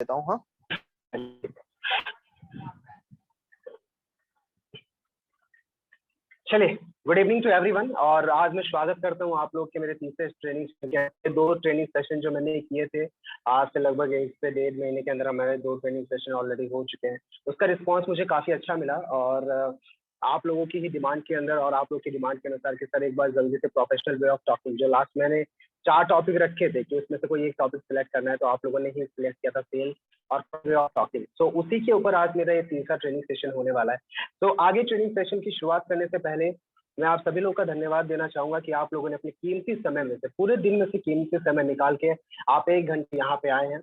देता हूँ। हाँ, चलिए, गुड इवनिंग टू एवरीवन। और आज मैं स्वागत करता हूँ आप लोग के मेरे तीसरे ट्रेनिंग के 2 ट्रेनिंग सेशन जो मैंने किए थे आज से लगभग 1 से 1.5 महीने के अंदर हमारे 2 ट्रेनिंग सेशन ऑलरेडी हो चुके हैं। उसका रिस्पांस मुझे काफ़ी अच्छा मिला और आप लोगों की ही डिमांड के अंदर और आप लोग की डिमांड के अनुसार कि सर एक बार जल्दी से प्रोफेशनल वे ऑफ टॉकिंग, जो लास्ट मैंने 4 टॉपिक रखे थे कि उसमें से कोई एक टॉपिक सिलेक्ट करना है, तो आप लोगों ने ही सिलेक्ट किया था सेल और वे ऑफ टॉकिंग। तो उसी के ऊपर आज मेरा ये तीसरा ट्रेनिंग सेशन होने वाला है। तो आगे ट्रेनिंग सेशन की शुरुआत करने से पहले मैं आप सभी लोगों का धन्यवाद देना चाहूंगा कि आप लोगों ने अपने कीमती समय में से, पूरे दिन में से कीमती समय निकाल के आप 1 घंटे यहाँ पे आए हैं।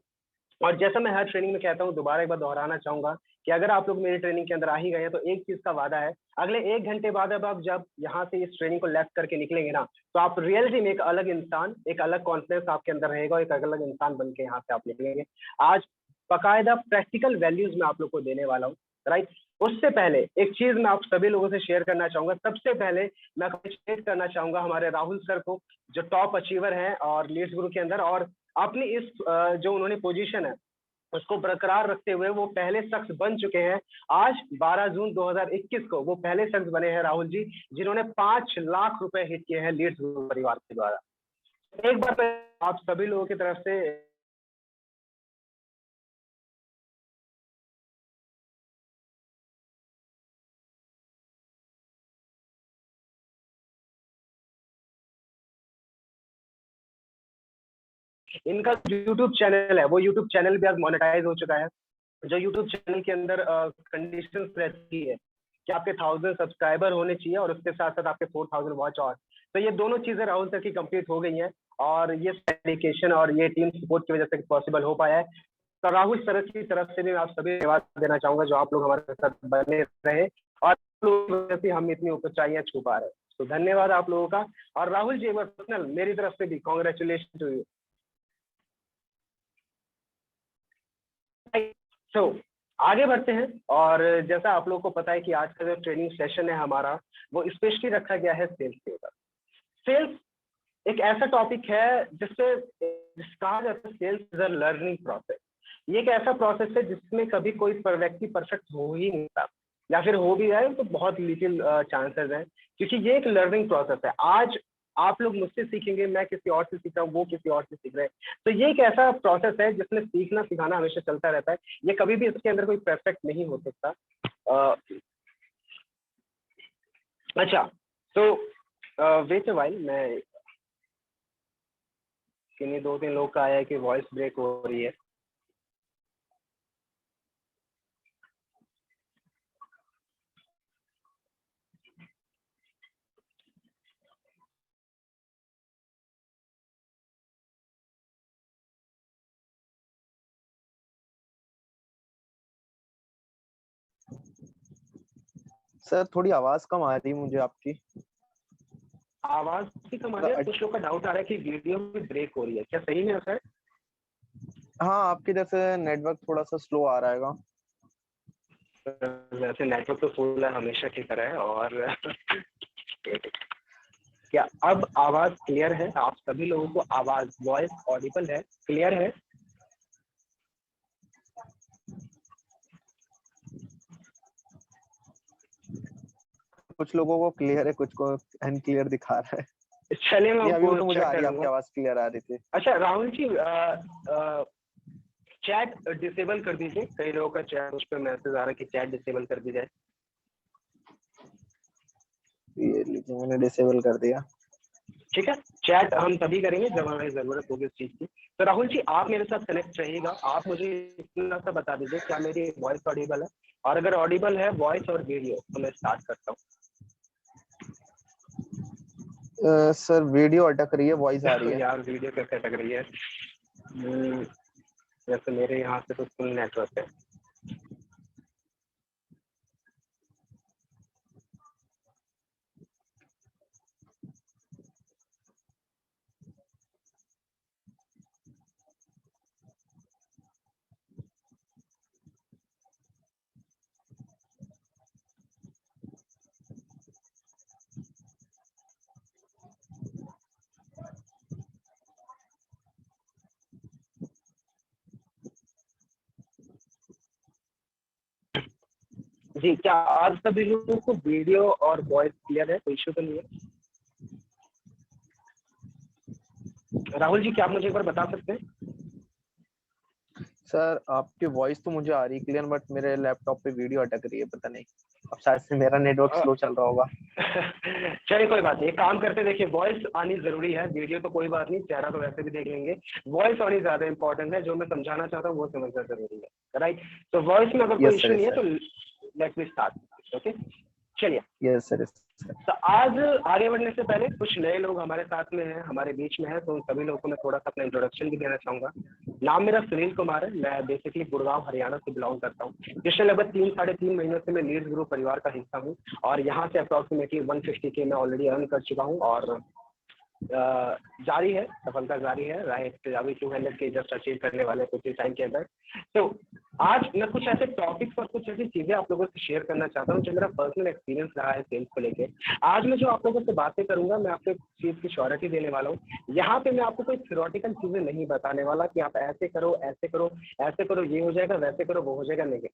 और जैसा मैं हर ट्रेनिंग में कहता हूँ, दोबारा एक बार दोहराना चाहूंगा कि अगर आप लोग मेरी ट्रेनिंग के अंदर आ ही गए हैं तो एक चीज का वादा है, अगले 1 घंटे बाद अब आप जब यहाँ से इस ट्रेनिंग को लेफ्ट करके निकलेंगे ना, तो आप रियलिटी में एक अलग इंसान, एक अलग कॉन्फिडेंस आपके अंदर रहेगा, एक अलग इंसान बन के यहाँ से आप निकलेंगे। आज बाकायदा प्रैक्टिकल वैल्यूज मैं आप लोग को देने वाला हूँ, राइट। उससे पहले एक चीज मैं आप सभी लोगों से शेयर करना चाहूंगा। सबसे पहले मैं अप्रिशिएट करना चाहूंगा हमारे राहुल सर को, जो टॉप अचीवर हैं और लीड्स ग्रुप के अंदर, और अपनी इस जो उन्होंने पोजीशन है उसको बरकरार रखते हुए वो पहले शख्स बन चुके हैं। आज 12 जून 2021 को वो पहले शख्स बने हैं राहुल जी, जिन्होंने 5 लाख रुपए हिट किए हैं लीड्स ग्रुप परिवार के द्वारा। एक बार आप सभी लोगों की तरफ से इनका यूट्यूब चैनल है, वो यूट्यूब चैनल भी आज मोनेटाइज हो चुका है। जो यूट्यूब चैनल के अंदर कंडीशन रहती है कि आपके 1000 सब्सक्राइबर होने चाहिए और उसके साथ साथ आपके 4000 वॉच आवर, तो ये दोनों चीजें राहुल सर की कंप्लीट हो गई हैं और ये डेडिकेशन और ये टीम सपोर्ट की वजह से पॉसिबल हो पाया है। तो राहुल सर की तरफ से भी मैं आप सभी धन्यवाद देना चाहूंगा जो आप लोग हमारे साथ बने रहे और हम इतनी ऊंचाइयां छू पा रहे हैं। तो धन्यवाद आप लोगों का। और राहुल जी, एक बार पर्सनल मेरी तरफ से भी कॉन्ग्रेचुलेशन टू यू। तो आगे बढ़ते हैं। और जैसा आप लोगों को पता है कि आज का जो ट्रेनिंग सेशन है हमारा, वो स्पेशली रखा गया है सेल्स के ऊपर। सेल्स एक ऐसा टॉपिक है जिससे कहा जाता है sales is a learning process. ये एक ऐसा प्रोसेस है जिसमें कभी कोई व्यक्ति परफेक्ट हो ही नहीं सकता, या फिर हो भी जाए तो बहुत लिटिल चांसेस हैं, क्योंकि ये एक लर्निंग प्रोसेस है। आज आप लोग मुझसे सीखेंगे, मैं किसी और से सीख रहा हूँ, वो किसी और से सीख रहे हैं। तो ये एक ऐसा प्रोसेस है जिसमें सीखना सिखाना हमेशा चलता रहता है। ये कभी भी इसके अंदर कोई परफेक्ट नहीं हो सकता। अच्छा, तो वेट अ व्हाइल, मैं किन्हीं 2-3 लोग का आया है कि वॉइस ब्रेक हो रही है। सर थोड़ी आवाज कम आ रही है मुझे आपकी। आवाज की कम आ रही है। कुछ लोग का डाउट आ रहा है कि वीडियो में ब्रेक हो रही है, क्या सही में ऐसा है? हाँ, आपकी तरफ से नेटवर्क थोड़ा सा स्लो आ रहा है। वैसे नेटवर्क तो फुल है हमेशा की तरह है। और क्या अब आवाज क्लियर है? आप सभी लोगों को आवाज, वॉइस ऑडिबल है, क्लियर है? कुछ लोगों को क्लियर है, कुछ को अनक्लियर दिखा रहा है। चलिए, मैं अभी तो मुझे चेक आ रही है, आपकी करूंगा। आवाज क्लियर आ रही थी। अच्छा राहुल जी, चैट डिसेबल कर दीजिए। कई लोगों का चैट, उस पर मैसेज आ रहा है कि चैट डिसेबल कर दी जाए। ये लीजिए, मैंने डिसेबल कर दिया। ठीक है, चैट हम तभी करेंगे जब हमें जरूरत होगी उस चीज की। तो राहुल जी, आप मेरे साथ कनेक्ट रहिएगा। आप मुझे इतना सा बता दीजिए क्या मेरी वॉइस ऑडिबल है, और अगर ऑडिबल है वॉइस और वीडियो तो मैं स्टार्ट करता हूँ। सर वीडियो अटक रही है, वॉइस आ रही है। यार वीडियो कैसे अटक रही है? वैसे मेरे यहाँ से तो फुल नेटवर्क है। जी, क्या आज सभी लोगों को वीडियो और वॉइस क्लियर है? कोई इश्यू तो नहीं है? राहुल जी, क्या आप मुझे एक बार बता सकते हैं? सर आपकी वॉइस तो मुझे आ रही क्लियर, बट मेरे लैपटॉप पे वीडियो अटक रही है, पता नहीं। अब शायद से मेरा नेटवर्क अ, स्लो चल रहा होगा। चलिए कोई बात नहीं, एक काम करते, देखिए वॉइस आनी जरूरी है, वीडियो तो कोई बात नहीं, चेहरा तो वैसे भी देख लेंगे। वॉइस आनी ज्यादा इंपॉर्टेंट है, जो मैं समझाना चाहता हूँ वो समझना जरूरी है, राइट? तो वॉइस में अगर कोई यस सर, इशू नहीं यस है सर। तो लेट मी स्टार्ट। ओके, चलिए। Yes sir, yes sir. तो आज आगे बढ़ने से पहले कुछ नए लोग हमारे साथ में हैं, हमारे बीच में हैं, तो उन सभी लोगों को मैं थोड़ा सा अपना इंट्रोडक्शन भी देना चाहूंगा। नाम मेरा सुनील कुमार है, मैं बेसिकली गुड़गांव हरियाणा से बिलोंग करता हूँ। पिछले लगभग 3-3.5 महीनों से मैं लीड्स ग्रुप परिवार का हिस्सा हूँ और यहाँ से अप्रॉक्सीमेटली 150K मैं ऑलरेडी अर्न कर चुका हूँ और जारी है, सफलता जारी है, राइट? अभी 200K जस्ट अचीव करने वाले कुछ ही टाइम के अंदर। तो आज मैं कुछ ऐसे टॉपिक्स और कुछ ऐसी चीजें आप लोगों से शेयर करना चाहता हूँ जो मेरा पर्सनल एक्सपीरियंस रहा है सेल्स को लेके। आज मैं जो आप लोगों से बातें करूंगा, मैं आपको एक चीज की श्योरिटी देने वाला हूँ। यहाँ पे मैं आपको कोई थ्योरेटिकल चीजें नहीं बताने वाला कि आप ऐसे करो, ऐसे करो, ऐसे करो, ये हो जाएगा, वैसे करो, वो हो जाएगा, नहीं।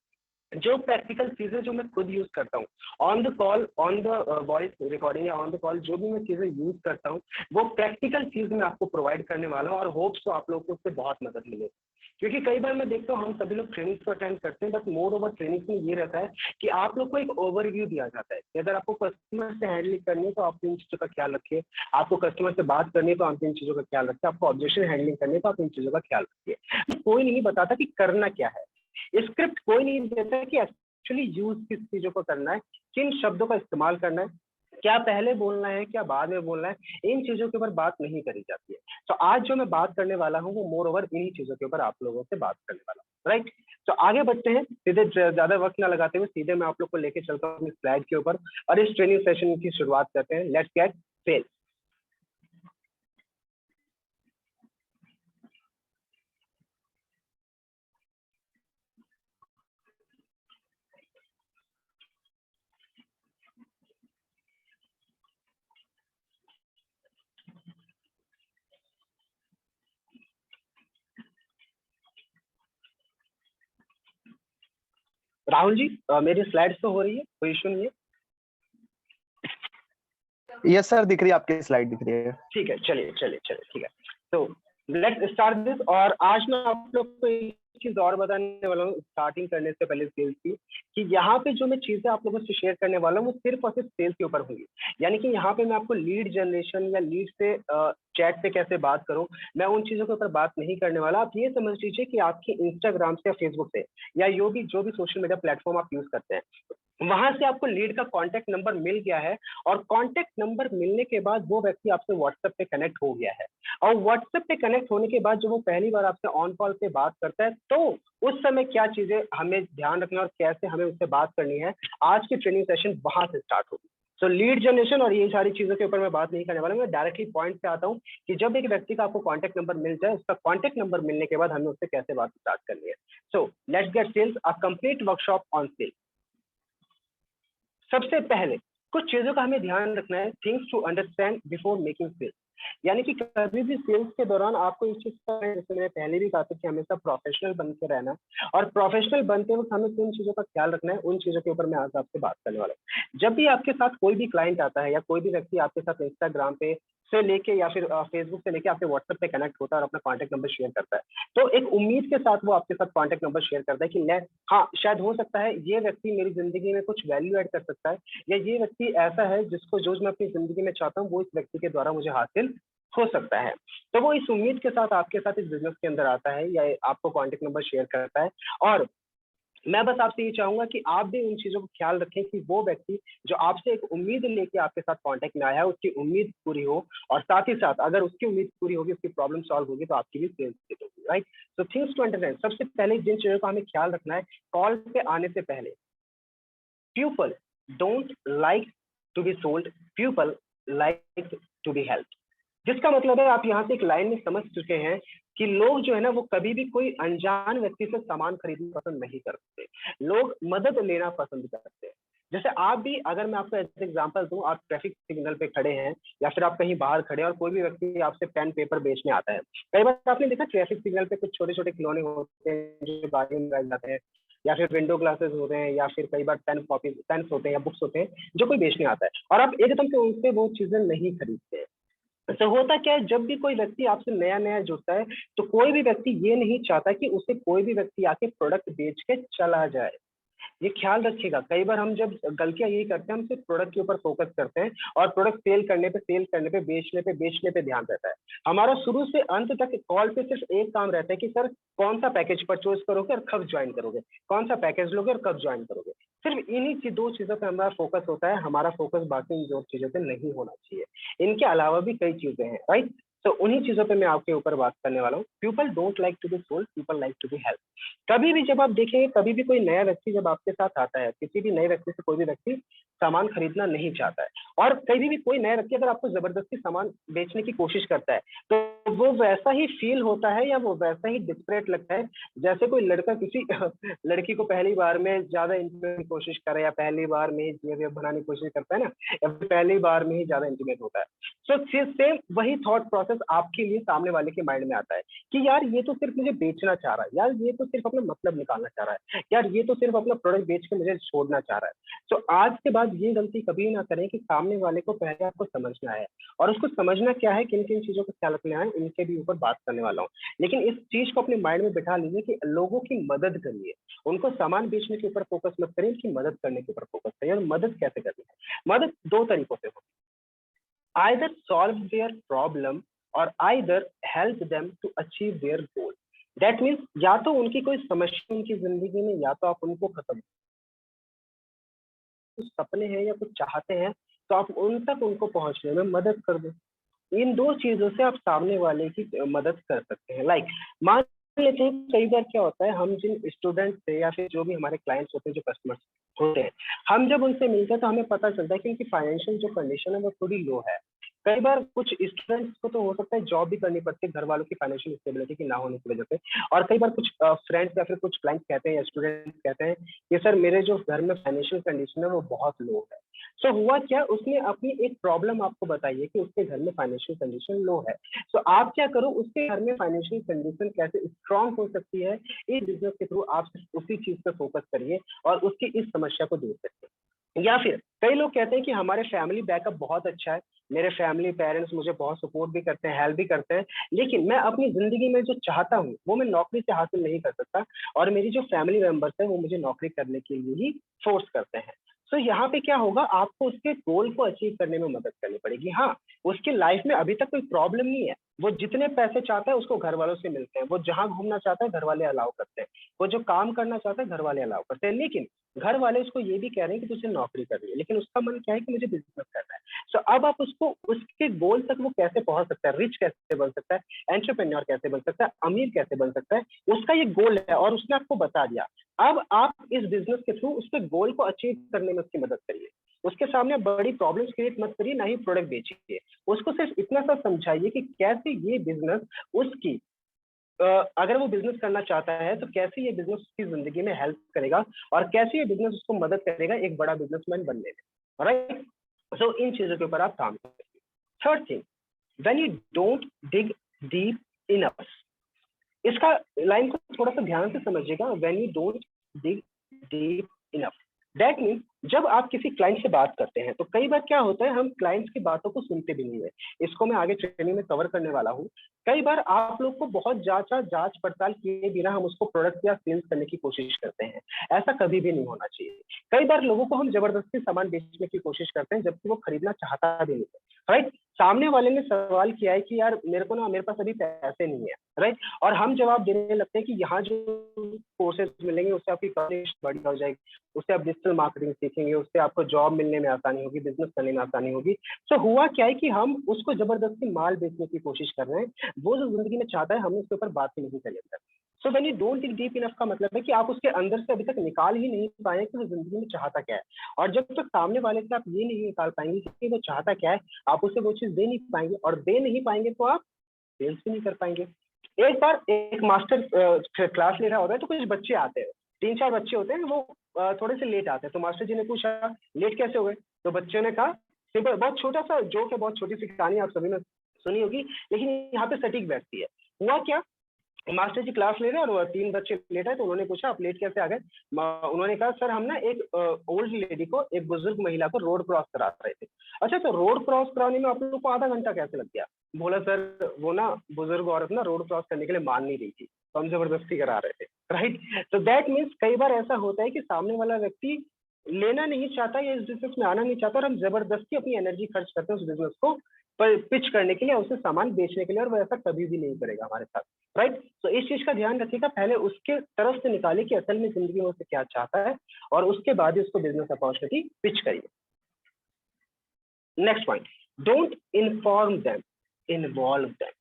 जो प्रैक्टिकल चीजें जो मैं खुद यूज करता हूँ on the call, on the voice recording या ऑन द कॉल, जो भी मैं चीजें यूज करता हूँ वो प्रैक्टिकल चीज मैं आपको प्रोवाइड करने वाला हूँ और होप्स तो आप लोगों को उससे बहुत मदद मिलेगी। क्योंकि कई बार मैं देखता हूँ हम सभी लोग ट्रेनिंग को अटेंड करते हैं, बट मोर ओवर ट्रेनिंग में ये रहता है कि आप लोग को एक ओवरव्यू दिया जाता है कि अगर आपको कस्टमर से हैंडलिंग करनी है तो आप इन चीजों का ख्याल रखिए, आपको कस्टमर से बात करनी है तो आप इन चीजों का ख्याल रखिए, आपको ऑब्जेक्शन हैंडलिंग करनी है तो आप इन चीजों का ख्याल रखिए। कोई नहीं बताता कि करना क्या है, स्क्रिप्ट कोई नहीं देता कि एक्चुअली यूज किस चीजों को करना है, किन शब्दों का इस्तेमाल करना है, क्या पहले बोलना है, क्या बाद में बोलना है, इन चीजों के ऊपर बात नहीं करी जाती है। तो आज जो मैं बात करने वाला हूँ वो मोर ओवर इन्हीं चीजों के ऊपर आप लोगों से बात करने वाला हूँ, राइट? तो आगे बढ़ते हैं, सीधे ज्यादा वक्त ना लगाते हुए सीधे मैं आप लोग को लेके चलता हूँ अपनी स्लाइड के ऊपर और इस ट्रेनिंग सेशन की शुरुआत करते हैं। Let's get sales. Rahul ji, मेरी स्लाइड्स तो हो रही है, कोई इशू नहीं है? यस सर, दिख रही है, आपकी स्लाइड दिख रही है। ठीक है, चलिए चलिए चलिए, ठीक है। तो लेट्स स्टार्ट दिस। और आज मैं आप लोग को एक चीज और बताने वाला हूँ स्टार्टिंग करने से पहले सेल्स की, कि यहाँ पे जो मैं चीजें आप लोगों से शेयर करने वाला हूँ वो सिर्फ और सिर्फ सेल्स के ऊपर होंगी। यानी कि यहाँ पे मैं आपको लीड जनरेशन या लीड से चैट पे कैसे बात करूं, मैं उन चीजों के ऊपर बात नहीं करने वाला। आप ये समझ लीजिए कि आपकी इंस्टाग्राम से या फेसबुक से या जो भी सोशल मीडिया प्लेटफॉर्म आप यूज करते हैं, वहां से आपको लीड का कांटेक्ट नंबर मिल गया है और कांटेक्ट नंबर मिलने के बाद वो व्यक्ति आपसे व्हाट्सएप पे कनेक्ट हो गया है और व्हाट्सएप पे कनेक्ट होने के बाद जब वो पहली बार आपसे ऑन कॉल पे बात करता है तो उस समय क्या चीजें हमें ध्यान रखना और कैसे हमें उससे बात करनी है, आज की ट्रेनिंग सेशन वहां से स्टार्ट होगी। तो लीड जनरेशन और ये सारी चीजों के ऊपर मैं बात नहीं करने वाला, मैं डायरेक्टली पॉइंट पे आता हूँ कि जब एक व्यक्ति का आपको कांटेक्ट नंबर मिल जाए, उसका कांटेक्ट नंबर मिलने के बाद हमें उससे कैसे बात स्टार्ट करनी है। So let's get sales, a complete workshop on sales. सबसे पहले कुछ चीजों का हमें ध्यान रखना है, things to understand before making sales. यानी कि कभी भी सेल्स के दौरान आपको इस चीज का, जैसे मैंने पहले भी कहा था, कि हमेशा प्रोफेशनल बन के रहना है और प्रोफेशनल बनते वक्त हमें किन चीजों का ख्याल रखना है, उन चीजों के ऊपर मैं आज आपसे बात करने वाला हूँ। जब भी आपके साथ कोई भी क्लाइंट आता है या कोई भी व्यक्ति आपके साथ इंस्टाग्राम पे से लेके या फिर फेसबुक से लेके आपके व्हाट्सएप पे कनेक्ट होता है और अपना कॉन्टेक्ट नंबर शेयर करता है, तो एक उम्मीद के साथ वो आपके साथ कॉन्टेक्ट नंबर शेयर करता है कि हाँ शायद हो सकता है ये व्यक्ति मेरी जिंदगी में कुछ वैल्यू ऐड कर सकता है, या ये व्यक्ति ऐसा है जिसको जो मैं अपनी जिंदगी में चाहता हूँ वो इस व्यक्ति के द्वारा मुझे हासिल हो सकता है। तो वो इस उम्मीद के साथ आपके साथ इस बिजनेस के अंदर आता है या आपको कॉन्टेक्ट नंबर शेयर करता है। और मैं बस आपसे ये चाहूंगा कि आप भी उन चीजों को ख्याल रखें कि वो व्यक्ति जो आपसे एक उम्मीद लेके आपके साथ कांटेक्ट में आया है उसकी उम्मीद पूरी हो, और साथ ही साथ अगर उसकी उम्मीद पूरी होगी, उसकी प्रॉब्लम सॉल्व होगी, तो आपकी भी सेल्स हिट होगी, right? So things to understand, सबसे पहले जिन चीजों का हमें ख्याल रखना है कॉल पे आने से पहले, people don't like to be sold, people like to be help. जिसका मतलब है आप यहाँ से एक लाइन में समझ चुके हैं कि लोग जो है ना वो कभी भी कोई अनजान व्यक्ति से सामान खरीदना पसंद नहीं करते, लोग मदद लेना पसंद करते हैं। जैसे आप भी, अगर मैं आपको ऐसे एग्जांपल दूं, आप ट्रैफिक सिग्नल पे खड़े हैं या फिर आप कहीं बाहर खड़े हैं और कोई भी व्यक्ति आपसे पेन पेपर बेचने आता है। कई बार आपने देखा ट्रैफिक सिग्नल पे कुछ छोटे छोटे खिलौने होते हैं जो गाड़ियों में लगाए जाते हैं, या फिर विंडो ग्लासेस होते हैं, या फिर कई बार पेन्स होते हैं या बुक्स होते हैं जो कोई बेचने आता है, और आप एकदम से उनसे वो चीजें नहीं खरीदते हैं। तो होता क्या है, जब भी कोई व्यक्ति आपसे नया नया जुड़ता है, तो कोई भी व्यक्ति ये नहीं चाहता कि उसे कोई भी व्यक्ति आके प्रोडक्ट बेच के चला जाए। ये ख्याल रखिएगा, कई बार हम जब गलतियां यही करते हैं, हम सिर्फ प्रोडक्ट के ऊपर फोकस करते हैं और प्रोडक्ट सेल करने पे बेचने पे ध्यान रहता है। हमारा शुरू से अंत तक कॉल पे सिर्फ एक काम रहता है कि सर कौन सा पैकेज परचेज करोगे और कब ज्वाइन करोगे, कौन सा पैकेज लोगे और कब ज्वाइन करोगे। सिर्फ इन्हीं दो चीजों पे हमारा फोकस होता है, हमारा फोकस बाकी इन दो चीजों पे नहीं होना चाहिए। इनके अलावा भी कई चीजें हैं, राइट। तो उन्हीं चीजों पे मैं आपके ऊपर बात करने वाला हूँ। People don't like to be sold, people like to be help. कभी भी जब आप देखेंगे, कभी भी कोई नया व्यक्ति जब आपके साथ आता है, किसी भी नए व्यक्ति से कोई भी व्यक्ति सामान खरीदना नहीं चाहता है, और कभी भी कोई नया व्यक्ति अगर आपको जबरदस्ती सामान बेचने की कोशिश करता है, तो वो वैसा ही फील होता है या वो वैसा ही डिस्परेट लगता है जैसे कोई लड़का किसी लड़की को पहली बार में ज्यादा इंटीमेट की कोशिश करे, या पहली बार में ही बनाने की कोशिश करता है ना, या फिर पहली बार में ही ज्यादा इंटीमेट होता है। सो सेम वही थॉट प्रोसेस आपके लिए सामने वाले के माइंड में आता है कि यार ये तो सिर्फ मुझे बेचना चाह रहा है, यार ये तो सिर्फ अपना मतलब निकालना चाह रहा है, यार ये तो सिर्फ अपना प्रोडक्ट बेच के मुझे छोड़ना चाह रहा है। तो आज के बाद ये गलती कभी ना करें कि सामने वाले को पहले आपको समझना है, और उसको समझना क्या है, किन किन चीजों का ख्याल रखना है, उनके भी ऊपर बात करने वाला हूँ। लेकिन इस चीज को अपने माइंड में बिठा लीजिए कि लोगों की मदद करिए, उनको सामान बेचने के ऊपर फोकस मत करिए, उनकी मदद करने के ऊपर फोकस करिए। और मदद कैसे करनी है? मदद दो तरीकों से होती है, आइदर सॉल्व देयर प्रॉब्लम और either help them to achieve their goal. That means या तो उनकी कोई समस्या उनकी जिंदगी में, या तो आप उनको खत्म, कुछ सपने हैं या कुछ चाहते हैं, तो आप उन तक उनको पहुंचने में मदद कर दो। इन दो चीजों से आप सामने वाले की मदद कर सकते हैं। लाइक मान लेते हैं, कई बार क्या होता है, हम जिन स्टूडेंट से या फिर जो भी हमारे क्लाइंट्स होते हैं, जो कस्टमर्स होते हैं, हम जब उनसे मिलते हैं तो हमें पता चलता है कि उनकी फाइनेंशियल जो कंडीशन है वो थोड़ी लो है। कई बार कुछ स्टूडेंट्स को तो हो सकता है जॉब भी करनी पड़ती है घर वालों की फाइनेंशियल स्टेबिलिटी की ना होने की वजह से, और कई बार कुछ फ्रेंड्स या फिर कुछ क्लाइंट्स कहते हैं या स्टूडेंट्स कहते हैं कि सर मेरे जो घर में फाइनेंशियल कंडीशन है वो बहुत लो है। सो हुआ क्या, उसने अपनी एक प्रॉब्लम आपको बताई है कि उसके घर में फाइनेंशियल कंडीशन लो है। सो आप क्या करो, उसके घर में फाइनेंशियल कंडीशन कैसे स्ट्रांग हो सकती है, इस बिजनेस के थ्रू आप उसी चीज पे फोकस करिए और उसकी इस समस्या को दूर करिए। या फिर कई लोग कहते हैं कि हमारे फैमिली बैकअप बहुत अच्छा है, मेरे फैमिली पेरेंट्स मुझे बहुत सपोर्ट भी करते हैं, हेल्प भी करते हैं, लेकिन मैं अपनी जिंदगी में जो चाहता हूँ वो मैं नौकरी से हासिल नहीं कर सकता, और मेरी जो फैमिली मेंबर्स है वो मुझे नौकरी करने के लिए ही फोर्स करते हैं। तो यहाँ पे क्या होगा, आपको उसके गोल को अचीव करने में मदद करनी पड़ेगी। हाँ, उसकी लाइफ में अभी तक कोई प्रॉब्लम नहीं है, वो जितने पैसे चाहता है उसको घर वालों से मिलते हैं, वो जहां घूमना चाहता है घर वाले अलाउ करते हैं, वो जो काम करना चाहता है घर वाले अलाउ करते हैं, लेकिन घर वाले उसको ये भी कह रहे हैं कि तुझे नौकरी करनी है, लेकिन उसका मन क्या है कि मुझे बिजनेस करना है। सो अब आप उसको उसके गोल तक वो कैसे पहुंच सकता है, रिच कैसे बन सकता है, एंटरप्रेन्योर कैसे बन सकता है, अमीर कैसे बन सकता है, उसका ये गोल है और उसने आपको बता दिया। अब आप इस बिजनेस के थ्रू उसके गोल को अचीव करने में उसकी मदद करिए। उसके सामने बड़ी प्रॉब्लम्स क्रिएट मत करिए, ना ही प्रोडक्ट बेचिए, उसको सिर्फ इतना सा समझाइए कि कैसे ये बिजनेस उसकी अगर वो बिजनेस करना चाहता है तो कैसे ये बिजनेस उसकी जिंदगी में हेल्प करेगा, और कैसे ये बिजनेस उसको मदद करेगा एक बड़ा बिजनेसमैन बनने में, राइट। सो इन चीजों के ऊपर आप काम करिए। Third thing, when you don't dig deep enough, इसका लाइन को थोड़ा सा ध्यान से समझिएगा, when you don't dig deep enough, that mean जब आप किसी क्लाइंट से बात करते हैं तो कई बार क्या होता है, हम क्लाइंट्स की बातों को सुनते भी नहीं है। इसको मैं आगे ट्रेनिंग में कवर करने वाला हूँ। कई बार आप लोग को बहुत जांच पड़ताल किए बिना हम उसको प्रोडक्ट या सेल्स करने की कोशिश करते हैं, ऐसा कभी भी नहीं होना चाहिए। कई बार लोगों को हम जबरदस्ती सामान बेचने की कोशिश करते हैं जबकि वो खरीदना चाहता भी नहीं है, राइट। सामने वाले ने सवाल किया है कि यार मेरे को ना, मेरे पास अभी पैसे नहीं है, राइट, और हम जवाब देने लगते हैं कि यहाँ जो कोर्सेज मिलेंगे उससे आपकी कॉलेज बड़ी हो जाएगी, उससे आप डिजिटल मार्केटिंग सीखेंगे, उससे आपको जॉब मिलने में आसानी होगी, बिजनेस करने में आसानी होगी। सो हुआ क्या है कि हम उसको जबरदस्ती माल बेचने की कोशिश कर रहे हैं, वो जो जिंदगी में चाहता है हमने उसके ऊपर बात ही नहीं करी अंदर। So when you don't dig deep enough का मतलब है कि आप उसके अंदर से अभी तक निकाल ही नहीं पाए कि वो जिंदगी में चाहता क्या है, और जब तक सामने वाले से आप ये नहीं निकाल पाएंगे कि वो चाहता क्या है, आप उसे वो चीज दे नहीं पाएंगे, और दे नहीं पाएंगे तो आप सेल्स भी नहीं कर पाएंगे। एक बार एक मास्टर क्लास ले रहा होता है तो कुछ बच्चे आते हैं, 3-4 बच्चे होते हैं, वो थोड़े से लेट आते हैं। तो मास्टर जी ने पूछा लेट कैसे हो गए, तो बच्चों ने कहा, सिंपल, बहुत छोटा सा जोक है, बहुत छोटी सी कहानी आप सभी ने सुनी होगी, लेकिन यहाँ पे सटीक बैठती है। हुआ क्या, मास्टर जी क्लास ले रहे हैं और 3 बच्चे लेट आए, तो उन्होंने पूछा आप लेट कैसे आ गए? उन्होंने कहा सर हम ना एक ओल्ड लेडी को, एक बुजुर्ग महिला को रोड क्रॉस करा रहे थे। अच्छा, तो रोड क्रॉस कराने में आप लोगों को आधा घंटा कैसे लग गया? बोला सर वो ना बुजुर्ग औरत ना रोड क्रॉस करने के लिए मान नहीं रही थी, तो हम जबरदस्ती करा रहे थे। राइट? तो दैट मीन्स कई बार ऐसा होता है कि सामने वाला व्यक्ति लेना नहीं चाहता या इस बिजनेस में आना नहीं चाहता, और हम जबरदस्ती अपनी एनर्जी खर्च करते हैं उस बिजनेस को पिच करने के लिए, उसे सामान बेचने के लिए, और वो ऐसा कभी भी नहीं करेगा हमारे साथ। राइट? तो इस चीज का ध्यान रखिएगा, पहले उसके तरफ से निकालिए कि असल में जिंदगी में उसे क्या चाहता है, और उसके बाद ही उसको बिजनेस अपॉर्चुनिटी पिच करिए। Next point, don't inform them, involve them.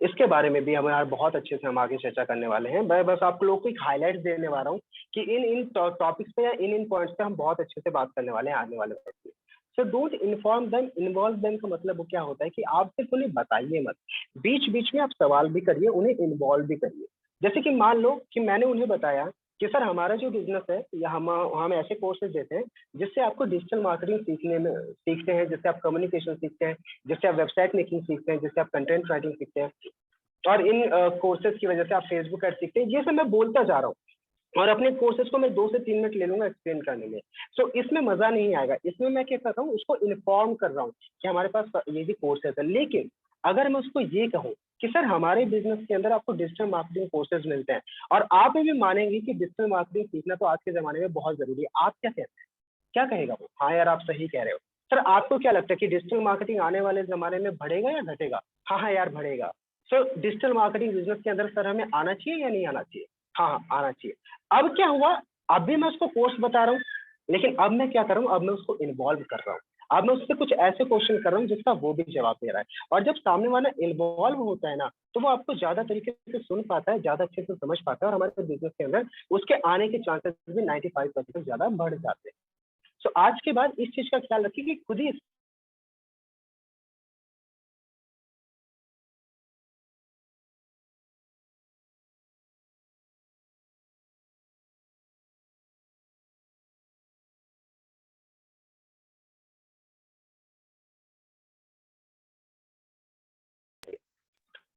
इसके बारे में भी हमारे बहुत अच्छे से हम आगे चर्चा करने वाले हैं। मैं बस आप लोगों को एक हाईलाइट देने वाला हूँ कि इन इन टॉपिक्स पे या इन इन पॉइंट्स पे हम बहुत अच्छे से बात करने वाले हैं आने वाले वक्त में। So don't inform them, involve them का मतलब वो क्या होता है कि आप सिर्फ उन्हें बताइए मत, बीच बीच में आप सवाल भी करिए, उन्हें इन्वॉल्व भी करिए। जैसे कि मान लो कि मैंने उन्हें बताया कि सर हमारा जो बिजनेस है, या हम ऐसे कोर्सेज देते हैं जिससे आपको डिजिटल मार्केटिंग सीखते हैं, जिससे आप कम्युनिकेशन सीखते हैं, जिससे आप वेबसाइट मेकिंग सीखते हैं, जिससे आप कंटेंट राइटिंग सीखते हैं, और इन कोर्सेज की वजह से आप फेसबुक ऐड सीखते हैं। ये सब मैं बोलता जा रहा हूँ, और अपने कोर्सेज को मैं 2 से 3 मिनट ले लूंगा एक्सप्लेन करने में। सो इसमें मजा नहीं आएगा। इसमें मैं क्या कर रहा हूँ, उसको इन्फॉर्म कर रहा हूँ कि हमारे पास ये भी कोर्सेज है। लेकिन अगर मैं उसको ये कहूँ कि सर हमारे बिजनेस के अंदर आपको डिजिटल मार्केटिंग कोर्सेज मिलते हैं, और आप भी मानेंगे कि डिजिटल मार्केटिंग सीखना तो आज के जमाने में बहुत जरूरी है, आप क्या कहते हैं? क्या कहेगा वो? हाँ यार आप सही कह रहे हो। सर आपको क्या लगता है कि डिजिटल मार्केटिंग आने वाले जमाने में बढ़ेगा या घटेगा? हाँ हाँ यार बढ़ेगा। सो डिजिटल मार्केटिंग बिजनेस के अंदर सर हमें आना चाहिए या नहीं आना चाहिए? हाँ हाँ आना चाहिए। अब क्या हुआ, अब भी मैं उसको कोर्स बता रहा हूँ, लेकिन अब मैं क्या कर रहा हूँ, अब मैं उसको इन्वॉल्व कर रहा हूँ। अब मैं उससे कुछ ऐसे क्वेश्चन कर रहा हूँ जिसका वो भी जवाब दे रहा है। और जब सामने वाला इन्वॉल्व होता है ना, तो वो आपको ज्यादा तरीके से सुन पाता है, ज्यादा अच्छे से समझ पाता है, और हमारे बिजनेस के अंदर उसके आने के चांसेस भी 95% ज्यादा बढ़ जाते हैं। सो आज के बाद इस चीज का ख्याल रखिए कि खुद ही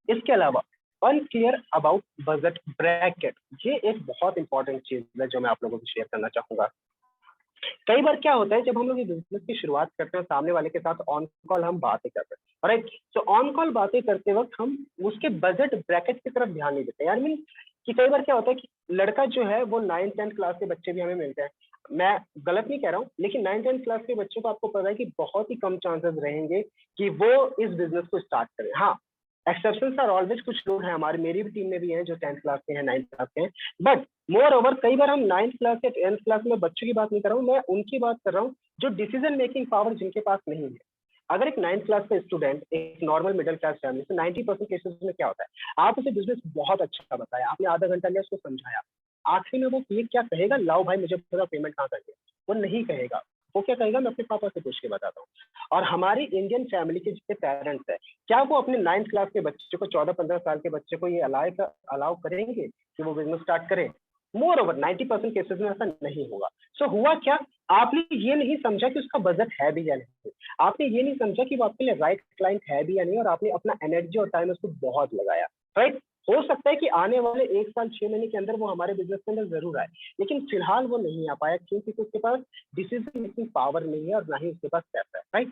इसके अलावा अनक्लियर अबाउट बजट ब्रैकेट, ये एक बहुत इंपॉर्टेंट चीज है जो मैं आप लोगों को शेयर करना चाहूंगा। कई बार क्या होता है, जब हम लोग ये बिजनेस की शुरुआत करते हैं, सामने वाले के साथ ऑन कॉल हम बातें करते हैं, राइट? तो ऑन कॉल बातें करते वक्त हम उसके बजट ब्रैकेट की तरफ ध्यान नहीं देते यार। मीन कि कई बार क्या होता है कि लड़का जो है वो 9th-10th क्लास के बच्चे भी हमें मिलते हैं। मैं गलत नहीं कह रहा हूँ, लेकिन 9th-10th क्लास के बच्चों को आपको पता है कि बहुत ही कम चांसेस रहेंगे कि वो इस बिजनेस को स्टार्ट करें। हाँ, एक्सेप्शंस आर ऑलवेज, कुछ लोग हैं हमारे, मेरी भी टीम में भी हैं जो 10th क्लास के हैं, 9th क्लास के हैं, बट मोर ओवर कई बार हम 9th क्लास या 10th क्लास में बच्चों की बात नहीं कर रहा हूँ, मैं उनकी बात कर रहा हूँ जो डिसीजन मेकिंग पावर जिनके पास नहीं है। अगर एक 9th क्लास का स्टूडेंट एक नॉर्मल मिडिल क्लास फैमिली से, 90% केसेस में क्या होता है, आप उसे बिजनेस बहुत अच्छा बताया, आपने आधा घंटा लिया उसको समझाया, आखिरी में वो ये क्या कहेगा, लाओ भाई मुझे पूरा पेमेंट कहाँ करके, वो नहीं कहेगा। वो क्या कहेगा, मैं अपने पापा से पूछ के बताता हूँ। और हमारी इंडियन फैमिली के जितने पेरेंट्स है, क्या वो अपने 9th क्लास के बच्चे को, 14-15 साल के बच्चे को ये अलाउ करेंगे कि वो बिजनेस स्टार्ट करे? मोर ओवर 90% केसेस में ऐसा नहीं होगा। सो हुआ क्या, आपने ये नहीं समझा कि उसका बजट है भी या नहीं, आपने ये नहीं समझा कि वो आपके लिए राइट क्लाइंट है भी या नहीं, और आपने अपना एनर्जी और टाइम उसको बहुत लगाया। राइट? हो सकता है कि आने वाले 1 साल 6 महीने के अंदर वो हमारे बिजनेस के अंदर जरूर आए, लेकिन फिलहाल वो नहीं आ पाया क्योंकि उसके पास डिसीजन मेकिंग पावर नहीं है और ना ही उसके पास पैसा है। राइट?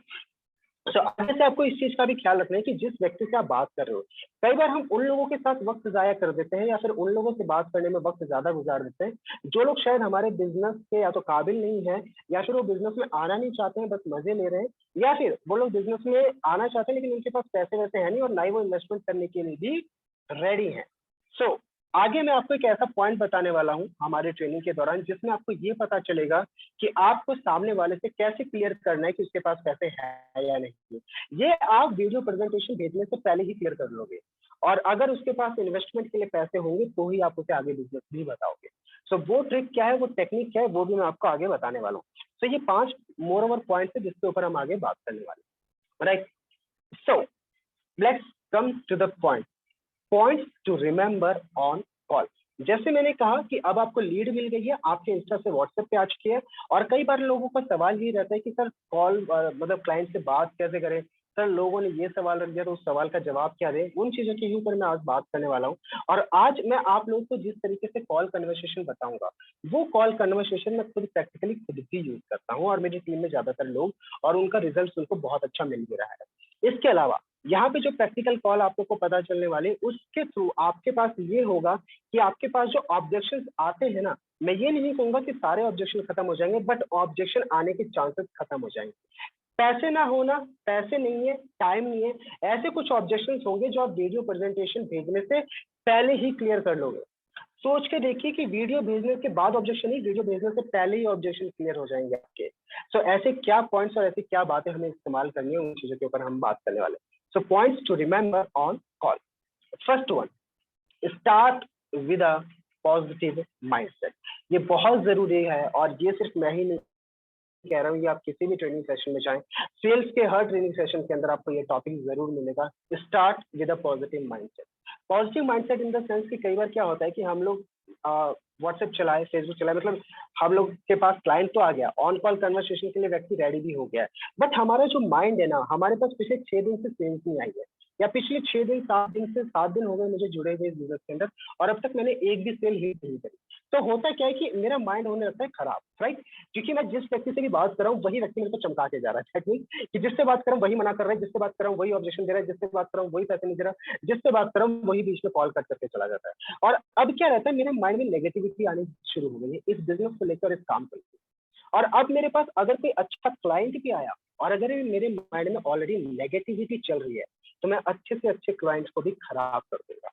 तो आगे से आपको इस चीज का भी ख्याल रखना है कि जिस व्यक्ति से आप बात कर रहे हो, कई बार हम उन लोगों के साथ वक्त जाया कर देते हैं, या फिर उन लोगों से बात करने में वक्त ज्यादा गुजार देते हैं जो लोग शायद हमारे बिजनेस के या तो काबिल नहीं है, या फिर वो बिजनेस में आना नहीं चाहते हैं, बस मजे ले रहे हैं, या फिर वो लोग बिजनेस में आना चाहते हैं लेकिन उनके पास पैसे वैसे है नहीं, और ना ही वो इन्वेस्टमेंट करने के लिए भी रेडी है। सो आगे मैं आपको एक ऐसा पॉइंट बताने वाला हूँ हमारे ट्रेनिंग के दौरान, जिसमें आपको ये पता चलेगा कि आपको सामने वाले से कैसे क्लियर करना है कि उसके पास पैसे हैं या नहीं। ये आप वीडियो प्रेजेंटेशन भेजने से पहले ही क्लियर कर लोगे, और अगर उसके पास इन्वेस्टमेंट के लिए पैसे होंगे तो ही आप उसे आगे बिजनेस भी बताओगे। सो वो ट्रिक क्या है, वो टेक्निक क्या है, वो भी मैं आपको आगे बताने वाला हूँ। तो ये 5 मोर ओवर पॉइंट है जिसके ऊपर हम आगे बात करने वाले हैं। Right? So let's come to the point, points to remember on call. जैसे मैंने कहा कि अब आपको लीड मिल गई है, आपके इंस्टा से व्हाट्सएप पे आ चुकी है, और कई बार लोगों का सवाल ये रहता है कि सर कॉल मतलब क्लाइंट से बात कैसे करें, सर लोगों ने ये सवाल रख दिया तो उस सवाल का जवाब क्या दें, उन चीजों के ऊपर मैं आज बात करने वाला हूँ। और आज मैं आप लोगों को जिस तरीके से कॉल कन्वर्सेशन बताऊंगा, वो कॉल कन्वर्सेशन मैं खुद प्रैक्टिकली खुद भी यूज करता हूँ, और मेरी टीम में ज्यादातर लोग, और उनका रिजल्ट उनको बहुत अच्छा मिल भी रहा है। इसके अलावा यहाँ पे जो प्रैक्टिकल कॉल आप लोग को पता चलने वाले, उसके थ्रू आपके पास ये होगा कि आपके पास जो ऑब्जेक्शन आते हैं ना, मैं ये नहीं कहूंगा कि सारे ऑब्जेक्शन खत्म हो जाएंगे, बट ऑब्जेक्शन आने के चांसेस खत्म हो जाएंगे। पैसे ना होना, पैसे नहीं है, टाइम नहीं है, ऐसे कुछ ऑब्जेक्शन होंगे जो आप वीडियो प्रेजेंटेशन भेजने से पहले ही क्लियर कर लोगे। सोच के देखिए कि वीडियो भेजने के बाद ऑब्जेक्शन नहीं, वीडियो भेजने से पहले ही ऑब्जेक्शन क्लियर हो जाएंगे आपके। सो ऐसे क्या पॉइंट्स और ऐसी क्या बातें हमें इस्तेमाल करनी है, उन चीजों के ऊपर हम बात करने वाले। So points to remember on call. First one, start with a positive mindset. ये बहुत जरूरी है, और ये सिर्फ मैं ही नहीं कह रहा हूँ, ये आप किसी भी ट्रेनिंग सेशन में जाएं, सेल्स के हर ट्रेनिंग सेशन के अंदर आपको ये टॉपिक जरूर मिलेगा। Start with a positive mindset. Positive mindset in the sense कि कई बार क्या होता है कि हम लोग व्हाट्सएप चलाए, फेसबुक चलाए, मतलब हम लोग के पास क्लाइंट तो आ गया, ऑन कॉल कन्वर्सेशन के लिए व्यक्ति रेडी भी हो गया है, बट हमारा जो माइंड है ना, हमारे पास पिछले 6 दिन से सेल्स नहीं आई है, या पिछले 6 दिन 7 दिन से 7 दिन हो गए मुझे जुड़े हुए इस बिजनेस के अंदर, और अब तक मैंने एक भी सेल हिट नहीं करी। तो होता क्या है कि मेरा माइंड होने लगता है खराब, राइट? क्योंकि मैं जिस व्यक्ति से भी बात कर रहा हूँ वही व्यक्ति मेरे को चमका के जा रहा है, ठीक, कि जिससे बात कर रहा हूँ वही मना कर रहा है, जिससे बात कर रहा हूँ वही ऑब्जेक्शन दे रहा है, जिससे बात कर रहा हूँ वही पैसे नहीं दे रहा, जिससे बात कर रहा हूँ वही बीच में कॉल कट करके चला जाता है। और अब क्या रहता है, मेरे माइंड में नेगेटिविटी आनी शुरू हो गई है इस बिजनेस को लेकर, इस काम को लेकर। और अब मेरे पास अगर कोई अच्छा क्लाइंट भी आया, और अगर मेरे माइंड में ऑलरेडी नेगेटिविटी चल रही है, तो मैं अच्छे से अच्छे क्लाइंट्स को भी खराब कर दूंगा।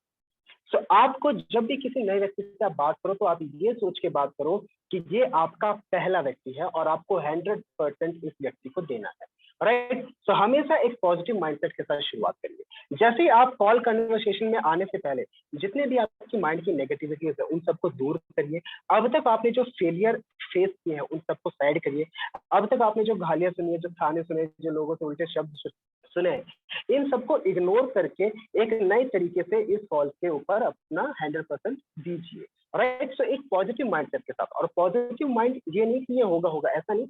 सो आपको जब भी किसी नए व्यक्ति से आप बात करो, तो आप ये सोच के बात करो कि ये आपका पहला व्यक्ति है और आपको 100% इस व्यक्ति को देना है, राइट? सो हमेशा एक पॉजिटिव माइंडसेट के साथ शुरुआत करिए। जैसे ही आप कॉल कन्वर्सेशन में आने से पहले जितने भी आपकी माइंड की नेगेटिविटीज है उन सबको दूर करिए। अब तक आपने जो फेलियर फेस किए हैं उन सबको साइड करिए। अब तक आपने जो गालियां सुनी है, जो ताने सुने, जो लोगों से उल्टे शब्द सुने, इन सबको इग्नोर करके एक नए तरीके से इस कॉल के ऊपर अपना 100% दीजिए, राइट? सो एक पॉजिटिव माइंडसेट के साथ। और पॉजिटिव माइंड ये नहीं कि ये होगा होगा, ऐसा नहीं।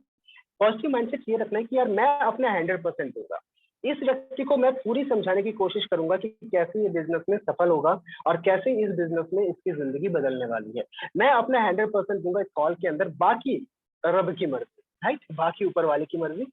पॉजिटिव माइंडसेट ये रखना है कि यार मैं अपना 100% दूंगा, इस व्यक्ति को मैं पूरी समझाने की कोशिश करूंगा कि कैसे ये बिजनेस में सफल होगा और कैसे इस बिजनेस में इसकी जिंदगी बदलने वाली है। मैं अपना 100% दूंगा इस कॉल के अंदर, बाकी रब की मर्जी, राइट? बाकी ऊपर वाले की मर्जी।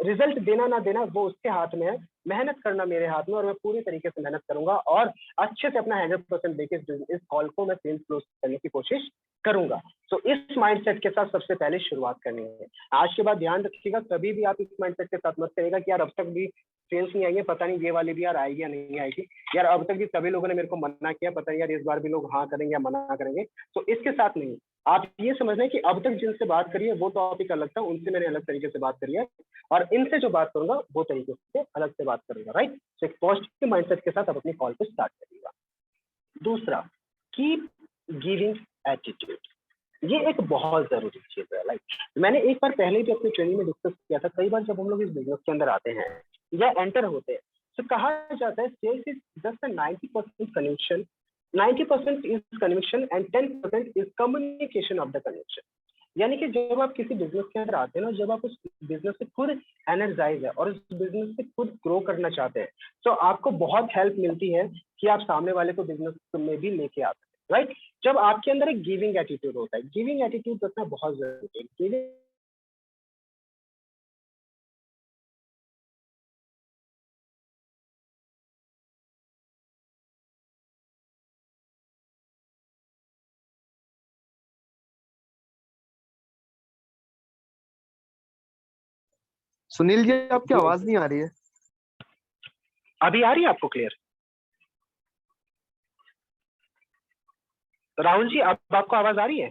रिजल्ट देना ना देना वो उसके हाथ में है, मेहनत करना मेरे हाथ में, और मैं पूरी तरीके से मेहनत करूंगा और अच्छे से अपना 100% देके इस कॉल को मैं सेल्स क्लोज करने की कोशिश करूंगा। तो इस माइंडसेट के साथ सबसे पहले शुरुआत करनी है। आज के बाद ध्यान रखिएगा, कभी भी आप इस माइंडसेट के साथ मत करिएगा कि यार अब तक भी सेल्स नहीं आई है, पता नहीं ये वाली भी यार आएगी या नहीं आएगी, यार अब तक भी सभी लोगों ने मेरे को मना किया, पता नहीं यार इस बार भी लोग हाँ करेंगे या मना करेंगे। तो इसके साथ नहीं, आप ये समझ लें कि अब तक जिनसे बात करी है वो टॉपिक अलग था, उनसे मैंने अलग तरीके से बात करी है, और इनसे जो बात करूंगा वो तरीके से अलग से बात करूंगा, राइट? तो एक पॉजिटिव माइंडसेट के साथ आप अपनी कॉल को स्टार्ट करिएगा। दूसरा, कीप गिविंग एटीट्यूड। ये एक बहुत जरूरी चीज है। लाइक मैंने एक बार पहले भी अपनी ट्रेनिंग में डिस्कस किया था, कई बार जब हम लोग इस बिजनेस के अंदर आते हैं या एंटर होते हैं, तो कहा जाता है sales is just a 90% conviction, 90% is conviction and 10% is communication of the conviction. यानी कि जब आप किसी बिजनेस के अंदर आते हैं ना, जब आप उस बिजनेस से खुद एनर्जाइज है और उस बिजनेस से खुद ग्रो करना चाहते हैं, तो आपको बहुत हेल्प मिलती है कि आप सामने वाले को बिजनेस में भी लेके आते हैं, राइट? जब आपके अंदर एक गिविंग एटीट्यूड होता है, गिविंग एटीट्यूड रखना बहुत जरूरी है। गिविंग सुनील जी, आपकी आवाज नहीं आ रही है। अभी आ रही है आपको क्लियर? राहुल जी, अब आपको आवाज आ रही है?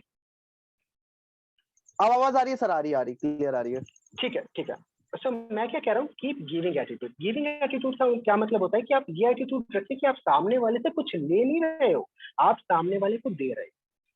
अब आवाज आ रही है सर, आ रही क्लियर आ रही है। ठीक है, ठीक है। सो मैं क्या कह रहा हूँ, keep giving attitude. Giving attitude का क्या मतलब होता है कि आप ये एटीट्यूड रखिए कि आप सामने वाले से कुछ ले नहीं रहे हो, आप सामने वाले को दे रहे हो।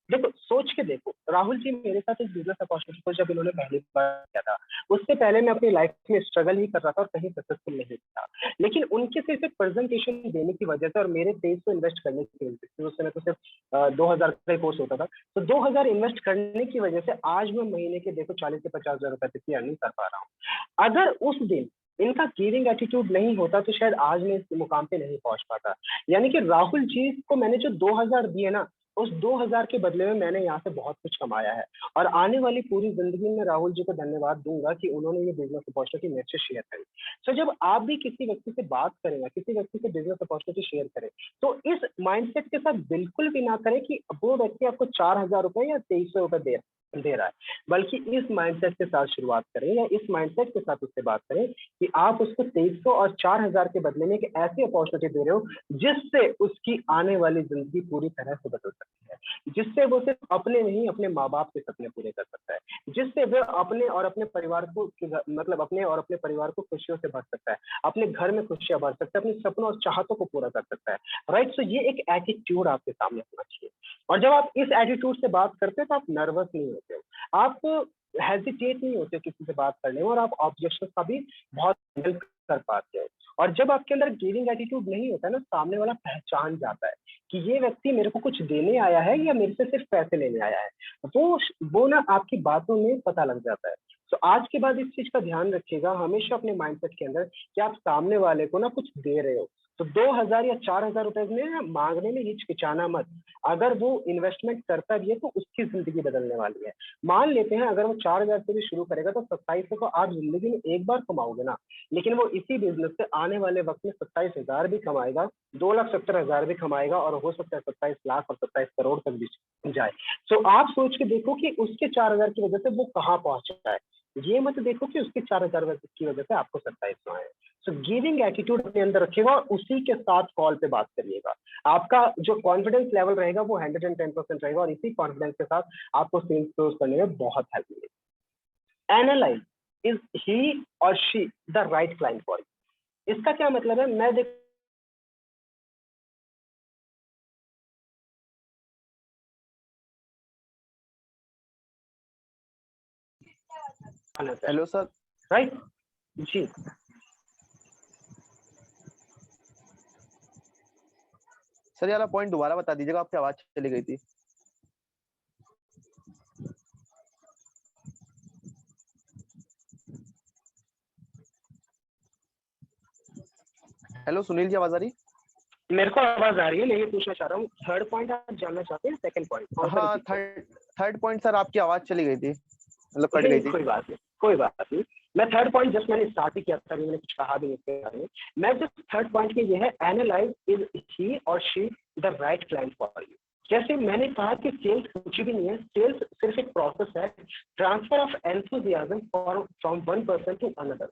देखो, सोच के देखो, राहुल जी मेरे साथ एक बिजनेस अपॉर्चुनिटी को जब इन्होंने पहली बार किया था, उससे पहले मैं अपनी लाइफ में स्ट्रगल ही कर रहा था और कहीं सक्सेसफुल नहीं था, लेकिन उनके सिर्फ एक प्रेजेंटेशन देने की वजह से और मेरे तेज को इन्वेस्ट करने की वजह से, उस समय तो सिर्फ 2000 का कोर्स होता था, तो 2000 इन्वेस्ट करने की वजह से आज मैं महीने के देखो 40 से 50 हजार रुपए तक की अर्निंग कर पा रहा हूँ। अगर उस दिन इनका गिविंग एटीट्यूड नहीं होता तो शायद आज मैं इस मुकाम पे नहीं पहुंच पाता। यानी कि राहुल जी को मैंने जो 2000 दिए ना, उस 2000 के बदले में मैंने यहाँ से बहुत कुछ कमाया है, और आने वाली पूरी जिंदगी में राहुल जी को धन्यवाद दूंगा कि उन्होंने ये बिजनेस अपॉर्चुनिटी मेरे से शेयर करी। सो जब आप भी किसी व्यक्ति से बात करें, किसी व्यक्ति से बिजनेस अपॉर्चुनिटी शेयर करें, तो इस माइंडसेट के साथ बिल्कुल भी ना करें कि वो व्यक्ति आपको 4000 रुपए या 2300 रुपए दे रहा है, बल्कि इस माइंडसेट के साथ शुरुआत करें, या इस माइंडसेट के साथ उससे बात करें कि आप उसको 2300 और 4000 के बदले में एक ऐसी अपॉर्चुनिटी दे रहे हो जिससे उसकी आने वाली जिंदगी पूरी तरह से बदल सकती है, जिससे वो सिर्फ अपने नहीं अपने माँ बाप के सपने पूरे कर सकता है, जिससे वो अपने और अपने परिवार को मतलब अपने और अपने परिवार को खुशियों से भर सकता है, अपने घर में खुशियां भर सकता है, अपने सपनों और चाहतों को पूरा कर सकता है। राइट, सो ये एक एटीट्यूड आपके सामने होना चाहिए, और जब आप इस एटीट्यूड से बात करते हो तो आप नर्वस नहीं होते हो, आप हेजिटेट नहीं होते हो किसी से बात करने में, और आप ऑब्जेक्शन का भी बहुत हैंडल कर पाते हो। और जब आपके अंदर गिविंग एटीट्यूड नहीं होता है ना, सामने वाला पहचान जाता है कि ये व्यक्ति मेरे को कुछ देने आया है या मेरे से सिर्फ पैसे लेने आया है, वो ना आपकी बातों में पता लग जाता है। तो आज के बाद इस चीज का ध्यान रखिएगा हमेशा अपने माइंडसेट के अंदर कि आप सामने वाले को ना कुछ दे रहे हो, तो 2000 या 4000 रुपए में मांगने में हिचकिचाना मत। अगर वो इन्वेस्टमेंट करता भी है तो उसकी जिंदगी बदलने वाली है। मान लेते हैं अगर वो 4000 से भी शुरू करेगा तो 2700 तो आप जिंदगी में एक बार कमाओगे ना, लेकिन वो इसी बिजनेस से आने वाले वक्त में 27,000 भी कमाएगा, 2,70,000 भी कमाएगा, और हो सकता है 27 लाख और 27 करोड़ तक भी जाए। सो आप सोच के देखो कि उसके 4000 की वजह से वो कहाँ पहुंचा है, ये मत देखो कि उसके 4000 की वजह से आपको 2700 आए। सो गिविंग एटीट्यूड अपने अंदर रखिएगा और उसी के साथ कॉल पे बात करिएगा। आपका जो कॉन्फिडेंस लेवल रहेगा वो 110% रहेगा, और इसी कॉन्फिडेंस के साथ आपको सेल्स क्लोज करने में बहुत हेल्प मिलेगी। एनालाइज, इज ही और she the right client for you? इसका क्या मतलब है? मैं देख हेलो सर। राइट जी, सर यार पॉइंट दोबारा बता दीजिएगा, आपकी आवाज चली गई थी। हेलो सुनील जी, आवाज आ रही? मेरे को आवाज आ रही है, मैं ये पूछना चाह रहा हूँ थर्ड पॉइंट आप जानना चाहते हैं, सेकंड पॉइंट? हाँ, थर्ड पॉइंट सर, आपकी आवाज चली गई थी, मतलब कट गई थी। कोई बात नहीं, कोई बात नहीं। मैं थर्ड पॉइंट जस्ट मैंने स्टार्ट ही किया था, मैंने कुछ कहा भी नहीं इसके बारे में। मैं जस्ट थर्ड पॉइंट में ये है, एनालाइज इज ही और she the right client for you. जैसे मैंने कहा कि सेल्स कुछ भी नहीं है, सेल्स सिर्फ एक प्रोसेस है, transfer of enthusiasm from one person to another,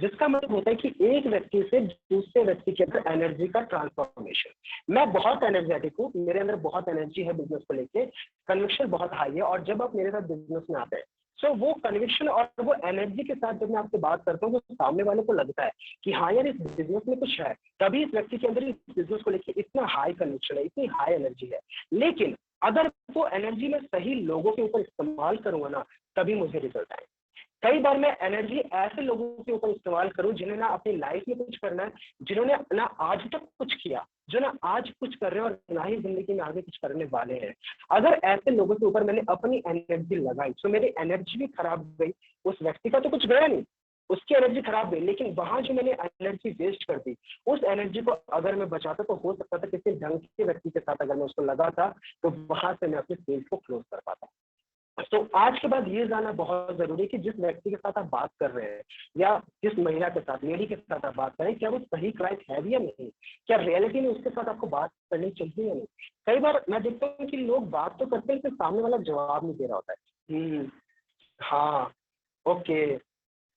जिसका मतलब होता है कि एक व्यक्ति से दूसरे व्यक्ति के अंदर एनर्जी का ट्रांसफॉर्मेशन। मैं बहुत एनर्जेटिक हूँ, मेरे अंदर बहुत एनर्जी है बिजनेस को लेके, कन्विक्शन बहुत हाई है, और जब आप मेरे साथ बिजनेस में आते हैं सो वो कन्विक्शन और वो एनर्जी के साथ जब मैं आपसे बात करता हूँ तो सामने वाले को लगता है कि हाँ यार इस बिजनेस में कुछ है, तभी इस व्यक्ति के अंदर इस बिजनेस को लेकर इतना हाई कन्विक्शन है, इतनी हाई एनर्जी है। लेकिन अगर वो एनर्जी मैं सही लोगों के ऊपर इस्तेमाल करूंगा ना, तभी मुझे रिजल्ट आए। कई बार मैं एनर्जी ऐसे लोगों के ऊपर इस्तेमाल करूं जिन्हें ना अपनी लाइफ में कुछ करना है, जिन्होंने ना आज तक कुछ किया, जो ना आज कुछ कर रहे हैं और ना ही जिंदगी में आगे कुछ करने वाले हैं। अगर ऐसे लोगों के ऊपर मैंने अपनी एनर्जी लगाई तो मेरी एनर्जी भी खराब गई, उस व्यक्ति का तो कुछ गया नहीं, उसकी एनर्जी खराब गई, लेकिन वहां जो मैंने एनर्जी वेस्ट कर दी, उस एनर्जी को अगर मैं बचाता तो हो सकता था किसी ढंग के व्यक्ति के साथ अगर मैं उसको लगाता तो वहां से मैं अपने सेल्स को क्लोज कर पाता। तो आज के बाद ये जानना बहुत जरूरी है कि जिस व्यक्ति के साथ आप बात कर रहे हैं या जिस महिला के साथ, लेडी के साथ आप बात करें, क्या वो सही क्लाइंट है भी या नहीं, क्या रियलिटी में उसके साथ आपको बात करनी चाहिए या नहीं। कई बार मैं देखता हूँ कि लोग बात तो करते हैं, सामने वाला जवाब नहीं दे रहा होता है। हाँ, ओके,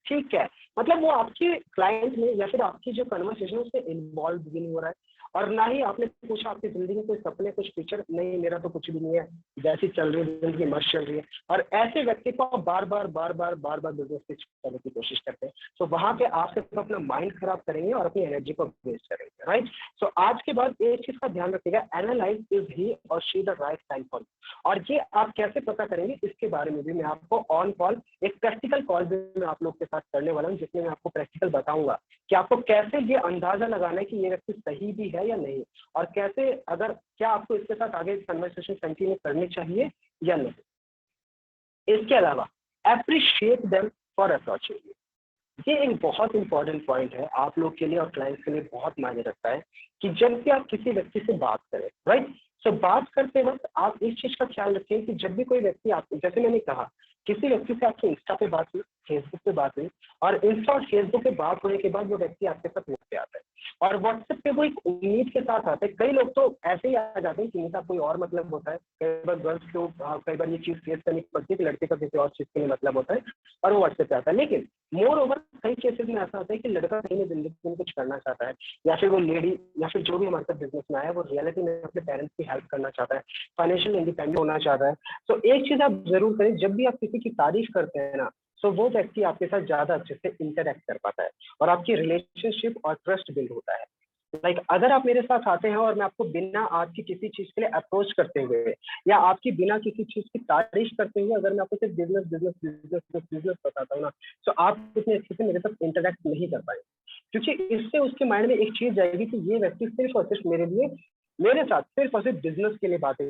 ठीक है, मतलब वो आपके क्लाइंट में या फिर आपकी जो कन्वर्सेशन उससे इन्वॉल्व भी नहीं हो रहा है, और ना ही आपने पूछा आपकी जिंदगी में कोई सपने, कुछ फ्यूचर नहीं, मेरा तो कुछ भी नहीं है, जैसी चल रही है जिंदगी मस्त चल रही है। और ऐसे व्यक्ति को आप बार बार बिजनेस पिच करने की कोशिश करते हैं, तो वहां पे आप सिर्फ अपना माइंड खराब करेंगे और अपनी एनर्जी को वेस्ट करेंगे। राइट, सो आज के बाद एक चीज का ध्यान रखिएगा, एनालाइज इज ही और she the right time for you. और ये आप कैसे पता करेंगे, इसके बारे में भी मैं आपको ऑन कॉल एक प्रैक्टिकल कॉल भी मैं आप लोग के साथ करने वाला हूँ, जिसमें मैं आपको प्रैक्टिकल बताऊंगा कि आपको कैसे ये अंदाजा लगाना है कि ये व्यक्ति सही भी है या नहीं, और कैसे अगर क्या आपको इसके साथ आगे कन्वर्सेशन कंटिन्यू करनी चाहिए या नहीं। इसके अलावा appreciate them for approaching you. ये एक बहुत इंपॉर्टेंट पॉइंट है आप लोग के लिए और क्लाइंट्स के लिए, बहुत मायने रखता है कि जब भी आप किसी व्यक्ति से बात करें, राइट, सो बात करते वक्त आप इस चीज का ख्याल रखें कि जब भी कोई व्यक्ति आपको, जैसे मैंने कहा, किसी व्यक्ति से आपकी इंस्टा पे बात हुई, फेसबुक पे बात हुई, और इंस्टा और फेसबुक पे बात होने के बाद वो व्यक्ति आपके साथ व्हाट्सएप पे आता है, और व्हाट्सएप पे वो एक उम्मीद के साथ आते हैं। कई लोग तो ऐसे ही आ जाते हैं कि इनका कोई और मतलब होता है, कई बार गर्ल्स को कई बार ये चीज फेस करनी पड़ती है कि लड़के का किसी और चीज के लिए मतलब होता है और वो व्हाट्सएप पे आता है। लेकिन मोर ओवर कई केसेस में ऐसा होता है कि लड़का कहीं ना जिंदगी में कुछ करना चाहता है, या फिर वो लेडी या फिर जो भी हमारे साथ बिजनेस में आया है वो रियलिटी में अपने पेरेंट्स की हेल्प करना चाहता है, फाइनेंशियल इंडिपेंडेंट होना चाहता है। तो एक चीज आप जरूर करें, जब भी आप किसी की तारीफ करते हैं ना, तो वो व्यक्ति आपके साथ ज्यादा अच्छे से इंटरेक्ट कर पाता है और आपकी रिलेशनशिप और ट्रस्ट बिल्ड होता है। लाइक अगर आप मेरे साथ आते हैं और मैं आपको बिना आपकी किसी चीज के लिए अप्रोच करते हुए या आपकी बिना किसी चीज की तारीफ करते हुए अगर मैं आपको सिर्फ बिजनेस बिजनेस बिजनेस बिजनेस बताता हूँ ना, तो आप इतने अच्छे से मेरे साथ इंटरेक्ट नहीं कर पाएंगे, क्योंकि इससे उसके माइंड में एक चीज जाएगी कि ये व्यक्ति सिर्फ और सिर्फ मेरे लिए, मेरे साथ सिर्फ और सिर्फ बिजनेस के लिए बातें,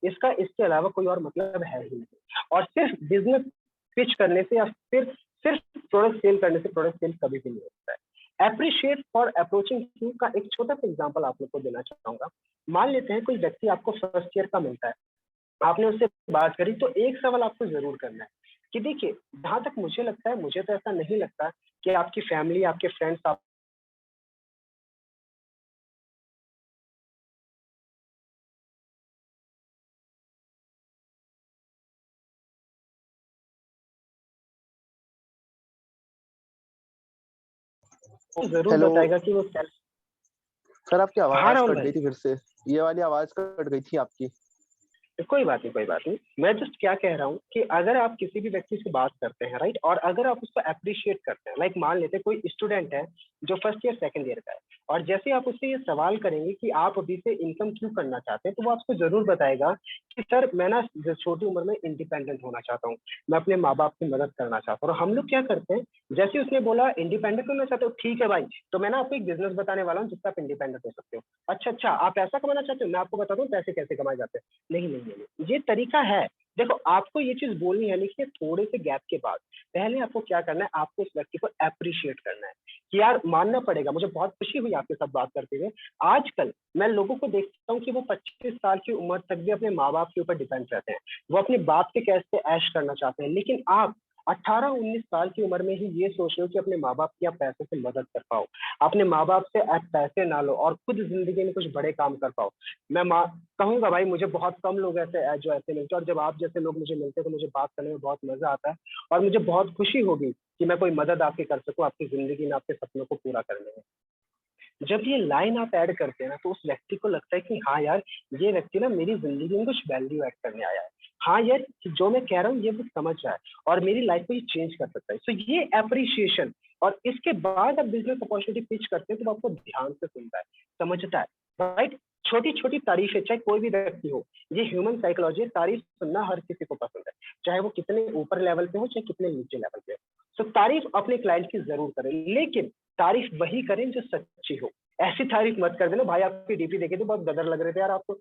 इसका इसके अलावा कोई और मतलब है ही नहीं। और सिर्फ बिजनेस पिच करने से या फिर सिर्फ प्रोडक्ट सेल करने से प्रोडक्ट सेल कभी भी नहीं होता है। अप्रिशिएट फॉर अप्रोचिंग यू का एक छोटा सा एग्जांपल आप लोग को देना चाहूंगा। मान लेते हैं कोई व्यक्ति आपको फर्स्ट ईयर का मिलता है, आपने उससे बात करी, तो एक सवाल आपको जरूर करना है कि देखिए, जहां तक मुझे लगता है, मुझे तो ऐसा नहीं लगता कि आपकी फैमिली, आपके फ्रेंड्स आपको जरूर हेलो बताएगा कि वो सर, आपकी हाँ आवाज राहुल कट भाई। गई थी फिर से। ये वाली आवाज कट गई थी आपकी। कोई बात नहीं, कोई बात नहीं। मैं जस्ट क्या कह रहा हूँ कि अगर आप किसी भी व्यक्ति से बात करते हैं, राइट, और अगर आप उसको अप्रिशिएट करते हैं, लाइक मान लेते हैं कोई स्टूडेंट है जो फर्स्ट ईयर सेकंड ईयर का है, और जैसे आप उससे ये सवाल करेंगे कि आप अभी से इनकम क्यों करना चाहते हैं, तो वो आपको जरूर बताएगा कि सर मैं ना छोटी उम्र में इंडिपेंडेंट होना चाहता हूँ, मैं अपने माँ बाप की मदद करना चाहता हूँ। और हम लोग क्या करते हैं, जैसे उसने बोला इंडिपेंडेंट होना चाहते हो, ठीक है भाई, तो मैं ना आपको एक बिजनेस बताने वाला हूँ जिससे आप इंडिपेंडेंट हो सकते हो। अच्छा अच्छा, आप पैसा कमाना चाहते हो, मैं आपको बताता हूँ पैसे कैसे कमाए जाते हैं। नहीं नहीं नहीं नहीं, ये तरीका है। देखो, आपको ये चीज बोलनी है, लेकिन थोड़े से गैप के बाद पहले आपको क्या करना है, आपको उस व्यक्ति को अप्रिशिएट करना है कि यार मानना पड़ेगा, मुझे बहुत खुशी हुई आपके साथ बात करते हुए। आजकल मैं लोगों को देखता हूँ कि वो 25 साल की उम्र तक भी अपने माँ बाप के ऊपर डिपेंड रहते हैं, वो अपने बाप के कैसे ऐश करना चाहते हैं, लेकिन आप 18-19 साल की उम्र में ही ये सोच रहे हो कि अपने माँ बाप की आप पैसे से मदद कर पाओ, अपने माँ बाप से आप पैसे ना लो और खुद जिंदगी में कुछ बड़े काम कर पाओ। मैं कहूंगा भाई, मुझे बहुत कम लोग ऐसे जो ऐसे मिलते हैं, और जब आप जैसे लोग मुझे मिलते हैं तो मुझे बात करने में बहुत मजा आता है, और मुझे बहुत खुशी होगी कि मैं कोई मदद आपकी कर सकूं आपकी जिंदगी में, आपके सपनों को पूरा करने में। जब ये लाइन आप ऐड करते हैं ना, तो उस व्यक्ति को लगता है कि हाँ यार, ये व्यक्ति ना मेरी जिंदगी में कुछ वैल्यू ऐड करने आया है। हाँ यार, कि जो मैं कह रहा हूँ ये वो समझ रहा है और मेरी लाइफ को ये चेंज कर सकता है। सो ये अप्रिशिएशन, और इसके बाद आप बिजनेस अपॉर्चुनिटी पिच करते हैं तो वो आपको ध्यान से सुनता है, समझता है, राइट। छोटी छोटी तारीफें, चाहे कोई भी व्यक्ति हो, ये ह्यूमन साइकोलॉजी है, तारीफ सुनना हर किसी को पसंद है, चाहे वो कितने ऊपर लेवल पे हो चाहे कितने नीचे लेवल पे हो। सो तारीफ अपने क्लाइंट की जरूर करें, लेकिन तारीफ वही करें जो सच्ची हो। ऐसी तारीफ मत कर देना, भाई आपकी डीपी देखे थे बहुत गदर लग रहे थे यार, आपको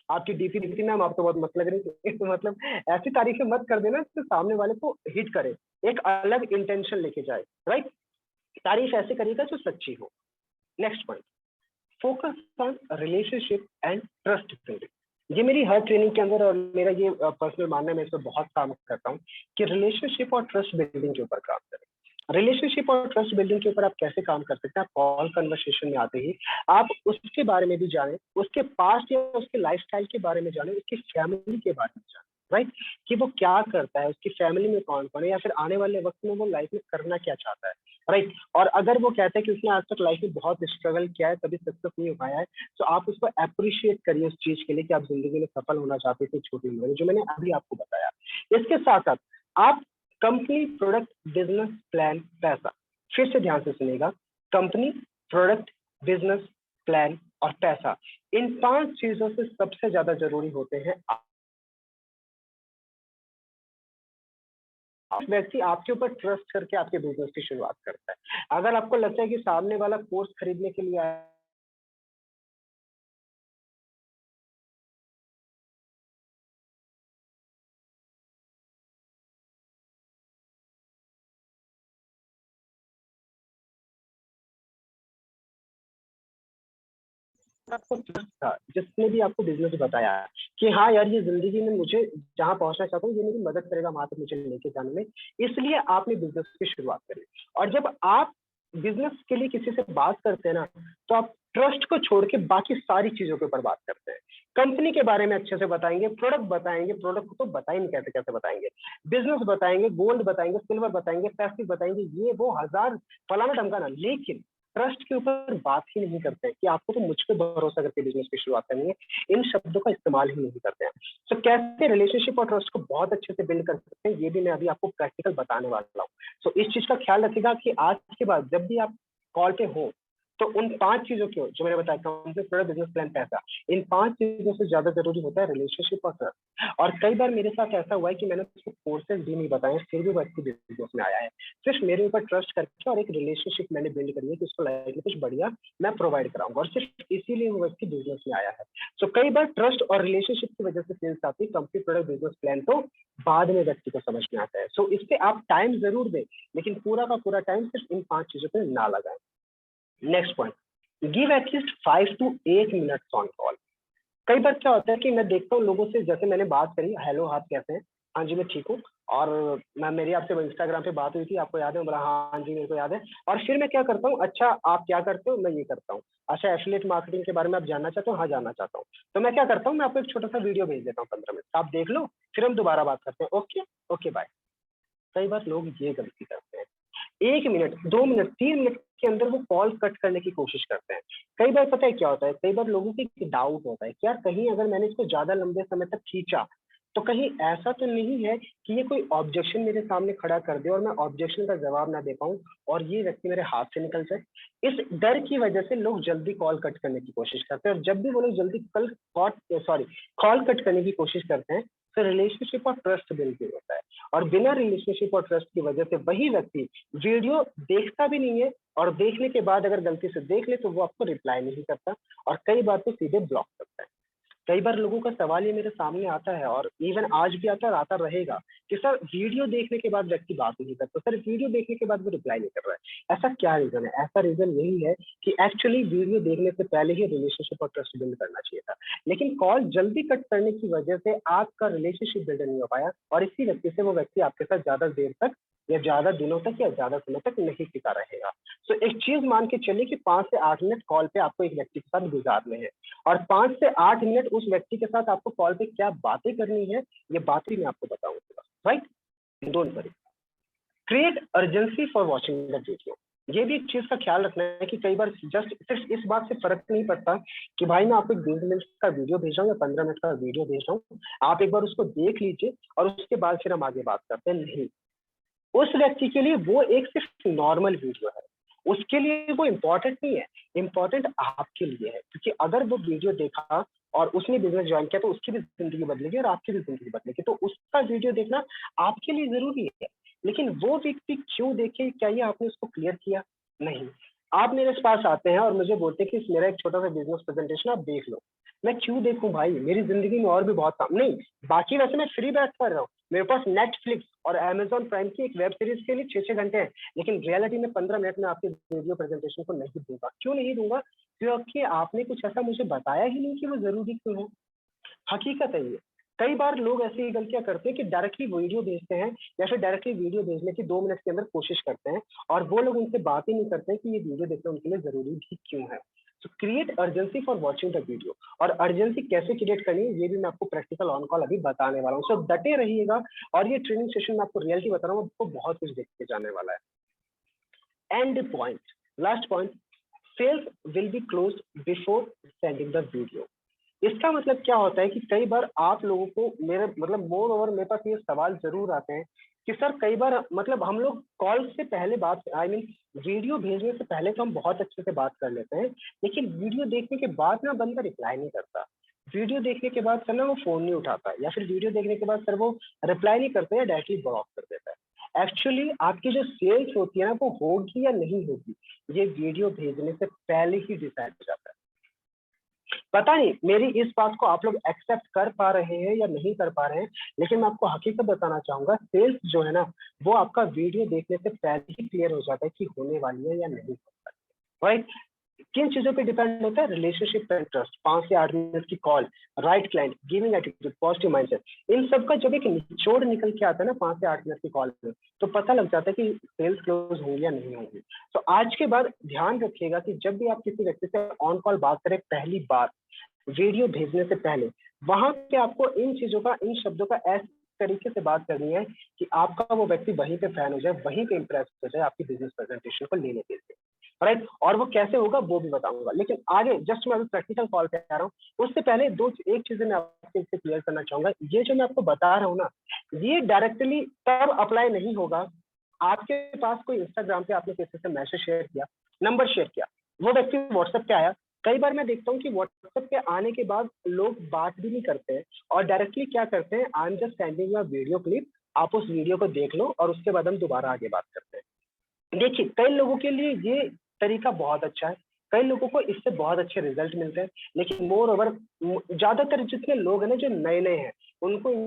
आपकी डीपी देखी थी मैम, आपको बहुत मस्त लग रही थी तो मतलब ऐसी तारीफें मत कर देना तो सामने वाले को हिट करे, एक अलग इंटेंशन लेके जाए, राइट। तारीफ ऐसे करिएगा जो सच्ची हो। Next point, focus on relationship and trust building. ये मेरी हर ट्रेनिंग के अंदर, और मेरा ये पर्सनल मानना है, मैं इस पर बहुत काम करता हूँ कि रिलेशनशिप और ट्रस्ट बिल्डिंग के ऊपर काम करें। रिलेशनशिप और ट्रस्ट बिल्डिंग के ऊपर आप कैसे काम कर सकते हैं, आप कॉल कन्वर्सेशन में आते ही आप उसके बारे में भी जानें, उसके पास्ट या उसके लाइफस्टाइल के बारे में जानें, उसकी फैमिली के बारे में जानें, राइट, कि वो क्या करता है, उसकी फैमिली में कौन कौन है, या फिर आने वाले वक्त में वो लाइफ में करना क्या चाहता है, राइट। और अगर वो कहता है कि उसने आज तक लाइफ में बहुत स्ट्रगल किया है कभी सक्सेस नहीं हो पाया है, तो आप उसको अप्रिशिएट करिए उस चीज के लिए कि आप जिंदगी में सफल होना चाहते थे छोटी उम्र में, जो मैंने अभी आपको बताया। इसके साथ साथ आप कंपनी, प्रोडक्ट, बिजनेस प्लान, पैसा, फिर से ध्यान से सुनिएगा, कंपनी, प्रोडक्ट, बिजनेस प्लान और पैसा, इन 5 चीजों से सबसे ज्यादा जरूरी होते हैं। व्यक्ति आपके ऊपर ट्रस्ट करके आपके बिजनेस की शुरुआत करता है। अगर आपको लगता है कि सामने वाला कोर्स खरीदने के लिए आया आपको ट्रस्ट था, जिसने भी आपको बिजनेस बताया कि हाँ यार ये जिंदगी में मुझे जहाँ पहुंचना चाहता हूँ, ये मेरी मदद करेगा वहां तक मुझे लेके जाने में, इसलिए आपने बिजनेस की शुरुआत करी। और जब आप बिजनेस के लिए किसी से बात करते हैं ना, तो आप ट्रस्ट को छोड़ के बाकी सारी चीजों के ऊपर बात करते हैं। कंपनी के बारे में अच्छे से बताएंगे, प्रोडक्ट बताएंगे, प्रोडक्ट को तो बता ही नहीं कैसे कैसे बताएंगे, बिजनेस बताएंगे, गोल्ड बताएंगे, सिल्वर बताएंगे, पैसिव बताएंगे, ये वो हजार फलाना ढमकाना, लेकिन ट्रस्ट के ऊपर बात ही नहीं करते हैं कि आपको तो मुझ पे भरोसा करके बिजनेस की शुरुआत करनी है। इन शब्दों का इस्तेमाल ही नहीं करते हैं। तो कैसे रिलेशनशिप और ट्रस्ट को बहुत अच्छे से बिल्ड कर सकते हैं, ये भी मैं अभी आपको प्रैक्टिकल बताने वाला हूँ। तो इस चीज का ख्याल रखिएगा कि आज के बाद जब भी आप कॉल पे हो, तो उन 5 चीजों को जो मैंने बताया, कंपनी, प्रोडक्ट, बिजनेस प्लान, पैसा, इन 5 चीजों से ज्यादा जरूरी होता है रिलेशनशिप और ट्रस्ट। और कई बार मेरे साथ ऐसा हुआ है कि मैंने उसको कोर्सेज भी नहीं बताए, फिर भी व्यक्ति बिजनेस में आया है, सिर्फ मेरे ऊपर ट्रस्ट करके, और एक रिलेशनशिप मैंने बिल्ड करी है कि उसको लाइफ में कुछ बढ़िया मैं प्रोवाइड कराऊंगा, और सिर्फ इसीलिए वो व्यक्ति बिजनेस में आया है। तो कई बार ट्रस्ट और रिलेशनशिप की वजह से सेल्स आती है, कंपनी, प्रोडक्ट, बिजनेस प्लान तो बाद में व्यक्ति को समझ में आता है। सो इस पे आप टाइम जरूर दें, लेकिन पूरा का पूरा टाइम सिर्फ इन 5 चीजों पे ना लगाएं। Next point, give at least 5 to 8 minutes on call. कई बार क्या होता है कि मैं देखता हूँ लोगों से, जैसे मैंने बात करी, हेलो आप कैसे हैं, हाँ जी मैं ठीक हूँ, और मैं मेरी आपसे इंस्टाग्राम पे बात हुई थी, आपको याद है? बोला हाँ जी मेरे को याद है। और फिर मैं क्या करता हूँ, अच्छा आप क्या करते हो? मैं ये करता हूँ। अच्छा एफिलिएट मार्केटिंग के बारे में आप जानना चाहते हो? हाँ जानना चाहता हूँ। तो मैं क्या करता हूँ, मैं आपको एक छोटा सा वीडियो भेज देता हूँ 15 मिनट, आप देख लो, फिर हम दोबारा बात करते हैं। Okay okay bye. कई बार लोग ये गलती करते हैं, 1 मिनट, 2 मिनट, 3 मिनट के अंदर वो कॉल कट करने की कोशिश करते हैं। कई बार पता है क्या होता है, कई बार लोगों की डाउट होता है कि यार कहीं अगर मैंने इसको ज्यादा लंबे समय तक खींचा, तो कहीं ऐसा तो नहीं है कि ये कोई ऑब्जेक्शन मेरे सामने खड़ा कर दे और मैं ऑब्जेक्शन का जवाब ना दे पाऊं और ये व्यक्ति मेरे हाथ से निकल जाए। इस डर की वजह से लोग जल्दी कॉल कट करने की कोशिश करते हैं, और जब भी वो लोग जल्दी कॉल कट करने की कोशिश करते हैं, तो रिलेशनशिप और ट्रस्ट बिल्ड नहीं होता है। और बिना रिलेशनशिप और ट्रस्ट की वजह से वही व्यक्ति वीडियो देखता भी नहीं है, और देखने के बाद अगर गलती से देख ले तो वो आपको रिप्लाई नहीं करता, और कई बार तो सीधे ब्लॉक करता है। कई बार लोगों का सवाल ये मेरे सामने आता है, और इवन आज भी आता है और आता रहेगा, कि सर वीडियो देखने के बाद व्यक्ति बात नहीं करता, सर वीडियो देखने के बाद वो रिप्लाई नहीं कर रहा है, ऐसा क्या रीजन है? ऐसा रीजन यही है कि एक्चुअली वीडियो देखने से पहले ही रिलेशनशिप और ट्रस्ट बिल्ड करना चाहिए था, लेकिन कॉल जल्दी कट करने की वजह से आपका रिलेशनशिप बिल्ड नहीं हो पाया, और इसी व्यक्ति से वो व्यक्ति आपके साथ ज्यादा देर तक या ज्यादा दिनों तक या ज्यादा समय तक नहीं टिका रहेगा। तो एक चीज मान के चलिए कि 5 से 8 मिनट कॉल पे आपको एक व्यक्ति के साथ गुजारने हैं, और 5 से 8 मिनट उस व्यक्ति के साथ आपको कॉल पे क्या बातें करनी है, ये बातें मैं आपको बताऊंगा, right? Don't worry. Create urgency for watching the video. ये भी एक चीज का ख्याल रखना है कि कई बार जस्ट सिर्फ इस बात से फर्क नहीं पड़ता कि भाई मैं आपको 20 मिनट का वीडियो भेज रहा हूँ या 15 मिनट का वीडियो भेज रहा हूँ, आप एक बार उसको देख लीजिए और उसके बाद फिर हम आगे बात करते हैं। नहीं, उस व्यक्ति के लिए वो एक सिर्फ नॉर्मल वीडियो है, उसके लिए वो इम्पोर्टेंट नहीं है, इम्पोर्टेंट आपके लिए है, क्योंकि अगर वो वीडियो देखा और उसने बिजनेस ज्वाइन किया तो उसकी भी जिंदगी बदलेगी और आपकी भी जिंदगी बदलेगी, तो उसका वीडियो देखना आपके लिए जरूरी है। लेकिन वो व्यक्ति क्यों देखे, क्या ये आपने उसको क्लियर किया? नहीं। आप मेरे पास आते हैं और मुझे बोलते हैं कि मेरा एक छोटा सा बिजनेस प्रेजेंटेशन आप देख लो। मैं क्यों देखूं भाई, मेरी जिंदगी में और भी बहुत काम नहीं, बाकी वैसे मैं फ्री बैठ कर रहा हूँ, मेरे पास नेटफ्लिक्स और अमेजॉन प्राइम की एक वेब सीरीज के लिए 6-6 घंटे हैं, लेकिन रियलिटी में 15 मिनट में आपके वीडियो प्रेजेंटेशन को नहीं दूंगा। क्यों नहीं दूंगा? क्योंकि आपने कुछ ऐसा मुझे बताया ही नहीं कि वो जरूरी क्यों है। हकीकत है ये। कई बार लोग ऐसी गलतियां करते हैं कि डायरेक्टली वीडियो भेजते हैं, या फिर डायरेक्टली वीडियो भेजने की 2 मिनट के अंदर कोशिश करते हैं, और वो लोग उनसे बात ही नहीं करते हैं कि ये वीडियो देखना उनके लिए जरूरी भी क्यों है। तो create urgency for watching the video. और अर्जेंसी कैसे क्रिएट करनी है ये भी मैं आपको प्रैक्टिकल ऑन कॉल अभी बताने वाला हूँ। सो डटे रहिएगा, और ये ट्रेनिंग सेशन में आपको रियलिटी बता रहा हूँ, आपको बहुत कुछ देख के जाने वाला है। End point, last point, sales will be close before sending the video. इसका मतलब क्या होता है कि कई बार आप लोगों को मेरे मतलब मोर ओवर मेरे पास ये सवाल जरूर आते हैं कि सर कई बार मतलब हम लोग कॉल से पहले बात वीडियो भेजने से पहले तो हम बहुत अच्छे से बात कर लेते हैं, लेकिन वीडियो देखने के बाद ना बंदा रिप्लाई नहीं करता। वीडियो देखने के बाद सर ना वो फोन नहीं उठाता, या फिर वीडियो देखने के बाद सर वो रिप्लाई नहीं करता या डायरेक्टली ब्लॉक कर देता है। एक्चुअली आपकी जो सेल्स होती है ना वो होगी या नहीं होगी, ये वीडियो भेजने से पहले ही डिसाइड हो जाता है। पता नहीं मेरी इस बात को आप लोग एक्सेप्ट कर पा रहे हैं या नहीं कर पा रहे हैं, लेकिन मैं आपको हकीकत बताना चाहूंगा, सेल्स जो है ना वो आपका वीडियो देखने से पहले ही क्लियर हो जाता है कि होने वाली है या नहीं होता है, राइट? किन चीजों पे डिपेंड होता है? रिलेशनशिप पे ट्रस्ट, 5 से 8 मिनट की call, right client, giving attitude, positive mindset, इन सब का जब एक निचोड़ निकल के आता है ना 5 से 8 मिनट की कॉल में, तो पता लग जाता है कि सेल्स क्लोज होंगी या नहीं होंगी। तो आज के बाद ध्यान रखिएगा कि जब भी आप किसी व्यक्ति से ऑन कॉल बात करें पहली बार, वीडियो भेजने से पहले, वहां पे आपको इन चीजों का, इन शब्दों का ऐसे तरीके से बात करनी है कि आपका वो व्यक्ति वहीं पे फैन हो जाए, वहीं पे इंप्रेस हो जाए आपकी बिजनेस प्रेजेंटेशन को लेने के लिए, राइट। और वो कैसे होगा वो भी बताऊंगा, लेकिन आगे जस्ट मैं अभी प्रैक्टिकल कॉल पे आ रहा हूँ, उससे पहले एक चीजें मैं आपसे क्लियर करना चाहूंगा। ये जो मैं आपको बता रहा हूँ ना, ये डायरेक्टली तब अप्लाई नहीं होगा, आपके पास कोई इंस्टाग्राम पे आपने किसी से मैसेज शेयर किया, नंबर शेयर किया, वो व्यक्ति व्हाट्सएप पे आया। कई बार मैं देखता हूँ कि व्हाट्सएप पे आने के बाद लोग बात भी नहीं करते हैं और डायरेक्टली क्या करते हैं, I am just sending your video clip, आप उस वीडियो को देख लो और उसके बाद हम दोबारा आगे बात करते हैं। देखिए, कई लोगों के लिए ये तरीका बहुत अच्छा है, कई लोगों को इससे बहुत अच्छे रिजल्ट मिलते हैं, लेकिन मोर ओवर ज्यादातर जितने लोग हैं ना जो नए नए हैं, उनको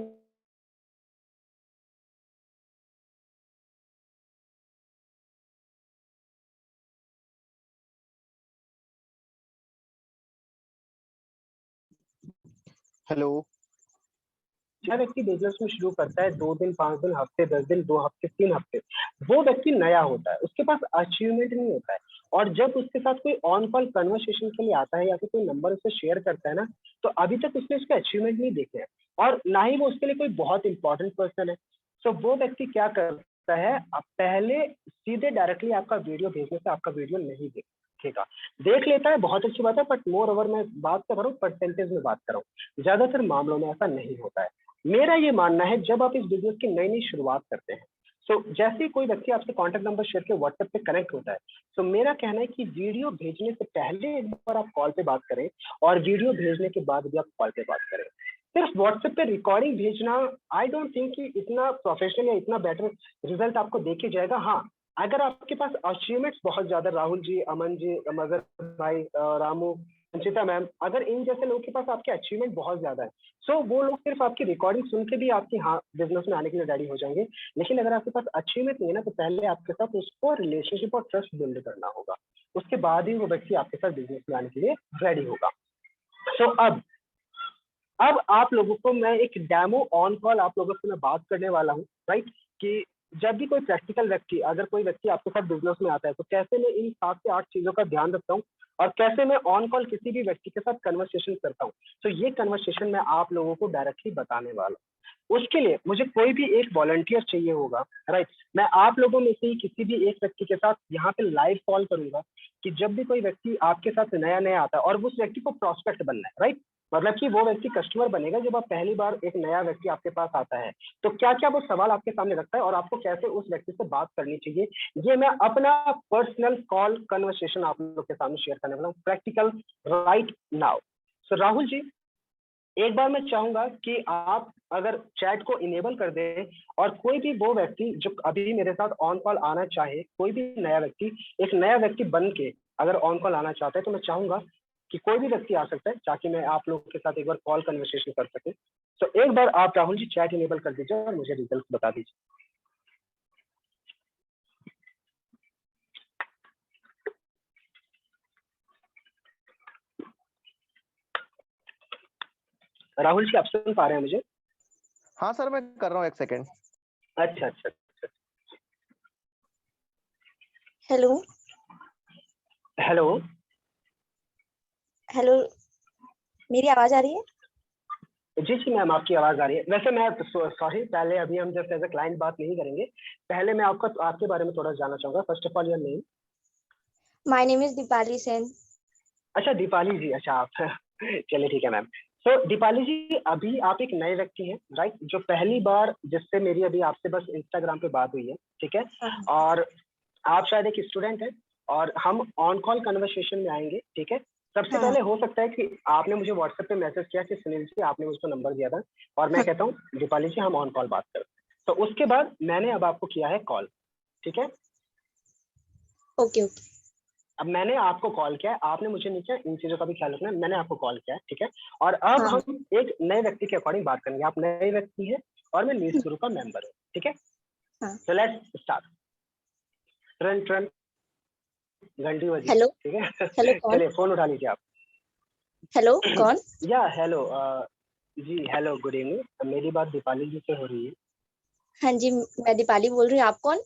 हेलो। जो व्यक्ति बिजनेस में शुरू करता है 2 दिन, 5 दिन, हफ्ते, 10 दिन, 2 हफ्ते, 3 हफ्ते, वो व्यक्ति नया होता है, उसके पास अचीवमेंट नहीं होता है। और जब उसके साथ कोई ऑन कॉल कन्वर्सेशन के लिए आता है या फिर कोई नंबर उसे शेयर करता है ना, तो अभी तक उसने उसके अचीवमेंट नहीं देखे हैं और ना ही वो उसके लिए कोई बहुत इंपॉर्टेंट पर्सन है। तो वो व्यक्ति क्या करता है, पहले सीधे डायरेक्टली आपका वीडियो भेजने से आपका वीडियो नहीं देखेगा, देख लेता है, बहुत अच्छी बात है, बट मोर ओवर मैं बात कर रहा हूँ परसेंटेज में बात कर रहा हूँ, ज्यादातर मामलों में ऐसा नहीं होता है। मेरा ये मानना है, जब आप इस बिजनेस की नई नई शुरुआत करते हैं, सो जैसे ही कोई व्यक्ति आपसे कांटेक्ट नंबर शेयर के व्हाट्सएप पे कनेक्ट होता है, तो मेरा कहना है कि वीडियो भेजने से पहले एक बार आप कॉल पे बात करें और वीडियो भेजने के बाद भी आप कॉल पे बात करें। सिर्फ व्हाट्सएप पे रिकॉर्डिंग भेजना, आई डोंट थिंक कि इतना प्रोफेशनल या इतना बेटर रिजल्ट आपको देके जाएगा। हाँ, अगर आपके पास अचीवमेंट्स बहुत ज्यादा, राहुल जी, अमन जी, मगर भाई, रामू, संचिता मैम, अगर इन जैसे लोगों के पास आपके अचीवमेंट बहुत ज्यादा है, सो वो लोग सिर्फ आपकी रिकॉर्डिंग सुन के भी आपकी हाँ बिजनेस में आने के लिए रेडी हो जाएंगे। लेकिन अगर आपके पास अचीवमेंट नहीं है ना, तो पहले आपके साथ उसको रिलेशनशिप और ट्रस्ट बिल्ड करना होगा, उसके बाद ही वो व्यक्ति आपके साथ बिजनेस में आने के लिए रेडी होगा। सो अब आप लोगों को मैं एक डेमो ऑन कॉल आप लोगों से मैं बात करने वाला हूँ, राइट, कि जब भी कोई प्रैक्टिकल व्यक्ति, अगर कोई व्यक्ति आपके साथ बिजनेस में आता है, तो कैसे मैं इन 7 से 8 चीजों का ध्यान रखता हूँ और कैसे मैं ऑन कॉल किसी भी व्यक्ति के साथ कन्वर्सेशन करता हूँ। तो ये कन्वर्सेशन मैं आप लोगों को डायरेक्टली बताने वाला हूँ। उसके लिए मुझे कोई भी एक वॉलंटियर चाहिए होगा, राइट। मैं आप लोगों में से ही किसी भी एक व्यक्ति के साथ यहाँ पे लाइव कॉल करूंगा कि जब भी कोई व्यक्ति आपके साथ नया नया आता है, और उस व्यक्ति को प्रोस्पेक्ट बनना है, राइट, मतलब कि वो व्यक्ति कस्टमर बनेगा जब आप पहली बार एक नया व्यक्ति आपके पास आता है, तो क्या क्या वो सवाल आपके सामने रखता है और आपको कैसे उस व्यक्ति से बात करनी चाहिए, ये मैं अपना पर्सनल कॉल कन्वर्सेशन आप लोग के सामने शेयर करने वाला हूँ, प्रैक्टिकल, राइट नाउ। सो राहुल जी, एक बार मैं चाहूंगा कि आप अगर चैट को इनेबल कर दें, और कोई भी वो व्यक्ति जो अभी मेरे साथ ऑन कॉल आना चाहे, कोई भी नया व्यक्ति, एक नया व्यक्ति बन के अगर ऑन कॉल आना चाहता है, तो मैं चाहूंगा कि कोई भी व्यक्ति आ सकता है, ताकि मैं आप लोगों के साथ एक बार कॉल कन्वर्सेशन कर सकूं। तो एक बार आप राहुल जी चैट इनेबल कर दीजिए और मुझे रिजल्ट बता दीजिए। राहुल जी, आप सुन पा रहे हैं मुझे? हाँ सर, मैं कर रहा हूँ, एक सेकेंड। अच्छा अच्छा अच्छा। हेलो हेलो हेलो, मेरी आवाज आ रही है? जी जी मैम, आपकी आवाज आ रही है। वैसे मैं सॉरी, पहले अभी हम जस्ट एज अ क्लाइंट बात नहीं करेंगे, पहले मैं आपके बारे में थोड़ा जानना चाहूंगा। First of all your name? My name is Deepali Sen. अच्छा दीपाली जी, अच्छा आप चलिए ठीक है मैम। तो दीपाली जी, अभी आप एक नए व्यक्ति हैं, राइट, जो पहली बार जिससे मेरी अभी आपसे बस इंस्टाग्राम पे बात हुई है, ठीक है, और आप शायद एक स्टूडेंट हैं, और हम ऑन कॉल कन्वर्सेशन में आएंगे, ठीक है। सबसे पहले हो सकता है कि आपने मुझे व्हाट्सएप पे मैसेज किया कि सुनील जी आपने मुझको नंबर दिया था, और मैं कहता हूँ दीपाली जी हम ऑन कॉल बात करें, तो उसके बाद मैंने अब आपको किया है कॉल, ठीक है। Okay okay. अब मैंने आपको कॉल किया है, आपने मुझे नहीं किया, इन चीजों का भी ख्याल रखना है, मैंने आपको कॉल किया है, ठीक है। और अब हम एक नए व्यक्ति के अकॉर्डिंग बात करेंगे। आप नए व्यक्ति हैं और मैं लीड गुरु का मेंबर हूँ, ठीक है। तो लेट्स स्टार्ट। रन घंटी बजी, हेलो ठीक है। हेलो कौन? चलिए फोन उठा लीजिए आप। हेलो कौन? या हेलो, जी हेलो, गुड इवनिंग। मेरी बात दीपाली जी से हो रही है? हाँ जी, मैं दीपाली बोल रही हूँ। आप कौन?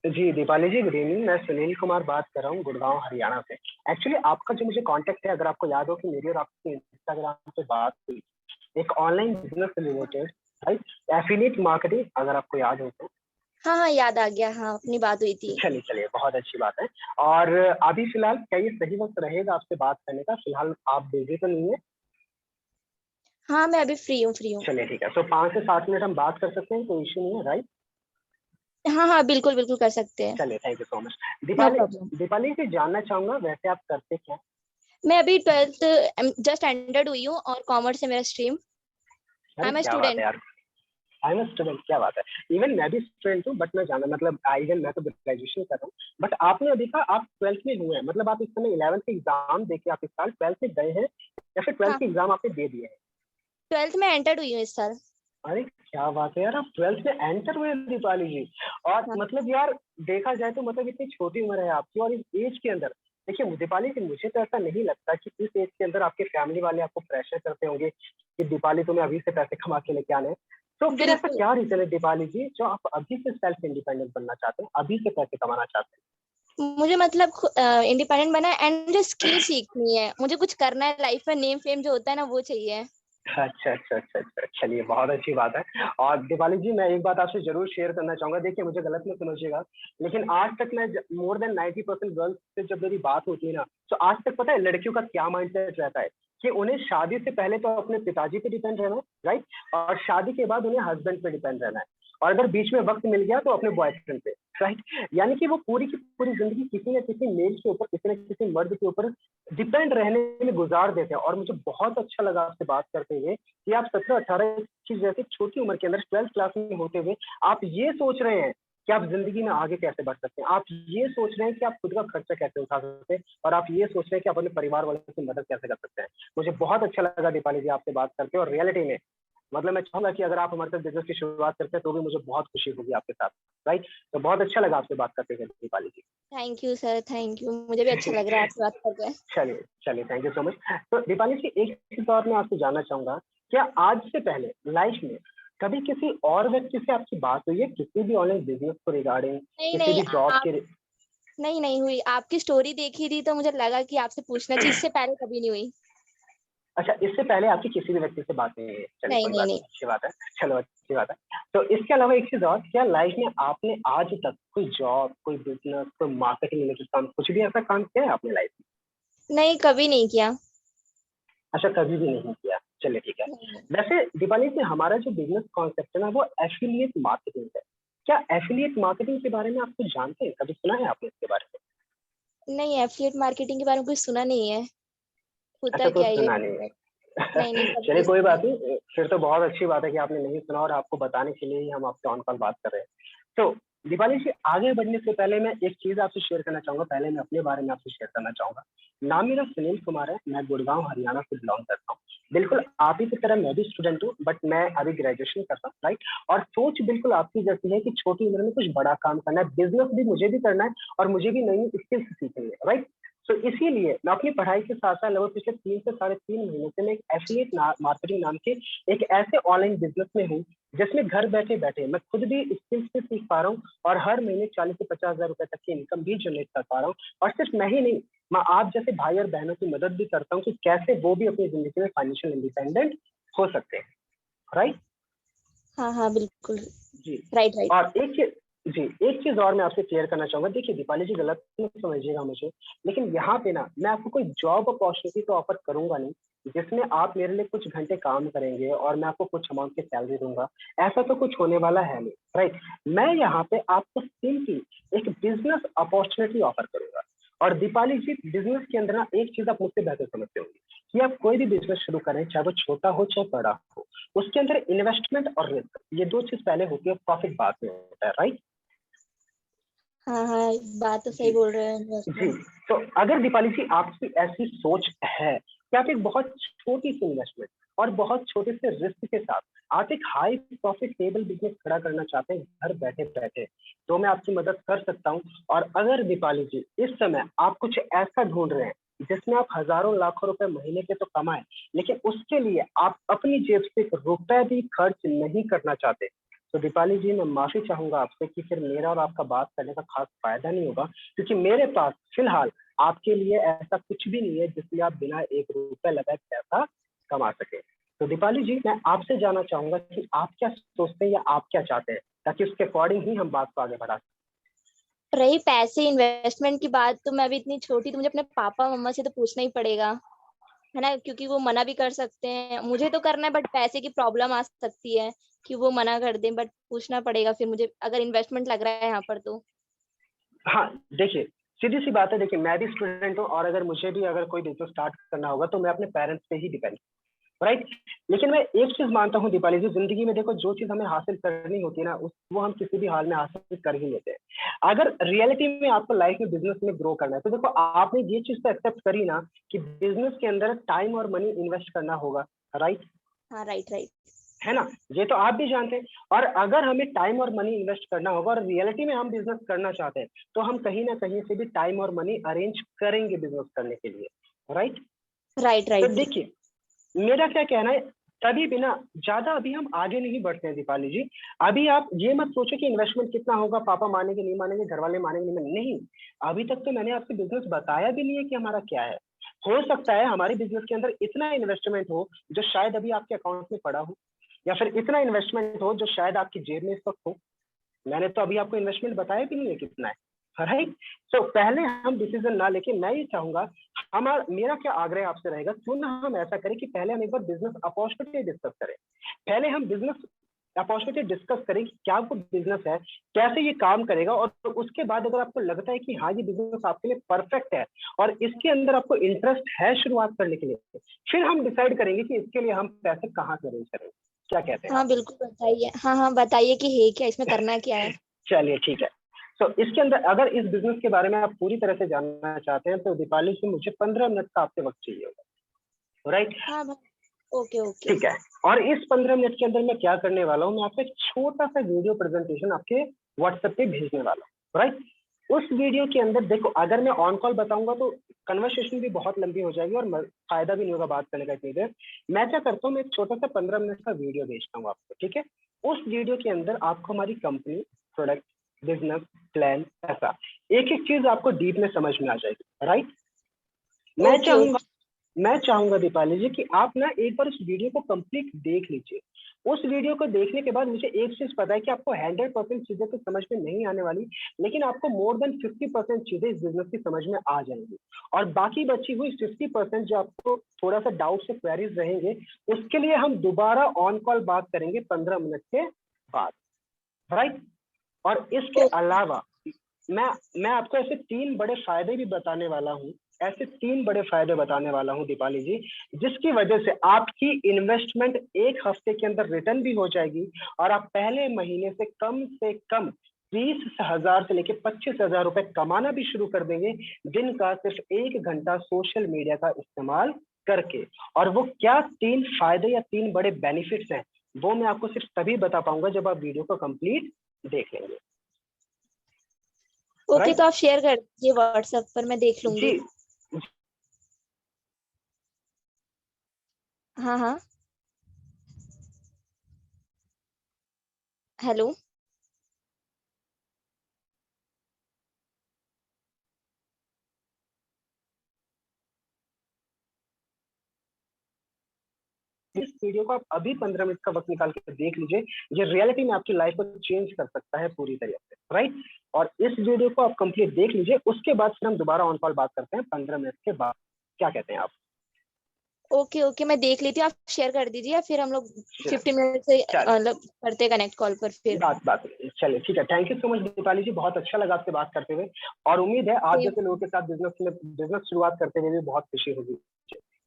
जी दीपाली जी, गुड इवनिंग। मैं सुनील कुमार बात कर रहा हूँ, गुड़गांव हरियाणा से। एक्चुअली आपका जो मुझे कांटेक्ट है, अगर आपको याद हो कि मेरी और आपकी इंस्टाग्राम पे बात हुई एक ऑनलाइन बिजनेस से रिलेटेड, राइट, एफिलिएट मार्केटिंग, अगर आपको याद हो तो। हाँ हाँ, याद आ गया। हाँ, अपनी बात हुई थी। चलिए चलिए, बहुत अच्छी बात है। और अभी फिलहाल क्या ये सही वक्त रहेगा आपसे बात करने का? फिलहाल आप बिजी तो नहीं है? हाँ, मैं अभी फ्री हूँ, फ्री हूँ। चलिए ठीक है, तो 5 से 7 मिनट हम बात कर सकते हैं, कोई इशू नहीं है, राइट? हाँ हाँ, बिल्कुल बिल्कुल कर सकते हैं। चलिए, thank you so much. No Deepali, problem. Deepali से जानना चाहूंगा वैसे आप करते क्या? मैं अभी 12th जस्ट एंडर्ड हुई हूँ और कॉमर्स है मेरा स्ट्रीम। आई अरे एम अ क्या बात है स्टूडेंट। यार, आई एम स्टूडेंट, क्या बात है। इवन मैं भी स्टूडेंट हूँ, बट मैं जाना मतलब इवन मैं तो ग्रेजुएशन कर रहा हूँ। बट आपने अभी कहा आप 12th में हुए हैं, मतलब आप इस समय 11th के एग्जाम देके आप इस साल 12th में गए हैं, या फिर 12th हाँ, के एग्जाम आपने दे दिए हैं? 12th में एंटर्ड हुई हूँ इस साल। अरे क्या बात है यार, आप 12th में एंटर हुए हैं दीपाली जी। और हाँ, मतलब यार, देखा जाए तो मतलब इतनी छोटी उम्र है आपकी, और इस एज के अंदर, देखिए दीपाली जी, मुझे तो ऐसा नहीं लगता कि इस एज के अंदर आपके फैमिली वाले आपको प्रेशर करते होंगे कि दीपाली तुम्हें अभी से पैसे कमा के लेके आने हैं। तो फिर ऐसा बिल्कुल। क्या रीजन है दीपाली जी, जो आप अभी से सेल्फ इंडिपेंडेंट बनना चाहते हैं, अभी से पैसे कमाना चाहते मुझे मतलब इंडिपेंडेंट बना है एंड मुझे स्किल सीखनी है। मुझे कुछ करना है लाइफ में। नेम फेम जो होता है ना, वो चाहिए। हैं? अच्छा अच्छा अच्छा अच्छा, चलिए बहुत अच्छी बात है। और दीपाली जी, मैं एक बात आपसे जरूर शेयर करना चाहूंगा, देखिए मुझे गलत मत समझिएगा, लेकिन आज तक मैं मोर देन 90% गर्ल्स से जब मेरी बात होती है ना, तो आज तक पता है लड़कियों का क्या माइंडसेट रहता है कि उन्हें शादी से पहले तो अपने पिताजी पे डिपेंड रहना है, राइट, और शादी के बाद उन्हें हस्बैंड पे डिपेंड रहना है, और अगर बीच में वक्त मिल गया तो अपने बॉयफ्रेंड पे, राइट। यानी कि वो पूरी की पूरी जिंदगी किसी न किसी मेल के ऊपर, किसी न किसी मर्द के ऊपर डिपेंड रहने में गुजार देते हैं। और मुझे बहुत अच्छा लगा आपसे बात करते हुए कि आप 17-18 की जैसी छोटी उम्र के अंदर 12th क्लास में होते हुए आप ये सोच रहे हैं कि आप जिंदगी में आगे कैसे बढ़ सकते हैं, आप ये सोच रहे हैं कि आप खुद का खर्चा कैसे उठा सकते हैं, और आप ये सोच रहे हैं कि आप अपने परिवार वालों की मदद कैसे कर सकते हैं। मुझे बहुत अच्छा लगा दीपाली जी आपसे बात करके, और रियलिटी में मतलब मैं चाहूंगा कि अगर आप हमारे साथ बिजनेस की शुरुआत करते हैं तो भी मुझे बहुत खुशी होगी आपके साथ, राइट। तो बहुत अच्छा लगा आपसे बात करते हुए Deepali ji. Thank you sir, thank you. मुझे भी अच्छा लग रहा है आपसे बात करके। चलिए चलिए, थैंक यू सो मच। तो दीपाली जी, एक चीज और मैं आपसे जानना चाहूंगा, क्या आज से पहले लाइफ में कभी किसी और व्यक्ति से आपकी बात हुई है किसी भी ऑनलाइन बिजनेस को रिगार्डिंग, नहीं किसी नहीं, भी जॉब आप के? नहीं नहीं हुई। आपकी स्टोरी देखी थी तो मुझे लगा कि आपसे पूछना चाहिए। इससे पहले कभी नहीं हुई। अच्छा, इससे पहले आपकी किसी भी व्यक्ति से बात नहीं हुई है, चलिए नहीं कोई नहीं बात नहीं। नहीं, अच्छी बात है। चलो अच्छी बात है। तो इसके अलावा एक चीज और, क्या लाइफ में आपने आज तक कोई जॉब, कोई बिजनेस, कोई मार्केटिंग रिलेटेड काम, कुछ भी ऐसा काम किया है आपने लाइफ में? नहीं, कभी नहीं किया। अच्छा, कभी भी नहीं किया, चलिए ठीक है। नहीं वैसे दीपाली जी, हमारा जो बिजनेस कॉन्सेप्ट है ना, वो एफिलिएट मार्केटिंग है। क्या एफिलिएट मार्केटिंग के बारे में आप कुछ जानते हैं, कभी सुना है आपने इसके बारे में? नहीं, एफिलिएट मार्केटिंग के बारे में कुछ सुना नहीं है। होता अच्छा, क्या कुछ है ये? सुना नहीं है। नहीं नहीं, कभी चलिए नहीं कोई सुना। बात नहीं, फिर तो बहुत अच्छी बात है कि आपने नहीं सुना, और आपको बताने के लिए ही हम आपसे ऑन कॉल बात कर रहे हैं। तो दीपाली जी, आगे बढ़ने से पहले मैं एक चीज आपसे शेयर करना चाहूंगा, पहले मैं अपने बारे में आपसे शेयर करना चाहूंगा। नाम मेरा सुनील कुमार है, मैं गुड़गांव हरियाणा से बिलोंग करता हूँ। बिल्कुल आप ही की तरह मैं भी स्टूडेंट हूँ, बट मैं अभी ग्रेजुएशन करता हूँ, राइट। और सोच बिल्कुल आपकी जैसी है कि छोटी उम्र में कुछ बड़ा काम करना है, बिजनेस भी मुझे भी करना है, और मुझे भी नई नई स्किल्स सीखनी है, राइट। तो इसीलिए मैं अपनी पढ़ाई के साथ साथ लगभग पिछले 3 से 3.5 महीने से मैं एक एफिलिएट मार्केटिंग नाम के एक ऐसे ऑनलाइन बिजनेस में हूँ, जिसमें घर बैठे बैठे मैं खुद भी स्किल्स भी सीख पा रहा हूँ, और हर महीने 40 से 50 हजार रुपए तक की इनकम भी जनरेट कर पा रहा हूँ। और सिर्फ मैं ही नहीं, मैं आप जैसे भाई और बहनों की मदद भी करता हूँ कि कैसे वो भी अपनी जिंदगी में फाइनेंशियल इंडिपेंडेंट हो सकते हैं, राइट। हाँ हाँ, बिल्कुल। जी। Right right. और एक चीज, जी एक चीज और मैं आपसे क्लियर करना चाहूंगा, देखिए दीपाली जी, गलत मत समझिएगा मुझे, लेकिन यहाँ पे ना मैं आपको कोई जॉब अपॉर्चुनिटी तो ऑफर करूंगा नहीं जिसमें आप मेरे लिए कुछ घंटे काम करेंगे और मैं आपको कुछ अमाउंट की सैलरी दूंगा। ऐसा तो कुछ होने वाला है नहीं, राइट। मैं यहाँ पे आपको सिंपली एक बिजनेस अपॉर्चुनिटी ऑफर करूंगा। और दीपाली जी, बिजनेस के अंदर ना एक चीज आप मुझसे बेहतर समझते होंगे कि आप कोई भी बिजनेस शुरू करें, चाहे वो छोटा हो चाहे बड़ा हो, उसके अंदर इन्वेस्टमेंट और रिस्क, ये दो चीज पहले होती है, प्रॉफिट बाद में होता है, राइट। हाँ हाँ, बात तो सही जी। बोल रहे हैं जी। इन्वेस्टमेंट। तो अगर दीपाली जी आपकी ऐसी सोच है कि आप एक बहुत छोटी सी इन्वेस्टमेंट और बहुत छोटे से रिस्क के साथ आप एक हाई प्रॉफिटेबल बिजनेस खड़ा करना चाहते हैं घर बैठे बैठे, तो मैं आपकी मदद कर सकता हूँ। और अगर दीपाली जी इस समय आप कुछ ऐसा ढूंढ रहे हैं जिसमें आप हजारों लाखों रुपए महीने के तो कमाएं, लेकिन उसके लिए आप अपनी जेब से एक रुपए भी खर्च नहीं करना चाहते, तो दीपाली जी मैं माफी चाहूंगा आपसे कि फिर मेरा और आपका बात करने का खास फायदा नहीं होगा, क्योंकि मेरे पास फिलहाल आपके लिए ऐसा कुछ भी नहीं है जिसमें आप बिना एक रुपए लगाए पैसा कमा सके। तो दीपाली जी मैं आपसे जानना चाहूंगा कि आप क्या सोचते हैं या आप क्या चाहते हैं, ताकि उसके अकॉर्डिंग ही हम बात को आगे बढ़ा सकें। रही पैसे इन्वेस्टमेंट की बात, तो मैं अभी इतनी छोटी, तो मुझे अपने पापा मम्मा से तो पूछना ही पड़ेगा, है ना, क्योंकि वो मना भी कर सकते हैं। मुझे तो करना है, बट पैसे की प्रॉब्लम आ सकती है कि वो मना कर दें, बट पूछना पड़ेगा फिर मुझे, अगर इन्वेस्टमेंट लग रहा है यहाँ पर तो। हाँ देखिए, सीधी सी बात है, देखिए मैं भी स्टूडेंट हूँ और अगर मुझे भी अगर कोई बिजनेस स्टार्ट करना होगा तो मैं अपने पेरेंट्स पे ही डिपेंड, राइट। लेकिन मैं एक चीज मानता हूँ दीपाली जी, जिंदगी में देखो जो चीज हमें हासिल करनी होती है ना वो हम किसी भी हाल में हासिल कर ही लेते हैं। अगर रियलिटी में आपको लाइफ में बिजनेस में ग्रो करना है तो देखो आपने ये चीज तो एक्सेप्ट करी ना कि बिजनेस के अंदर टाइम और मनी इन्वेस्ट करना होगा, राइट। हाँ राइट राइट। है ना, ये तो आप भी जानते हैं। और अगर हमें टाइम और मनी इन्वेस्ट करना होगा और रियलिटी में हम बिजनेस करना चाहते हैं तो हम कहीं ना कहीं से भी टाइम और मनी अरेंज करेंगे बिजनेस करने के लिए, राइट। राइट तो राइट। देखिए मेरा क्या कहना है, तभी बिना ज्यादा अभी हम आगे नहीं बढ़ते हैं दीपाली जी। अभी आप ये मत सोचो कि इन्वेस्टमेंट कितना होगा, पापा मानेंगे नहीं मानेंगे, घर वाले मानेंगे नहीं। अभी तक तो मैंने आपसे बिजनेस बताया भी नहीं है कि हमारा क्या है। हो सकता है हमारे बिजनेस के अंदर इतना इन्वेस्टमेंट हो जो शायद अभी आपके अकाउंट में पड़ा हो, या फिर इतना इन्वेस्टमेंट हो जो शायद आपकी जेब में इस वक्त हो। मैंने तो अभी आपको इन्वेस्टमेंट बताया भी नहीं है कितना है, राइट। तो पहले हम डिसीजन ना लेके मैं ये चाहूंगा, हमारा मेरा क्या आग्रह आपसे रहेगा, क्यों ना हम ऐसा करें कि पहले हम एक बार बिजनेस अपॉर्चुनिटी डिस्कस करें। पहले हम बिजनेस अपॉर्चुनिटी डिस्कस करें कि क्या वो बिजनेस है, कैसे ये काम करेगा, और तो उसके बाद अगर आपको लगता है कि हाँ ये बिजनेस आपके लिए परफेक्ट है और इसके अंदर आपको इंटरेस्ट है शुरुआत करने के लिए, फिर हम डिसाइड करेंगे कि इसके लिए हम पैसे कहाँ से अरेंज करेंगे। क्या कहते हैं हाँ आप? बिल्कुल बताइए, हाँ हाँ बताइए कि है क्या, इसमें करना क्या है। चलिए ठीक है। तो इसके अंदर अगर इस बिजनेस के बारे में आप पूरी तरह से जानना चाहते हैं तो दीपाली से मुझे 15 मिनट का आपसे वक्त चाहिए होगा, राइट। हाँ भाई, ओके ओके। ठीक है। और इस 15 मिनट के अंदर मैं क्या करने वाला हूँ, मैं आपको एक छोटा सा वीडियो प्रेजेंटेशन आपके व्हाट्सएप पे भेजने वाला हूँ, राइट। उस वीडियो के अंदर देखो, अगर मैं ऑन कॉल बताऊंगा तो कन्वर्सेशन भी बहुत लंबी हो जाएगी और फायदा भी नहीं होगा बात करने का इतनी देर। मैं क्या करता हूँ, मैं एक छोटा सा 15 मिनट का वीडियो भेजता हूँ आपको, ठीक है। उस वीडियो के अंदर आपको हमारी कंपनी, प्रोडक्ट, बिजनेस प्लान, ऐसा एक एक चीज आपको डीप में समझ में आ जाएगी, राइट। मैं ओके चाहूंगा ओके। मैं चाहूंगा दीपाली जी कि आप ना एक बार उस वीडियो को कंप्लीट देख लीजिए। उस वीडियो को देखने के बाद मुझे एक चीज पता है कि आपको 100% चीजें तो समझ में नहीं आने वाली, लेकिन आपको मोर देन 50% चीजें इस बिजनेस की समझ में आ जाएंगी। और बाकी बची हुई 50% जो आपको थोड़ा सा डाउट से क्वेरीज रहेंगे, उसके लिए हम दोबारा ऑन कॉल बात करेंगे 15 मिनट के बाद, राइट। और इसके अलावा मैं मैं आपको ऐसे 3 बड़े फायदे भी बताने वाला हूँ, ऐसे 3 बड़े फायदे बताने वाला हूँ दीपाली जी, जिसकी वजह से आपकी इन्वेस्टमेंट 1 हफ्ते के अंदर रिटर्न भी हो जाएगी और आप पहले महीने से कम 20,000 से लेकर 25,000 रुपए कमाना भी शुरू कर देंगे, दिन का सिर्फ 1 घंटा सोशल मीडिया का इस्तेमाल करके। और वो क्या 3 फायदे या 3 बड़े बेनिफिट्स हैं, वो मैं आपको सिर्फ तभी बता पाऊंगा जब आप वीडियो को कंप्लीट देख लेंगे, ओके, राइट। तो आप शेयर कर दीजिए व्हाट्सएप पर, मैं देख लूंगी। जी हाँ हाँ। हेलो। इस वीडियो को आप अभी 15 मिनट का वक्त निकाल के देख लीजिए, ये रियलिटी में आपकी लाइफ को चेंज कर सकता है पूरी तरीके से, राइट। और इस वीडियो को आप कंप्लीट देख लीजिए, उसके बाद फिर हम दोबारा ऑन कॉल बात करते हैं 15 मिनट के बाद। क्या कहते हैं आप? ओके ओके, मैं देख लेती हूँ, आप शेयर कर दीजिए, फिर हम लोग चलिए 50 मिनट से चलिए, मतलब करते कनेक्ट कॉल पर फिर। बात चलिए ठीक है। Thank you so much Deepali ji, बहुत अच्छा लगा आपसे बात करते हुए, और उम्मीद है आप जैसे लोगों के साथ बिजनेस शुरुआत करते हुए भी बहुत खुशी होगी,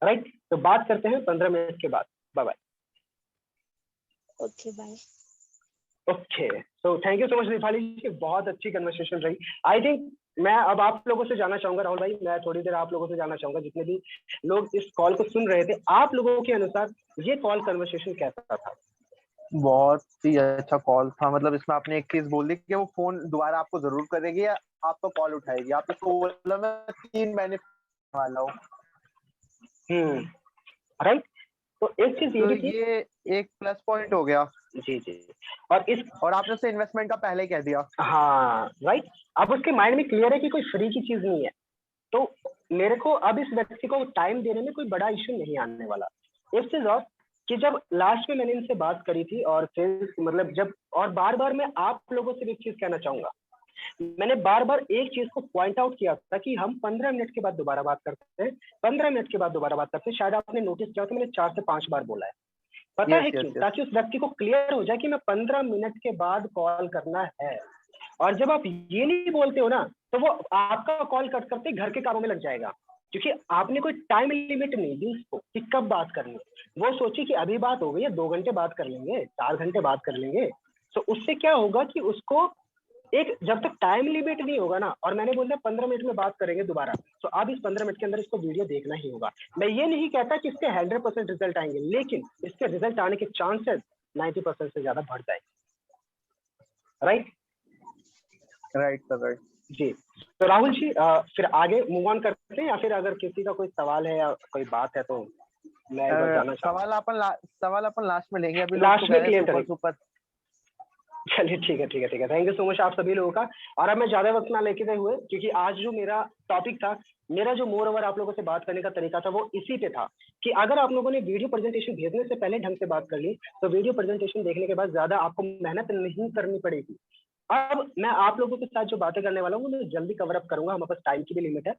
राइट। तो बात करते हैं 15 मिनट के बाद। Bye bye. Okay bye. Okay, so thank you so much Deepali ji, बहुत अच्छी कन्वर्सेशन रही। आई थिंक मैं अब आप लोगों से जानना चाहूंगा, राहुल भाई, मैं थोड़ी देर आप लोगों से जानना चाहूंगा, जितने भी लोग इस कॉल को सुन रहे थे, आप लोगों के अनुसार ये कॉल कन्वर्सेशन कैसा था? बहुत ही अच्छा कॉल था। मतलब इसमें आपने एक चीज बोल दी कि वो फोन दोबारा आपको जरूर करेगी या आपका कॉल उठाएगी। आप इसको बोला मैं 3 बेनिफिट वाला हूँ। राइट। तो एक चीज ये तो भी थी, ये एक प्लस पॉइंट हो गया। जी जी, और आपने उसे इन्वेस्टमेंट का पहले ही कह दिया। हाँ राइट, अब उसके माइंड में क्लियर है कि कोई फ्री की चीज नहीं है, तो मेरे को अब इस व्यक्ति को टाइम देने में कोई बड़ा इश्यू नहीं आने वाला। एक चीज और कि जब लास्ट में मैंने इनसे बात करी थी, और फिर मतलब जब, और बार बार मैं आप लोगों से भी एक चीज कहना चाहूंगा, मैंने बार बार एक चीज को पॉइंट आउट किया था कि हम 15 मिनट के बाद दोबारा बात करते हैं, 15 मिनट के बाद दोबारा बात करते हैं। शायद आपने नोटिस किया तो मैंने 4 से 5 बार बोला है। पता है क्यों? ताकि उस व्यक्ति को क्लियर हो जाए कि मैं 15 मिनट के बाद कॉल करना है। और जब आप ये नहीं बोलते हो ना, तो वो आपका कॉल कट करते घर के कामों में लग जाएगा, क्योंकि आपने कोई टाइम लिमिट नहीं दी उसको कि कब बात करनी है। वो सोची कि अभी बात हो गई है, 2 घंटे बात कर लेंगे, 4 घंटे बात कर लेंगे। तो उससे क्या होगा कि उसको एक, जब तक टाइम लिमिट नहीं होगा ना, और मैंने बोल दिया 15 मिनट में बात करेंगे दोबारा, तो अब इस 15 मिनट के अंदर इसको वीडियो देखना ही होगा। मैं ये नहीं कहता कि इसके 100% रिजल्ट आएंगे, लेकिन इसके रिजल्ट आने के चांसेस 90% से ज्यादा बढ़ जाएंगे। राइट राइट सर, राइट जी। तो राहुल जी, फिर आगे मूव ऑन करते हैं, या फिर अगर किसी का कोई सवाल है या कोई बात है तो मैं एक बार जानना चाहूँगा। सवाल अपन लास्ट में लेंगे, अभी लास्ट में क्लियर सुपर करेंगे। सुपर। चलिए ठीक है ठीक है ठीक है, थैंक यू सो मच आप सभी लोगों का। और अब मैं ज्यादा वक्त ना लेके हुए, क्योंकि आज जो मेरा टॉपिक था, मेरा जो मोर ओवर आप लोगों से बात करने का तरीका था, वो इसी पे था कि अगर आप लोगों ने वीडियो प्रेजेंटेशन भेजने से पहले ढंग से बात कर ली, तो वीडियो प्रेजेंटेशन देखने के बाद ज्यादा आपको मेहनत नहीं करनी पड़ेगी। अब मैं आप लोगों के साथ जो बातें करने वाला हूँ, मैं जल्दी कवर अप करूंगा, हमारे पास टाइम की भी लिमिट है।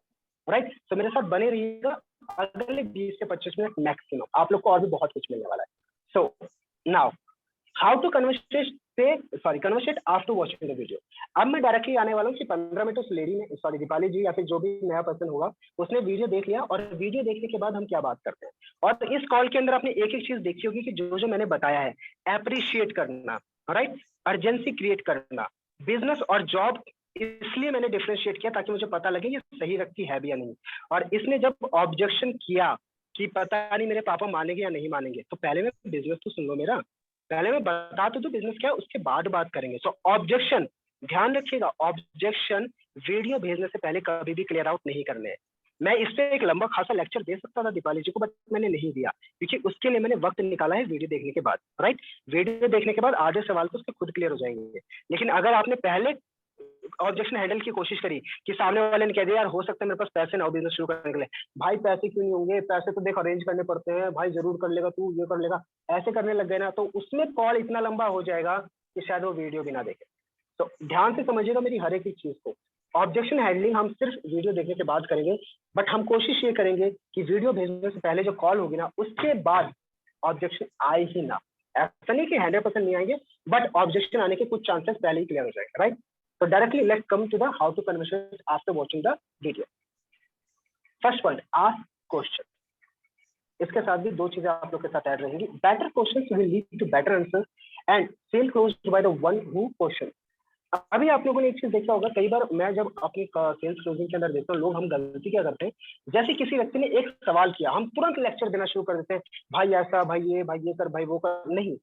राइट, तो मेरे साथ बने रहिएगा, अगले 20 से 25 मिनट मैक्सिमम, आप लोग को और भी बहुत कुछ मिलने वाला है। So now, how to conversate after watching the video. अब मैं डायरेक्टली आने वाला हूँ कि 15 मिनट उस लेडी ने, सॉरी दीपाली जी या फिर जो भी नया पर्सन होगा, उसने वीडियो देख लिया, और वीडियो देखने के बाद हम क्या बात करते हैं। और इस कॉल के अंदर आपने एक एक चीज देखी होगी कि जो जो मैंने बताया है, अप्रिशिएट करना, राइट, अर्जेंसी क्रिएट करना, बिजनेस और जॉब, इसलिए मैंने डिफरेंशिएट किया ताकि मुझे पता लगे ये सही रखती है भी या नहीं। और इसने जब ऑब्जेक्शन किया कि पता नहीं मेरे पापा मानेंगे या नहीं मानेंगे, तो पहले मैं बिजनेस तो सुन लो मेरा, पहले मैं बता तो बिजनेस क्या है, उसके बाद बात करेंगे। सो ऑब्जेक्शन, ध्यान रखिएगा, ऑब्जेक्शन वीडियो भेजने से पहले कभी भी क्लियर आउट नहीं करने हैं। मैं इस पे एक लंबा खासा लेक्चर दे सकता था दीपाली जी को, बट मैंने नहीं दिया, क्योंकि उसके लिए मैंने वक्त निकाला है वीडियो देखने के बाद। राइट, वीडियो देखने के बाद आधे सवाल तो उसके खुद क्लियर हो जाएंगे। लेकिन अगर आपने पहले ऑब्जेक्शन हैंडल की कोशिश करी कि सामने वाले ने कह दिया यार हो सकता है मेरे पास पैसे ना हो बिजनेस शुरू करने के लिए, भाई पैसे क्यों नहीं होंगे, पैसे तो देख अरेंज करने पड़ते हैं, भाई जरूर कर लेगा तू, ये कर लेगा, ऐसे करने लग गए ना, तो उसमें कॉल इतना लंबा हो जाएगा कि शायद वो वीडियो भी ना देखे। तो ध्यान से समझिएगा मेरी हर एक चीज को। ऑब्जेक्शन हैंडलिंग हम सिर्फ वीडियो देखने के बाद करेंगे, बट हम कोशिश ये करेंगे कि वीडियो भेजने से पहले जो कॉल होगी ना, उसके बाद ऑब्जेक्शन आए ही ना। ऐसा नहीं कि 100% नहीं आएंगे, बट ऑब्जेक्शन आने के कुछ चांसेस पहले ही क्लियर हो जाएगा। Right, so directly let's come to the how to conversate after watching the video. First point, ask question. इसके साथ भी दो चीजें आप लोग के साथ ऐड रहेंगी। Better questions will lead to better answers and sale closed by the one who question. अभी आप लोगों ने एक चीज देखा होगा, कई बार मैं जब अपनी सेल्स क्लोजिंग के अंदर देखता हूँ, लोग हम गलती क्या करते हैं, जैसे किसी व्यक्ति ने एक सवाल किया, हम तुरंत लेक्चर देना शुरू कर देते हैं, भाई ऐसा, भाई ये कर, भाई वो कर। नहीं,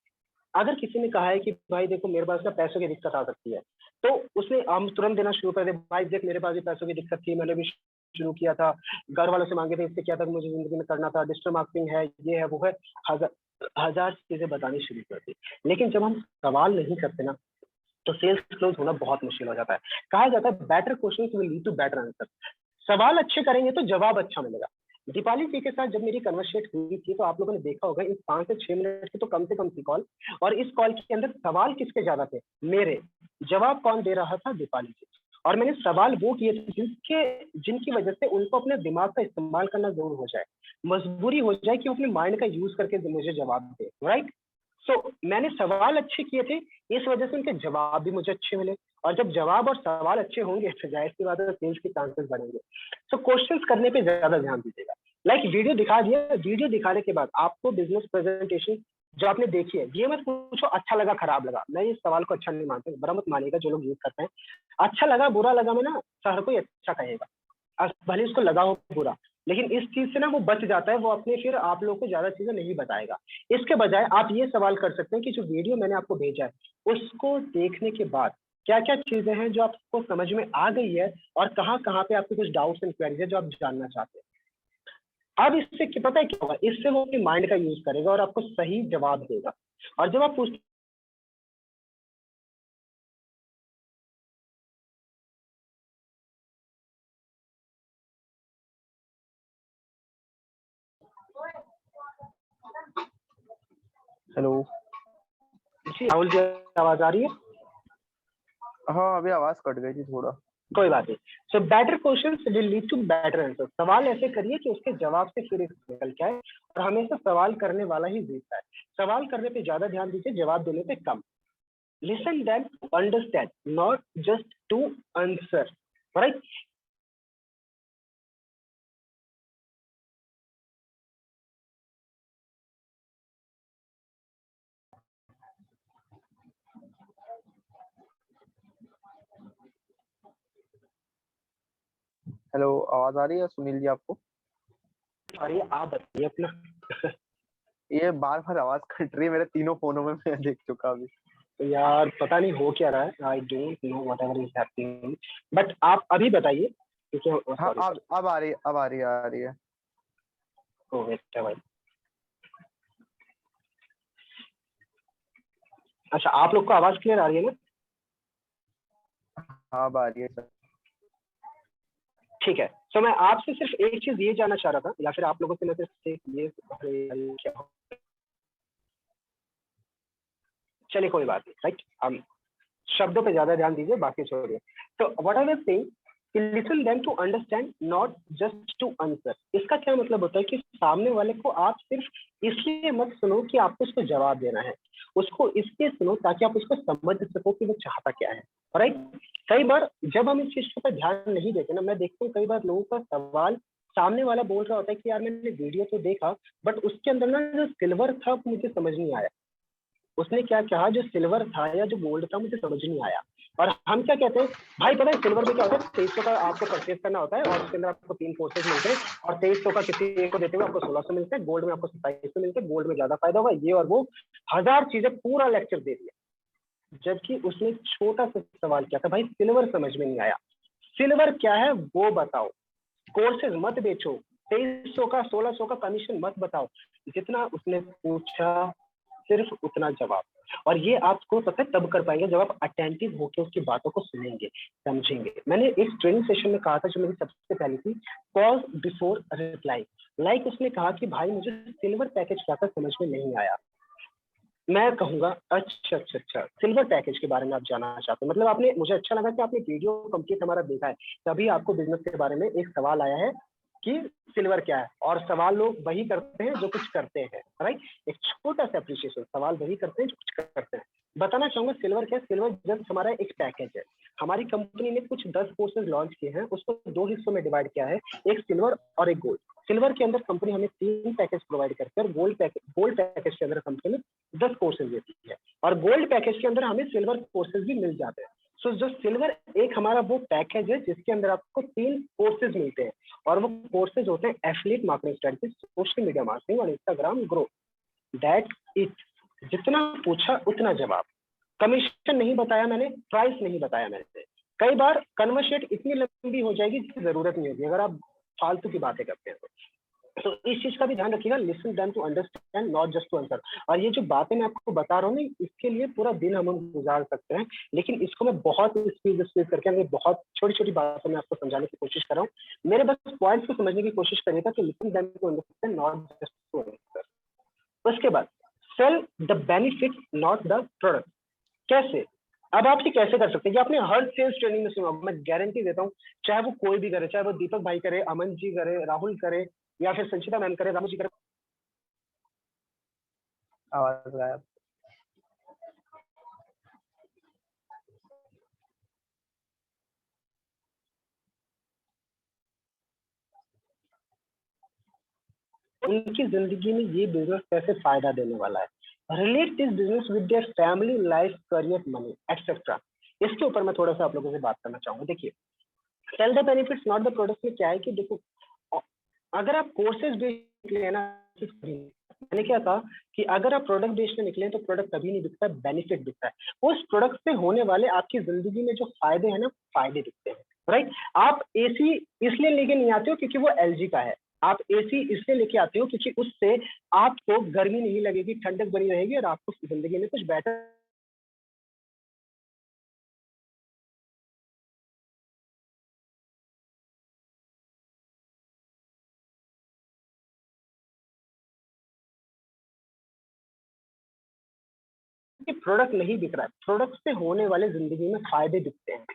अगर किसी ने कहा है कि भाई देखो मेरे पास ना पैसों की दिक्कत आ सकती है, तो उसने हम तुरंत देना शुरू कर दे, भाई देख मेरे पास भी पैसों की दिक्कत थी, मैंने भी शुरू किया था, घर वालों से मांगे थे, इससे क्या था, मुझे जिंदगी में करना था, डिजिटल मार्केटिंग है, ये है, वो है, हजार चीजें बतानी शुरू कर दी। लेकिन जब हम सवाल नहीं करते ना, तो सेल्स क्लोज होना बहुत मुश्किल हो जाता है। कहा जाता है better questions will lead to better answer. सवाल अच्छे करेंगे तो जवाब अच्छा मिलेगा। दीपाली जी के साथ जब मेरी कन्वर्सेट हुई थी, तो आप लोगों ने देखा होगा इन 5 से 6 मिनट की तो कम से कम थी कॉल, और इस कॉल के अंदर सवाल किसके ज्यादा थे, मेरे। जवाब कौन दे रहा था, दीपाली जी। और मैंने सवाल वो किए थे जिनकी वजह से उनको अपने दिमाग का इस्तेमाल करना जरूर हो जाए, मजबूरी हो जाए कि वो अपने माइंड का यूज करके मुझे जवाब दे। राइट, सो मैंने सवाल अच्छे किए थे, इस वजह से उनके जवाब भी मुझे अच्छे मिले, और जब जवाब और सवाल अच्छे होंगे तो जाहिर सी बात है सेल्स के चांसेस बढ़ेंगे। सो क्वेश्चंस करने पे ज्यादा ध्यान दीजिएगा। लाइक वीडियो दिखा दिया, वीडियो दिखाने के बाद आपको बिजनेस प्रेजेंटेशन जो आपने देखी है। ये मत पूछो अच्छा लगा खराब लगा, मैं इस सवाल को अच्छा नहीं मानता, बुरा मत मानिएगा जो लोग यूज करते हैं। अच्छा लगा बुरा लगा में ना हर कोई अच्छा कहेगा, भले उसको लगा हो बुरा, लेकिन इस चीज से ना वो बच जाता है, वो अपने फिर आप लोगों को ज्यादा चीजें नहीं बताएगा। इसके बजाय आप ये सवाल कर सकते हैं कि जो वीडियो मैंने आपको भेजा है उसको देखने के बाद क्या क्या चीजें हैं जो आपको समझ में आ गई है, और कहाँ कहाँ पे आपके कुछ डाउट्स एंड क्वेरीज है जो आप जानना चाहते हैं। अब इससे पता है क्या होगा, इससे वो अपने माइंड का यूज करेगा और आपको सही जवाब देगा। और जब आप पूछ हेलो। राहुल जी आवाज आ रही है? हाँ, अभी आवाज कट गई थी थोड़ा। कोई बात नहीं। So better questions will lead to better answer. सवाल ऐसे करिए कि उसके जवाब से फिर निकल के आए, और हमेशा सवाल करने वाला ही जीतता है। सवाल करने पे ज्यादा ध्यान दीजिए, जवाब देने पे कम। Listen then to understand, not just to answer, right? Hello, आवाज आ रही है सुनील जी आपको? और ये आप बताइए अपना। ये बार बार आवाज कट रही है, मेरे तीनों फोनों में मैं देख चुका अभी। यार पता नहीं हो क्या रहा है, I don't know what ever is happening, but आप अभी बताइए क्योंकि हाँ, सॉरी सर। अब आ रही है, अब आ रही है। ओ वेट भाई। अच्छा, आप लोग को आवाज क्लियर आ रही है ना? हाँ, अब आ रही है सर। ठीक है। तो मैं आपसे सिर्फ एक चीज ये जानना चाह रहा था, या फिर आप लोगों से मैं सिर्फ ये क्या हो, चलिए कोई बात नहीं, राइट? हम शब्दों पे ज्यादा ध्यान दीजिए, बाकी छोड़िए। तो what I was saying, listen them to understand, not just to answer. इसका क्या मतलब होता है कि सामने वाले को आप सिर्फ इसलिए मत सुनो कि आपको उसको जवाब देना है, उसको इसलिए सुनो ताकि आप उसको समझ सको कि वो चाहता क्या है, राइट? कई बार जब हम इस चीज पर ध्यान नहीं देते ना, मैं देखता हूँ कई बार लोगों का सवाल, सामने वाला बोल रहा होता है कि यार मैंने वीडियो तो देखा, बट उसके अंदर ना जो सिल्वर था वो मुझे समझ नहीं आया। उसने क्या कहा, जो सिल्वर था या जो गोल्ड था मुझे समझ नहीं आया। और हम क्या कहते हैं, भाई पता है सिल्वर में क्या होता है, 2300 का आपको परचेज करना होता है, और उसके अंदर आपको 3 कोर्सेज मिलते हैं, और 2300 का किसी एक को देते हुए आपको 1600 मिलते हैं, गोल्ड में आपको 2700 मिलते हैं, गोल्ड में ज्यादा फायदा होगा, ये और वो 1000 चीजें पूरा लेक्चर दे दिया। जबकि उसने छोटा सा सवाल किया था, भाई सिल्वर समझ में नहीं आया, सिल्वर क्या है वो बताओ, कोर्सेज मत बेचो, 2300 का 1600 का कमीशन मत बताओ। जितना उसने पूछा सिर्फ उतना जवाब। और ये आपको पता है तब कर पाएंगे जब आप अटेंटिव होकर उसकी बातों को सुनेंगे, समझेंगे। मैंने एक ट्रेनिंग सेशन में कहा था जो मेरी सबसे पहली थी, पॉज बिफोर रिप्लाई। लाइक उसने कहा कि भाई मुझे सिल्वर पैकेज क्या था समझ में नहीं आया, मैं कहूंगा अच्छा अच्छा अच्छा, सिल्वर पैकेज के बारे में आप जानना चाहते हैं, मतलब आपने, मुझे अच्छा लगा कि आपने वीडियो कंप्लीट हमारा देखा है, तभी आपको बिजनेस के बारे में एक सवाल आया है कि सिल्वर क्या है। और सवाल लोग वही करते हैं जो कुछ करते हैं, राइट? एक छोटा सा अप्रिशिएशन, सवाल वही करते हैं जो कुछ करते हैं। बताना चाहूंगा सिल्वर क्या है। सिल्वर जस्ट हमारा एक पैकेज है। हमारी कंपनी ने कुछ 10 कोर्सेज लॉन्च किए हैं, उसको 2 हिस्सों में डिवाइड किया है, एक सिल्वर और एक गोल्ड। सिल्वर के अंदर कंपनी हमें 3 पैकेज प्रोवाइड करती है, और गोल्ड पैकेज के अंदर कंपनी 10 कोर्सेज देती है, और गोल्ड पैकेज के अंदर हमें सिल्वर कोर्सेज भी मिल जाते हैं। सो जो सिल्वर एक हमारा वो पैकेज है जिसके अंदर आपको 3 कोर्सेज मिलते हैं, और वो कोर्सेज होते हैं affiliate marketing strategy, social media marketing और इंस्टाग्राम ग्रोथ। That's it. जितना पूछा उतना जवाब। कमीशन नहीं बताया मैंने, प्राइस नहीं बताया मैंने। कई बार कन्वर्सेट इतनी लंबी हो जाएगी जिसकी जरूरत नहीं होगी अगर आप फालतू की बातें करते हैं तो इस चीज का भी ध्यान रखिएगा, listen them to understand, not just to answer. और ये जो बातें मैं आपको बता रहा हूँ ना, इसके लिए पूरा दिन हम गुजार सकते हैं, लेकिन इसको मैं बहुत स्पीड करके, मैं बहुत छोटी छोटी बातों में आपको समझाने की कोशिश कर रहा हूँ। मेरे बस पॉइंट्स को समझने की कोशिश करिएगा कि listen them to understand, not just to answer. उसके बाद sell the benefit not the product. कैसे? अब आप ये कैसे कर सकते हैं कि आपने हर सेल्स ट्रेनिंग में सुना होगा, मैं गारंटी देता हूँ, चाहे वो कोई भी करे, चाहे वो दीपक भाई करे, अमन जी करे, राहुल करे, या फिर संचिता मैम करे, रामू जी करे, आवाज गायब। उनकी जिंदगी में ये बिजनेस कैसे फायदा देने वाला है, relate this business with their family life career money etcetera. इसके ऊपर मैं थोड़ा सा आप लोगों से बात करना चाहूंगा। देखिए, tell the benefits not the product में क्या है कि देखो, अगर आप कोर्सेज बेच लेना, मैंने क्या कहा कि अगर आप प्रोडक्ट बेचने निकले तो प्रोडक्ट कभी नहीं बिकता, बेनिफिट बिकता है। उस प्रोडक्ट से होने वाले आपकी जिंदगी में जो फायदे हैं ना, फायदे दिखते हैं, राइट। आप एसी इसलिए लेके नहीं आते हो क्योंकि वो एलजी का है, आप एसी इसलिए लेके आते हो क्योंकि उससे आपको गर्मी नहीं लगेगी, ठंडक बनी रहेगी और आपको जिंदगी में कुछ बेटर प्रोडक्ट नहीं बिक रहा है, प्रोडक्ट से होने वाले जिंदगी में फायदे दिखते हैं।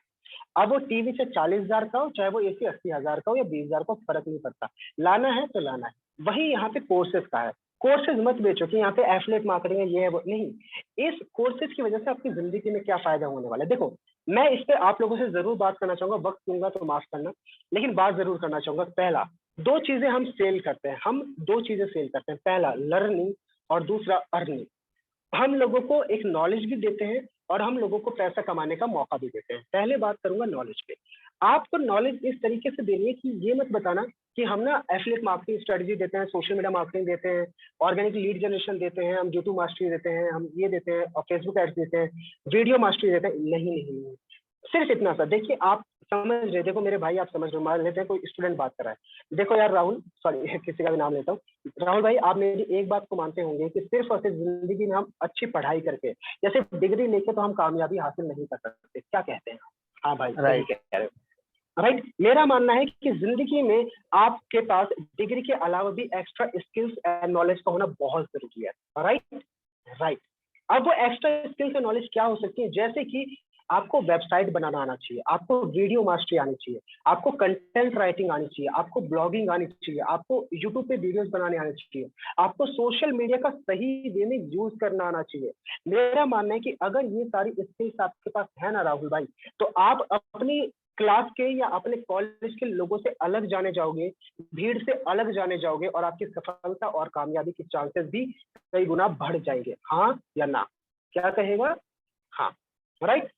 अब वो टीवी से 40,000 का हो, चाहे वो एसी 80,000 का हो या 20,000 का, फर्क नहीं पड़ता, लाना है तो लाना है। वही यहाँ पे कोर्सेज का है। कोर्सेज मत बेचो कि यहाँ पे एफिलिएट मार्केटिंग है, ये है वो नहीं। इस कोर्सेज की वजह से आपकी जिंदगी में क्या फायदा होने वाला है, देखो मैं इस पे आप लोगों से जरूर बात करना चाहूंगा, वक्त दूंगा तो माफ करना, लेकिन बात जरूर करना चाहूंगा। पहला, दो चीजें हम सेल करते हैं, हम दो चीजें सेल करते हैं, पहला लर्निंग और दूसरा अर्निंग। हम लोगों को एक नॉलेज भी देते हैं और हम लोगों को पैसा कमाने का मौका भी देते हैं। पहले बात करूंगा नॉलेज पे। आपको नॉलेज इस तरीके से देनी है कि ये मत बताना कि हम ना एफिलिएट मार्केटिंग स्ट्रेटजी देते हैं, सोशल मीडिया मार्केटिंग देते हैं, ऑर्गेनिक लीड जनरेशन देते हैं, हम यूट्यूब मास्टरी देते हैं, हम ये देते हैं और फेसबुक एड्स देते हैं, वीडियो मास्टरी देते हैं। नहीं नहीं नहीं, सिर्फ इतना सा। देखिए आप समझ रहे, देखो मेरे भाई आप समझ रहे, मान लेते हैं कोई स्टूडेंट बात कर रहा है, देखो यार राहुल, सॉरी किसी का भी नाम लेता हूँ, राहुल भाई आप मेरी एक बात को मानते होंगे कि सिर्फ और सिर्फ जिंदगी में हम अच्छी पढ़ाई करके या सिर्फ डिग्री लेके तो हम कामयाबी हासिल नहीं कर सकते, क्या कहते हैं? हाँ भाई सही राइट। कह रहे हो, राइट। मेरा मानना है कि जिंदगी में आपके पास डिग्री के अलावा भी एक्स्ट्रा स्किल्स एंड नॉलेज का होना बहुत जरूरी है, राइट राइट। अब वो एक्स्ट्रा स्किल्स एंड नॉलेज क्या हो सकती है, जैसे कि आपको वेबसाइट बनाना आना चाहिए, आपको वीडियो मास्टरी आनी चाहिए, आपको कंटेंट राइटिंग आनी चाहिए, आपको ब्लॉगिंग आनी चाहिए, आपको यूट्यूब पे वीडियोस बनाने आने चाहिए, आपको सोशल मीडिया का सही वे में यूज करना आना चाहिए। मेरा मानना है कि अगर ये सारी स्किल्स आपके पास है ना राहुल भाई, तो आप अपनी क्लास के या अपने कॉलेज के लोगों से अलग जाने जाओगे, भीड़ से अलग जाने जाओगे और आपकी सफलता और कामयाबी के चांसेस भी कई गुना बढ़ जाएंगे। हाँ या ना, क्या कहेगा? हाँ, राइट।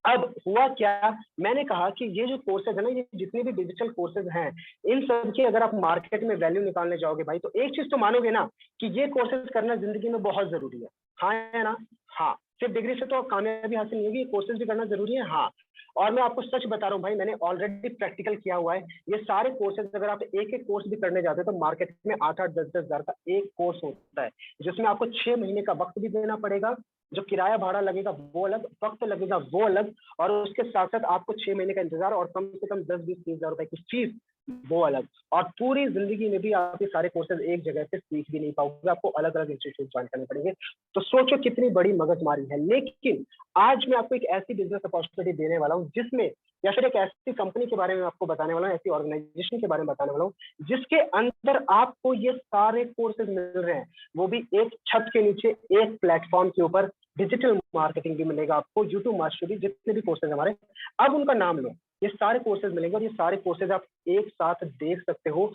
अब हुआ क्या, मैंने कहा कि ये जो कोर्सेज है ना, ये जितने भी डिजिटल कोर्सेज हैं, इन सब की अगर आप मार्केट में वैल्यू निकालने जाओगे भाई, तो एक चीज तो मानोगे ना कि ये कोर्सेज करना जिंदगी में बहुत जरूरी है। हाँ है ना? हाँ, सिर्फ डिग्री से तो कामयाबी हासिल नहीं होगी, कोर्सेज भी करना जरूरी है। हाँ, और मैं आपको सच बता रहा हूँ भाई, मैंने ऑलरेडी प्रैक्टिकल किया हुआ है। ये सारे कोर्सेज अगर आप एक एक कोर्स भी करने जाते हैं तो मार्केट में 8-8, 10-10 हजार का एक कोर्स होता है, जिसमें आपको 6 महीने का वक्त भी देना पड़ेगा, जो किराया भाड़ा लगेगा वो अलग, वक्त लगेगा वो अलग, और उसके साथ साथ आपको 6 महीने का इंतजार और कम से कम 10-20-30 हजार रुपए की फीस वो अलग। और पूरी जिंदगी में भी आप ये सारे कोर्सेज एक जगह पे सीख भी नहीं पाओगे, आपको अलग अलग इंस्टीट्यूट ज्वाइन करने पड़ेंगे। तो सोचो कितनी बड़ी मगजमारी है। लेकिन आज मैं आपको एक ऐसी बिजनेस अपॉर्चुनिटी देने वाला हूँ जिसमें, या फिर एक ऐसी कंपनी के बारे में आपको बताने वाला हूँ, ऐसी ऑर्गेनाइजेशन के बारे में बताने वाला हूँ जिसके अंदर आपको ये सारे कोर्सेज मिल रहे हैं, वो भी एक छत के नीचे, एक प्लेटफॉर्म के ऊपर। डिजिटल मार्केटिंग भी मिलेगा आपको, यूट्यूब मास्टरी, जितने भी कोर्सेज हमारे, अब उनका नाम लो, ये सारे कोर्सेज मिलेंगे और ये सारे कोर्सेज आप एक साथ देख सकते हो।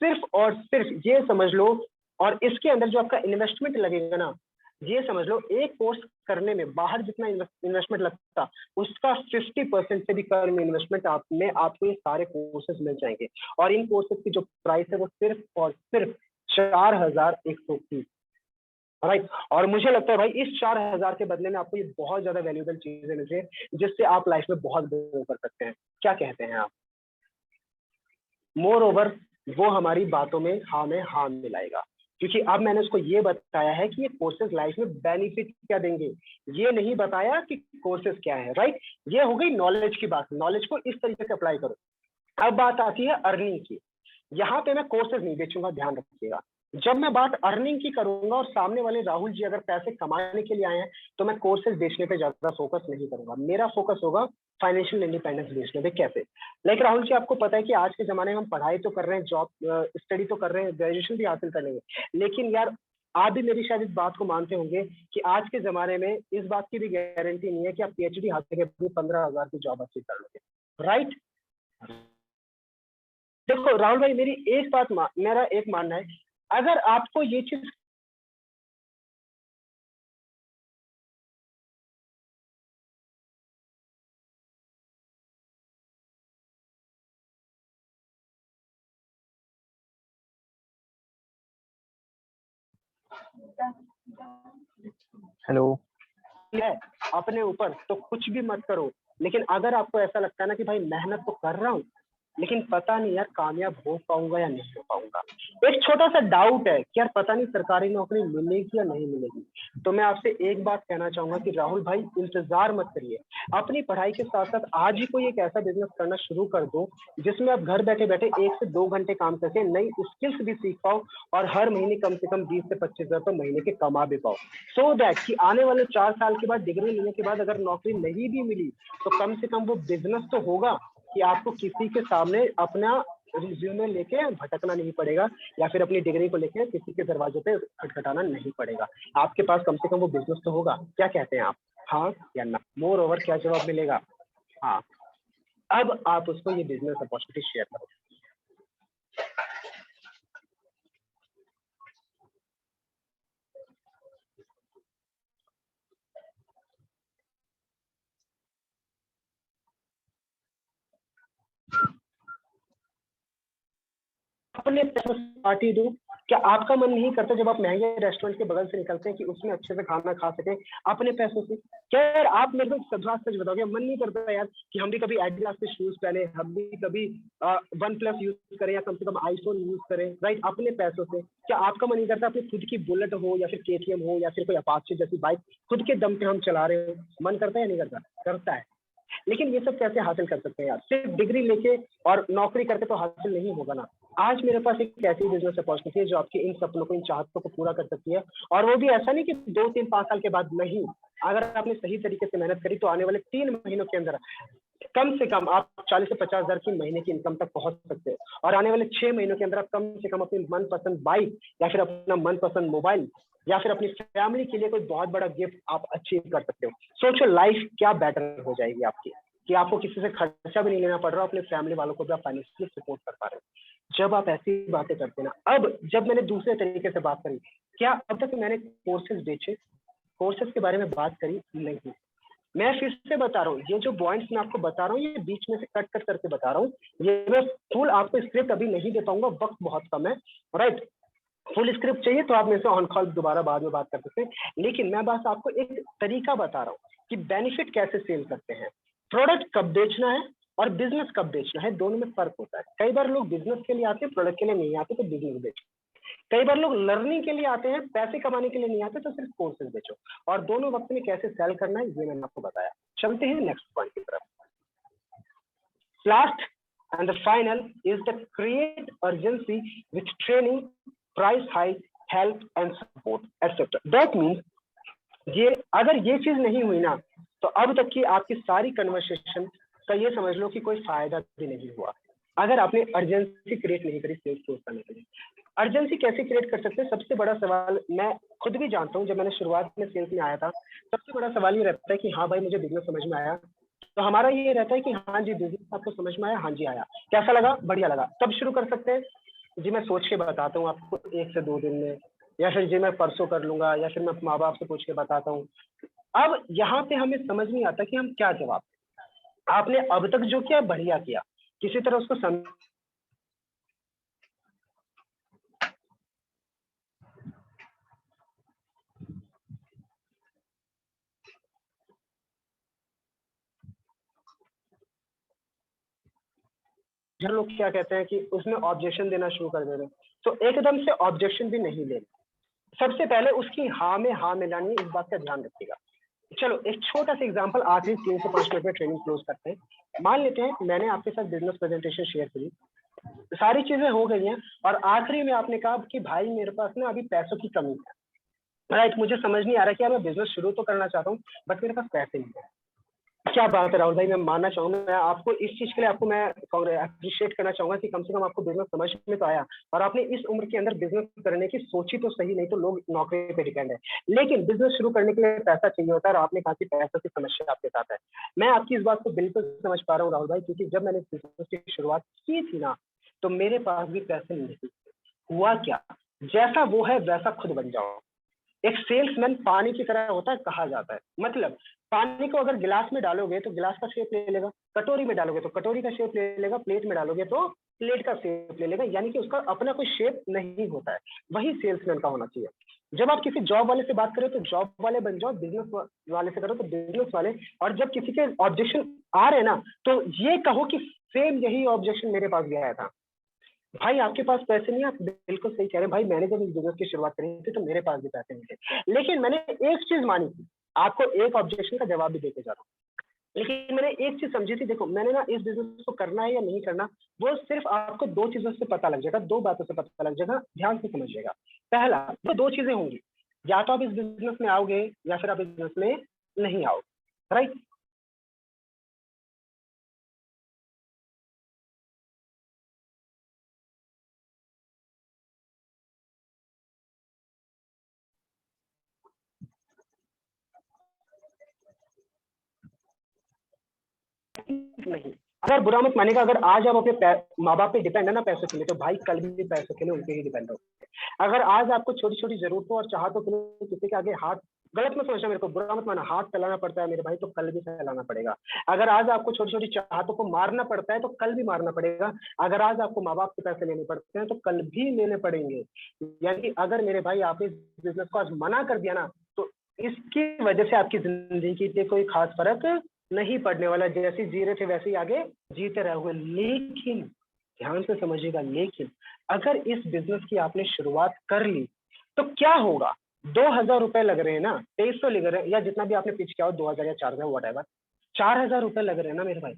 सिर्फ और सिर्फ ये समझ लो, और इसके अंदर जो आपका इन्वेस्टमेंट लगेगा ना, ये समझ लो एक कोर्स करने में बाहर जितना इन्वेस्टमेंट लगता, उसका 50% से भी कम इन्वेस्टमेंट आप में आपको ये सारे कोर्सेज मिल जाएंगे। और इन कोर्सेज की जो प्राइस है वो सिर्फ और सिर्फ 4,130, राइट। और मुझे लगता है भाई इस 4,000 के बदले में आपको ये बहुत ज्यादा वैल्यूएबल चीजें मिल रही है जिससे आप लाइफ में बहुत ग्रो कर सकते हैं। क्या कहते हैं आप? मोर ओवर वो हमारी बातों में हाँ मिलाएगा, क्योंकि अब मैंने उसको ये बताया है कि ये कोर्सेज लाइफ में बेनिफिट क्या देंगे, ये नहीं बताया कि कोर्सेज क्या है, राइट। ये हो गई नॉलेज की बात, नॉलेज को इस तरीके से अप्लाई करो। अब बात आती है अर्निंग की। यहाँ पे मैं कोर्सेज नहीं बेचूंगा, ध्यान रखिएगा। जब मैं बात अर्निंग की करूंगा और सामने वाले राहुल जी अगर पैसे कमाने के लिए आए हैं, तो मैं कोर्सेज बेचने पे ज्यादा फोकस नहीं करूंगा। मेरा फोकस होगा फाइनेंशियल इंडिपेंडेंस बेचने पे। कैसे? लाइक राहुल जी, आपको पता है कि आज के जमाने में हम पढ़ाई तो कर रहे हैं, जॉब स्टडी तो कर रहे हैं, ग्रेजुएशन भी हासिल कर लेंगे, लेकिन यार आप भी मेरी शायद इस बात को मानते होंगे कि आज के जमाने में इस बात की भी गारंटी नहीं है कि आप पीएचडी हासिल करके 15,000 की जॉब अचीव कर लोगे, राइट। देखो राहुल भाई, मेरा एक मानना है, अगर आपको ये चीज हेलो। है अपने ऊपर तो कुछ भी मत करो, लेकिन अगर आपको ऐसा लगता है ना कि भाई मेहनत तो कर रहा हूँ लेकिन पता नहीं यार कामयाब हो पाऊंगा या नहीं हो पाऊंगा, एक छोटा सा डाउट है कि यार पता नहीं सरकारी नौकरी मिलेगी या नहीं मिलेगी, तो मैं आपसे एक बात कहना चाहूंगा कि राहुल भाई इंतजार मत करिए, अपनी पढ़ाई के साथ साथ आज ही कोई एक ऐसा बिजनेस करना शुरू कर दो जिसमें आप घर बैठे बैठे 1 से 2 घंटे काम करके नई स्किल्स भी सीख पाओ और हर महीने कम से कम 20 से 25 हजार महीने के कमा भी पाओ, सो दैट कि आने वाले 4 साल के बाद डिग्री लेने के बाद अगर नौकरी नहीं भी मिली तो कम से कम वो बिजनेस तो होगा कि आपको किसी के सामने अपना रिज्यूमे लेके भटकना नहीं पड़ेगा या फिर अपनी डिग्री को लेके किसी के दरवाजे पे खटखटाना नहीं पड़ेगा, आपके पास कम से कम वो बिजनेस तो होगा। क्या कहते हैं आप, हाँ या ना? मोर ओवर क्या जवाब मिलेगा? हाँ। अब आप उसको ये बिजनेस अपॉर्चुनिटी शेयर करो। अपने पैसों से पार्टी दो, क्या आपका मन नहीं करता जब आप महंगे रेस्टोरेंट के बगल से निकलते हैं कि उसमें अच्छे से खाना खा सके अपने पैसों से? क्या यार आप मेरे को सच बताओगे, मन नहीं करता यार कि हम भी कभी एडिडास के शूज पहने, हम भी कभी OnePlus यूज करें या कम से कम आईफोन यूज करें, राइट, अपने पैसों से? क्या आपका मन नहीं करता अपनी खुद की बुलेट हो या फिर KTM हो या फिर कोई अपाचे जैसी बाइक खुद के दम पे हम चला रहे हो? मन करता है या नहीं करता? करता है। लेकिन ये सब कैसे हासिल कर सकते हैं यार? सिर्फ डिग्री लेके और नौकरी करके तो हासिल नहीं होगा ना। आज मेरे पास एक ऐसी बिजनेस अपॉर्चुनिटी है जो आपके इन सपनों को, इन चाहतों को पूरा कर सकती है, और वो भी ऐसा नहीं कि 2 3 5 साल के बाद नहीं, अगर आपने सही तरीके से मेहनत करी तो आने वाले 3 महीनों के अंदर कम से कम आप 40 से 50 हजार की महीने की इनकम तक पहुंच सकते हैं, और आने वाले 6 महीनों के अंदर आप कम से कम अपनी मनपसंद बाइक या फिर अपना मनपसंद मोबाइल या फिर अपनी फैमिली के लिए कोई बहुत बड़ा गिफ्ट आप अचीव कर सकते हो। सोचो लाइफ क्या बेटर हो जाएगी आपकी, कि आपको किसी से खर्चा भी नहीं लेना पड़ रहा, अपने फैमिली वालों को भी आप फाइनेंशियली सपोर्ट कर पा रहे हो जब आप ऐसी बातें करते हैं ना। अब जब मैंने दूसरे तरीके से बात करी, क्या अब तक मैंने कोर्सेज बेचे, कोर्सेज के बारे में बात करी? नहीं। मैं फिर से बता रहा हूँ, ये जो पॉइंट्स मैं आपको बता रहा हूँ ये बीच में से कट कट करके बता रहा हूँ, ये मैं फुल आपको स्क्रिप्ट अभी नहीं दे पाऊंगा, वक्त बहुत कम है, राइट। फुल स्क्रिप्ट चाहिए तो आप मेरे से ऑन कॉल दोबारा बाद में बात कर सकते हैं, लेकिन मैं बस आपको एक तरीका बता रहा हूँ कि बेनिफिट कैसे सेल करते हैं, प्रोडक्ट कब बेचना है और बिजनेस कब बेचना है, दोनों में फर्क होता है। कई बार लोग बिजनेस के लिए आते हैं, प्रोडक्ट के लिए नहीं आते तो बिजनेस बेचो। कई बार लोग लर्निंग के लिए आते हैं, पैसे कमाने के लिए नहीं आते तो सिर्फ कोर्सेज बेचो, और दोनों वक्त में कैसे सेल करना है ये मैंने आपको बताया। चलते हैं नेक्स्ट पॉइंट की तरफ। Last and the final is the create urgency with training, price hike, help and support etc. That means ये अगर ये चीज नहीं हुई ना तो अब तक की आपकी सारी कन्वर्सेशन का ये समझ लो कि कोई फायदा भी नहीं हुआ, अगर आपने अर्जेंसी क्रिएट नहीं करी सेल्स क्लोज करने के लिए। अर्जेंसी कैसे क्रिएट कर सकते हैं? सबसे बड़ा सवाल मैं खुद भी जानता हूँ, जब मैंने शुरुआत में सेल्स में आया था सबसे बड़ा सवाल ये रहता है कि हाँ भाई मुझे बिजनेस समझ में आया, तो हमारा ये रहता है कि हाँ जी बिजनेस आपको समझ में आया, हाँ जी आया, कैसा लगा? बढ़िया लगा, तब शुरू कर सकते हैं। जी मैं सोच के बताता हूँ आपको 1 से 2 दिन में, या फिर जी मैं परसों कर लूंगा, या फिर मैं माँ बाप से पूछ के बताता हूँ। अब यहाँ पे हमें समझ नहीं आता कि हम क्या जवाब दें। आपने अब तक जो किया बढ़िया किया, किसी तरह उसको समझ लोग क्या कहते हैं कि उसमें ऑब्जेक्शन देना शुरू कर दे रहे हैं, तो एकदम से ऑब्जेक्शन भी नहीं लेना, सबसे पहले उसकी हाँ में हाँ मिलानी है, इस बात का ध्यान रखिएगा। चलो एक छोटा सा एग्जांपल आखिरी 3 से 5 मिनट में ट्रेनिंग क्लोज करते हैं। मान लेते हैं मैंने आपके साथ बिजनेस प्रेजेंटेशन शेयर करी, सारी चीजें हो गई हैं, और आखिरी में आपने कहा कि भाई मेरे पास ना अभी पैसों की कमी है, राइट, मुझे समझ नहीं आ रहा कि मैं बिजनेस शुरू तो करना चाहता हूँ बट मेरे पास पैसे नहीं है। क्या बात है राहुल भाई, मैं मानना चाहूंगा, मैं आपको इस चीज के लिए आपको मैं अप्रिशिएट करना चाहूंगा कि कम से कम आपको बिजनेस समझ में तो आया, और आपने इस उम्र के अंदर बिजनेस करने की सोची तो सही, नहीं तो लोग नौकरी पे डिपेंड है, लेकिन बिजनेस शुरू करने के लिए पैसा चाहिए होता है, और आपने कहा कि पैसों की समस्या आपके साथ है। मैं आपकी इस बात को बिल्कुल समझ पा रहा हूँ राहुल भाई, क्योंकि जब मैंने बिजनेस की शुरुआत की थी ना तो मेरे पास भी पैसे नहीं थे। हुआ क्या, जैसा वो है वैसा खुद बन जाओ। एक सेल्समैन पानी की तरह होता है कहा जाता है, मतलब पानी को अगर गिलास में डालोगे तो गिलास का शेप ले लेगा, कटोरी में डालोगे तो कटोरी का शेप ले लेगा, प्लेट में डालोगे तो प्लेट का शेप ले लेगा, यानी कि उसका अपना कोई शेप नहीं होता है। वही सेल्समैन का होना चाहिए। जब आप किसी जॉब वाले से बात करो तो जॉब वाले बन जाओ, बिजनेस वाले से करो तो बिजनेस वाले। और जब किसी के ऑब्जेक्शन आ रहे हैं ना, तो ये कहो कि सेम यही ऑब्जेक्शन मेरे पास भी आया था। भाई आपके पास पैसे नहीं, आप बिल्कुल सही कह रहे हैं भाई, मैंने जब इस बिजनेस की शुरुआत करी थी तो मेरे पास भी पैसे नहीं थे, लेकिन मैंने एक चीज मानी थी, आपको एक ऑब्जेक्शन का जवाब भी देके जा रहा हूँ। लेकिन मैंने एक चीज समझी थी, देखो मैंने ना इस बिजनेस को करना है या नहीं करना, वो सिर्फ आपको दो चीजों से पता लग जाएगा, दो बातों से पता लग जाएगा, ध्यान से समझिएगा। पहला, वो दो चीजें होंगी, या तो आप इस बिजनेस में आओगे या फिर आप इस बिजनेस में नहीं आओगे, राइट। नहीं, अगर बुरा मत मानेगा, अगर आज आप अपने माँ बाप पे डिपेंड है ना पैसों के लिए, तो भाई कल भी पैसों के लिए उनके ही डिपेंड हो। अगर आज आपको छोटी छोटी जरूरतों और चाहतों के लिए किसी के आगे हाथ, गलत मत समझना मेरे को, बुरा मत माना, हाथ फैलाना पड़ता है मेरे भाई, तो कल भी फैलाना पड़ेगा। अगर आज आपको छोटी छोटी चाहतों को मारना पड़ता है तो कल भी मारना पड़ेगा। अगर आज आपको माँ बाप के पैसे लेने पड़ते हैं तो कल भी लेने पड़ेंगे। यानी अगर मेरे भाई आप इस बिजनेस को आज मना कर दिया ना, तो इसकी वजह से आपकी जिंदगी पे कोई खास फर्क नहीं पड़ने वाला। जैसे जी रहे थे वैसे ही आगे जीते रहोगे। लेकिन ध्यान से समझिएगा, लेकिन अगर इस बिजनेस की आपने शुरुआत कर ली तो क्या होगा? 2,000 रुपए लग रहे हैं ना, 2300 लग रहे हैं, या जितना भी आपने पिच किया हो, 2,000 या 4,000 वट एवर, 4,000 रुपए लग रहे हैं ना मेरे भाई।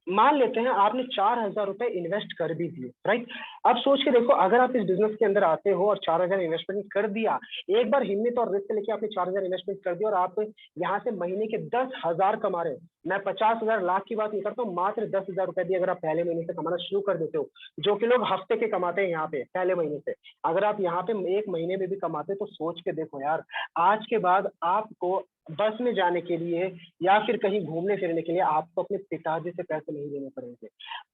मान लेते हैं आपने 4,000 रुपए इन्वेस्ट कर भी दिए, राइट। अब सोच के देखो, अगर आप इस बिजनेस के अंदर आते हो और 4,000 इन्वेस्टमेंट कर दिया, एक बार हिम्मत और रिस्क लेके आपने 4,000 इन्वेस्टमेंट कर दिया और आप यहाँ से महीने के 10,000 कमा रहे हो। मैं 50,000 लाख की बात नहीं करता हूँ, मात्र 10,000 रुपए भी अगर आप पहले महीने से कमाना शुरू कर देते हो, जो कि लोग हफ्ते के कमाते हैं यहाँ पे पहले महीने से, अगर आप यहाँ पे एक महीने में भी कमाते तो सोच के देखो यार, आज के बाद आपको बस में जाने के लिए या फिर कहीं घूमने फिरने के लिए आपको अपने पिताजी से पैसे नहीं देने पड़ेंगे।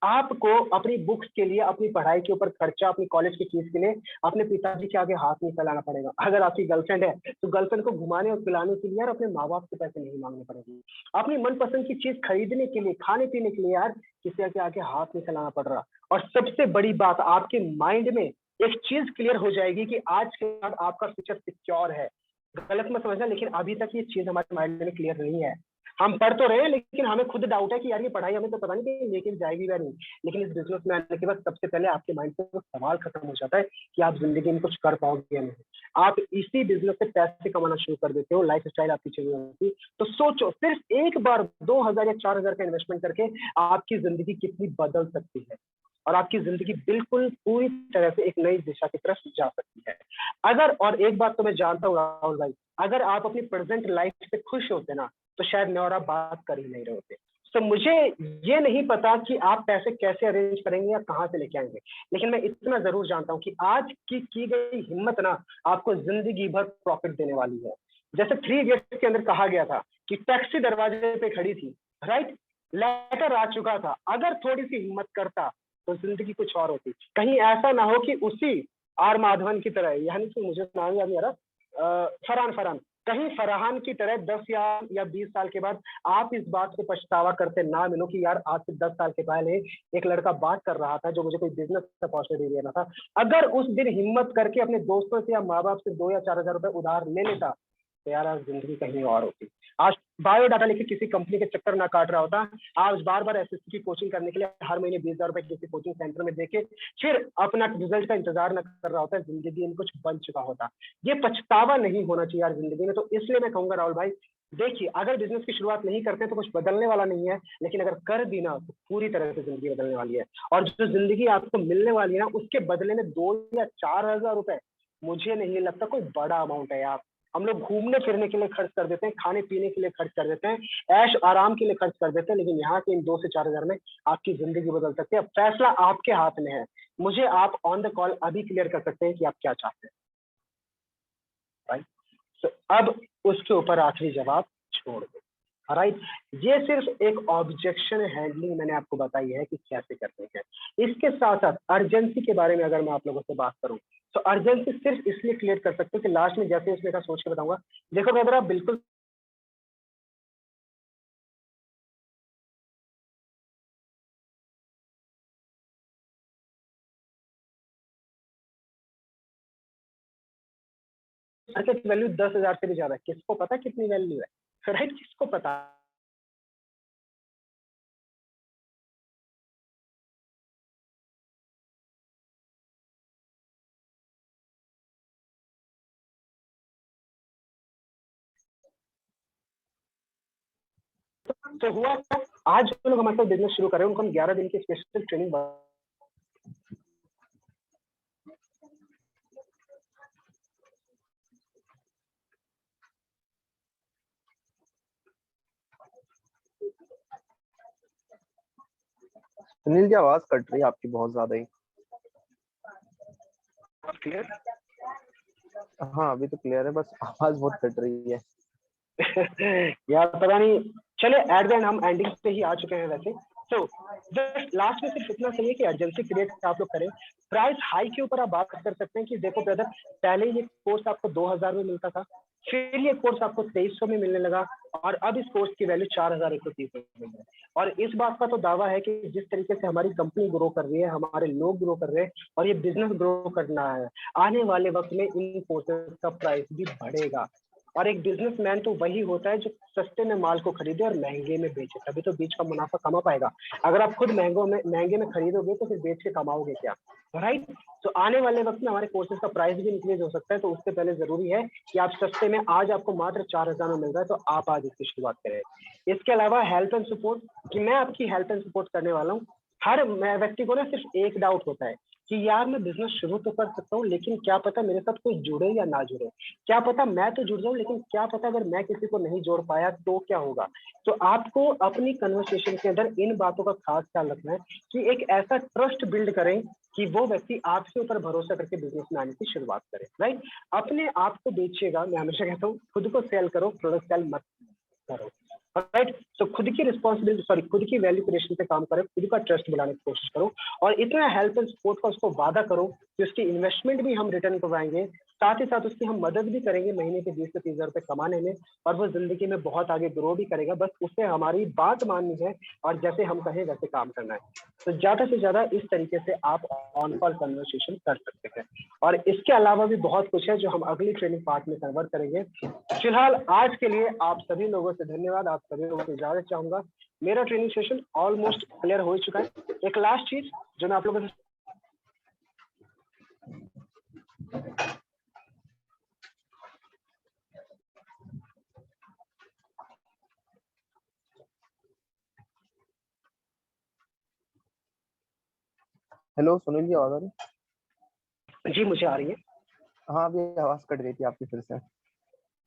आपको अपनी बुक्स के लिए, अपनी पढ़ाई के ऊपर खर्चा, अपनी कॉलेज की फीस के लिए अपने पिताजी के आगे हाथ नहीं फैलाना पड़ेगा। अगर आपकी गर्लफ्रेंड है तो गर्लफ्रेंड को घुमाने और पिलाने के लिए यार अपने माँ बाप से पैसे नहीं मांगने पड़ेंगे। अपनी मनपसंद की चीज खरीदने के लिए, खाने पीने के लिए यार किसी के आगे हाथ नहीं फैलाना पड़ रहा। और सबसे बड़ी बात, आपके माइंड में एक चीज क्लियर हो जाएगी कि आज के बाद आपका फ्यूचर सिक्योर है। गलत मत समझना, लेकिन अभी तक ये चीज हमारे माइंड में क्लियर नहीं है। हम पढ़ तो रहे हैं लेकिन हमें खुद डाउट है कि यार ये पढ़ाई हमें तो पता नहीं कहीं लेकिन जाएगी या नहीं। लेकिन इस बिजनेस में आने के बाद सबसे पहले आपके माइंड से वो सवाल खत्म हो जाता है कि आप जिंदगी में कुछ कर पाओगे या नहीं। आप इसी बिजनेस से पैसे कमाना शुरू कर देते हो, लाइफ स्टाइल आपकी चेंज हो जाती है। तो सोचो, सिर्फ एक बार 2,000 या 4,000 का इन्वेस्टमेंट करके आपकी जिंदगी कितनी बदल सकती है और आपकी जिंदगी बिल्कुल पूरी तरह से एक नई दिशा की तरफ जा सकती है। अगर, और एक बात तो मैं जानता हूँ राहुल भाई, अगर आप अपनी प्रेजेंट लाइफ से खुश होते ना, तो शायद मैं और आप बात कर ही नहीं रहे होते। तो मुझे ये नहीं पता कि आप पैसे कैसे अरेंज करेंगे या कहाँ से लेके आएंगे, लेकिन मैं इतना जरूर जानता हूँ कि आज की गई हिम्मत ना आपको जिंदगी भर प्रॉफिट देने वाली है। जैसे 3 इडियट्स के अंदर कहा गया था कि टैक्सी दरवाजे पे खड़ी थी, राइट, लेटर आ चुका था, अगर थोड़ी सी हिम्मत करता तो जिंदगी कुछ और होती। कहीं ऐसा ना हो कि उसी आर माधवन की तरह, यानी कि मुझे नाम याद नहीं आ रहा, फरहान फरहान, कहीं फरहान की तरह 10 या 20 साल के बाद आप इस बात को पछतावा करते ना मिलो कि यार आज से 10 साल के पहले एक लड़का बात कर रहा था जो मुझे कोई बिजनेस अपॉर्चुनिटी दे रहा था। अगर उस दिन हिम्मत करके अपने दोस्तों से या माँ बाप से 2 या 4,000 रुपए उधार ले लेता, तो यार आज जिंदगी कहीं और होती। आज बायोडाटा लेके किसी कंपनी के चक्कर ना काट रहा होता। आज बार बार एसएससी की कोचिंग करने के लिए हर महीने 20,000 रुपए किसी कोचिंग सेंटर में देके फिर अपना रिजल्ट का इंतजार न कर रहा होता। जिंदगी में कुछ बन चुका होता। ये पछतावा नहीं होना चाहिए यार जिंदगी में। तो इसलिए मैं कहूंगा राहुल भाई, देखिए, अगर बिजनेस की शुरुआत नहीं करते तो कुछ बदलने वाला नहीं है, लेकिन अगर कर दी ना तो पूरी तरह से जिंदगी बदलने वाली है। और जो जिंदगी आपको मिलने वाली है ना, उसके बदले में 2 या 4,000 रुपए मुझे नहीं लगता कोई बड़ा अमाउंट है यार। हम लोग घूमने फिरने के लिए खर्च कर देते हैं, खाने पीने के लिए खर्च कर देते हैं, ऐश आराम के लिए खर्च कर देते हैं, लेकिन यहाँ के इन 2 से 4,000 में आपकी जिंदगी बदल सकती है। फैसला आपके हाथ में है। मुझे आप ऑन द कॉल अभी क्लियर कर सकते हैं कि आप क्या चाहते हैं, राइट। तो अब उसके ऊपर आखिरी जवाब छोड़ दो, राइट। ये सिर्फ एक ऑब्जेक्शन हैंडलिंग मैंने आपको बताई है कि कैसे करते हैं। इसके साथ साथ अर्जेंसी के बारे में अगर मैं आप लोगों से बात करूं, तो अर्जेंसी सिर्फ इसलिए क्लियर कर सकते हो कि लास्ट में जैसे उसने का सोच के बताऊंगा। देखो अगर आप बिल्कुल मार्केट वैल्यू 10,000 से भी ज्यादा है, किसको पता कितनी वैल्यू है, राइट? किसको पता। तो हुआ क्या, आज जो लोग हमारे साथ बिजनेस शुरू कर रहे हैं उनको हम 11 दिन की स्पेशल ट्रेनिंग। सुनील जी आवाज कट रही है आपकी बहुत ज्यादा ही। क्लियर? हाँ अभी तो क्लियर है, बस आवाज बहुत कट रही है। यार पता नहीं, चले एट द एंड हम एंडिंग पे ही आ चुके हैं वैसे। तो जस्ट लास्ट में सिर्फ इतना चाहिए कि अर्जेंसी क्रिएट आप लोग करें। प्राइस हाई के ऊपर आप बात कर सकते हैं कि देखो ब्रदर, पहले ये कोर्स आपको 2000 में मिलता था, फिर ये कोर्स आपको 2300 में मिलने लगा, और अब इस कोर्स की वैल्यू 4130 में मिल रही है। और इस बात का तो दावा है कि जिस तरीके से हमारी कंपनी ग्रो कर रही है, हमारे लोग ग्रो कर रहे हैं, और ये बिजनेस ग्रो करना है, आने वाले वक्त में इन कोर्सेज का प्राइस भी बढ़ेगा। और एक बिजनेसमैन तो वही होता है जो सस्ते में माल को खरीदे और महंगे में बेचे, तभी तो बीच का मुनाफा कमा पाएगा। अगर आप खुद महंगे में खरीदोगे तो फिर बेच के कमाओगे क्या, राइट? तो आने वाले वक्त में हमारे कोर्सेज का प्राइस भी इंक्रीज हो सकता है, तो उससे पहले जरूरी है कि आप सस्ते में, आज आपको मात्र 4000 में मिल रहा है तो आप आज इसकी शुरुआत करें। इसके अलावा हेल्प एंड सपोर्ट, कि मैं आपकी हेल्प एंड सपोर्ट करने वाला हूँ। हर व्यक्ति को ना सिर्फ एक डाउट होता है कि यार मैं बिजनेस शुरू तो कर सकता हूँ, लेकिन क्या पता मेरे साथ कोई जुड़े या ना जुड़े, क्या पता मैं तो जुड़ जाऊं लेकिन क्या पता अगर मैं किसी को नहीं जोड़ पाया तो क्या होगा। तो आपको अपनी कन्वर्सेशन के अंदर इन बातों का खास ख्याल रखना है कि एक ऐसा ट्रस्ट बिल्ड करें कि वो व्यक्ति आपके ऊपर भरोसा करके बिजनेस में आने की शुरुआत करे, राइट? अपने आप को बेचिएगा, मैं हमेशा कहता हूँ खुद को सेल करो, प्रोडक्ट सेल मत करो, राइट? तो खुद की रिस्पॉन्सिबिलिटी, खुद की वैल्यू क्रिएशन पे काम करो, खुद का ट्रस्ट बनाने की कोशिश करो, और इतना हेल्प एंड सपोर्ट का उसको वादा करो कि उसकी इन्वेस्टमेंट भी हम रिटर्न करवाएंगे, साथ ही साथ उसकी हम मदद भी करेंगे महीने के 20 से 30 हजार रुपए कमाने में, और वो जिंदगी में बहुत आगे ग्रो भी करेगा। बस उसे हमारी बात माननी है और जैसे हम कहें वैसे काम करना है। तो ज्यादा से ज्यादा इस तरीके से आप ऑन कॉल कन्वर्सेशन कर सकते हैं, और इसके अलावा भी बहुत कुछ है जो हम अगली ट्रेनिंग पार्ट में कवर करेंगे। फिलहाल आज के लिए आप सभी लोगों से धन्यवाद, आप सभी लोगों से इजाजत चाहूंगा। मेरा ट्रेनिंग सेशन ऑलमोस्ट क्लियर हो चुका है। एक लास्ट चीज जो मैं आप लोगों से, हेलो सुनील जी आवाज आ रही? जी मुझे आ रही है। हाँ अभी आवाज कट रही थी आपकी फिर से।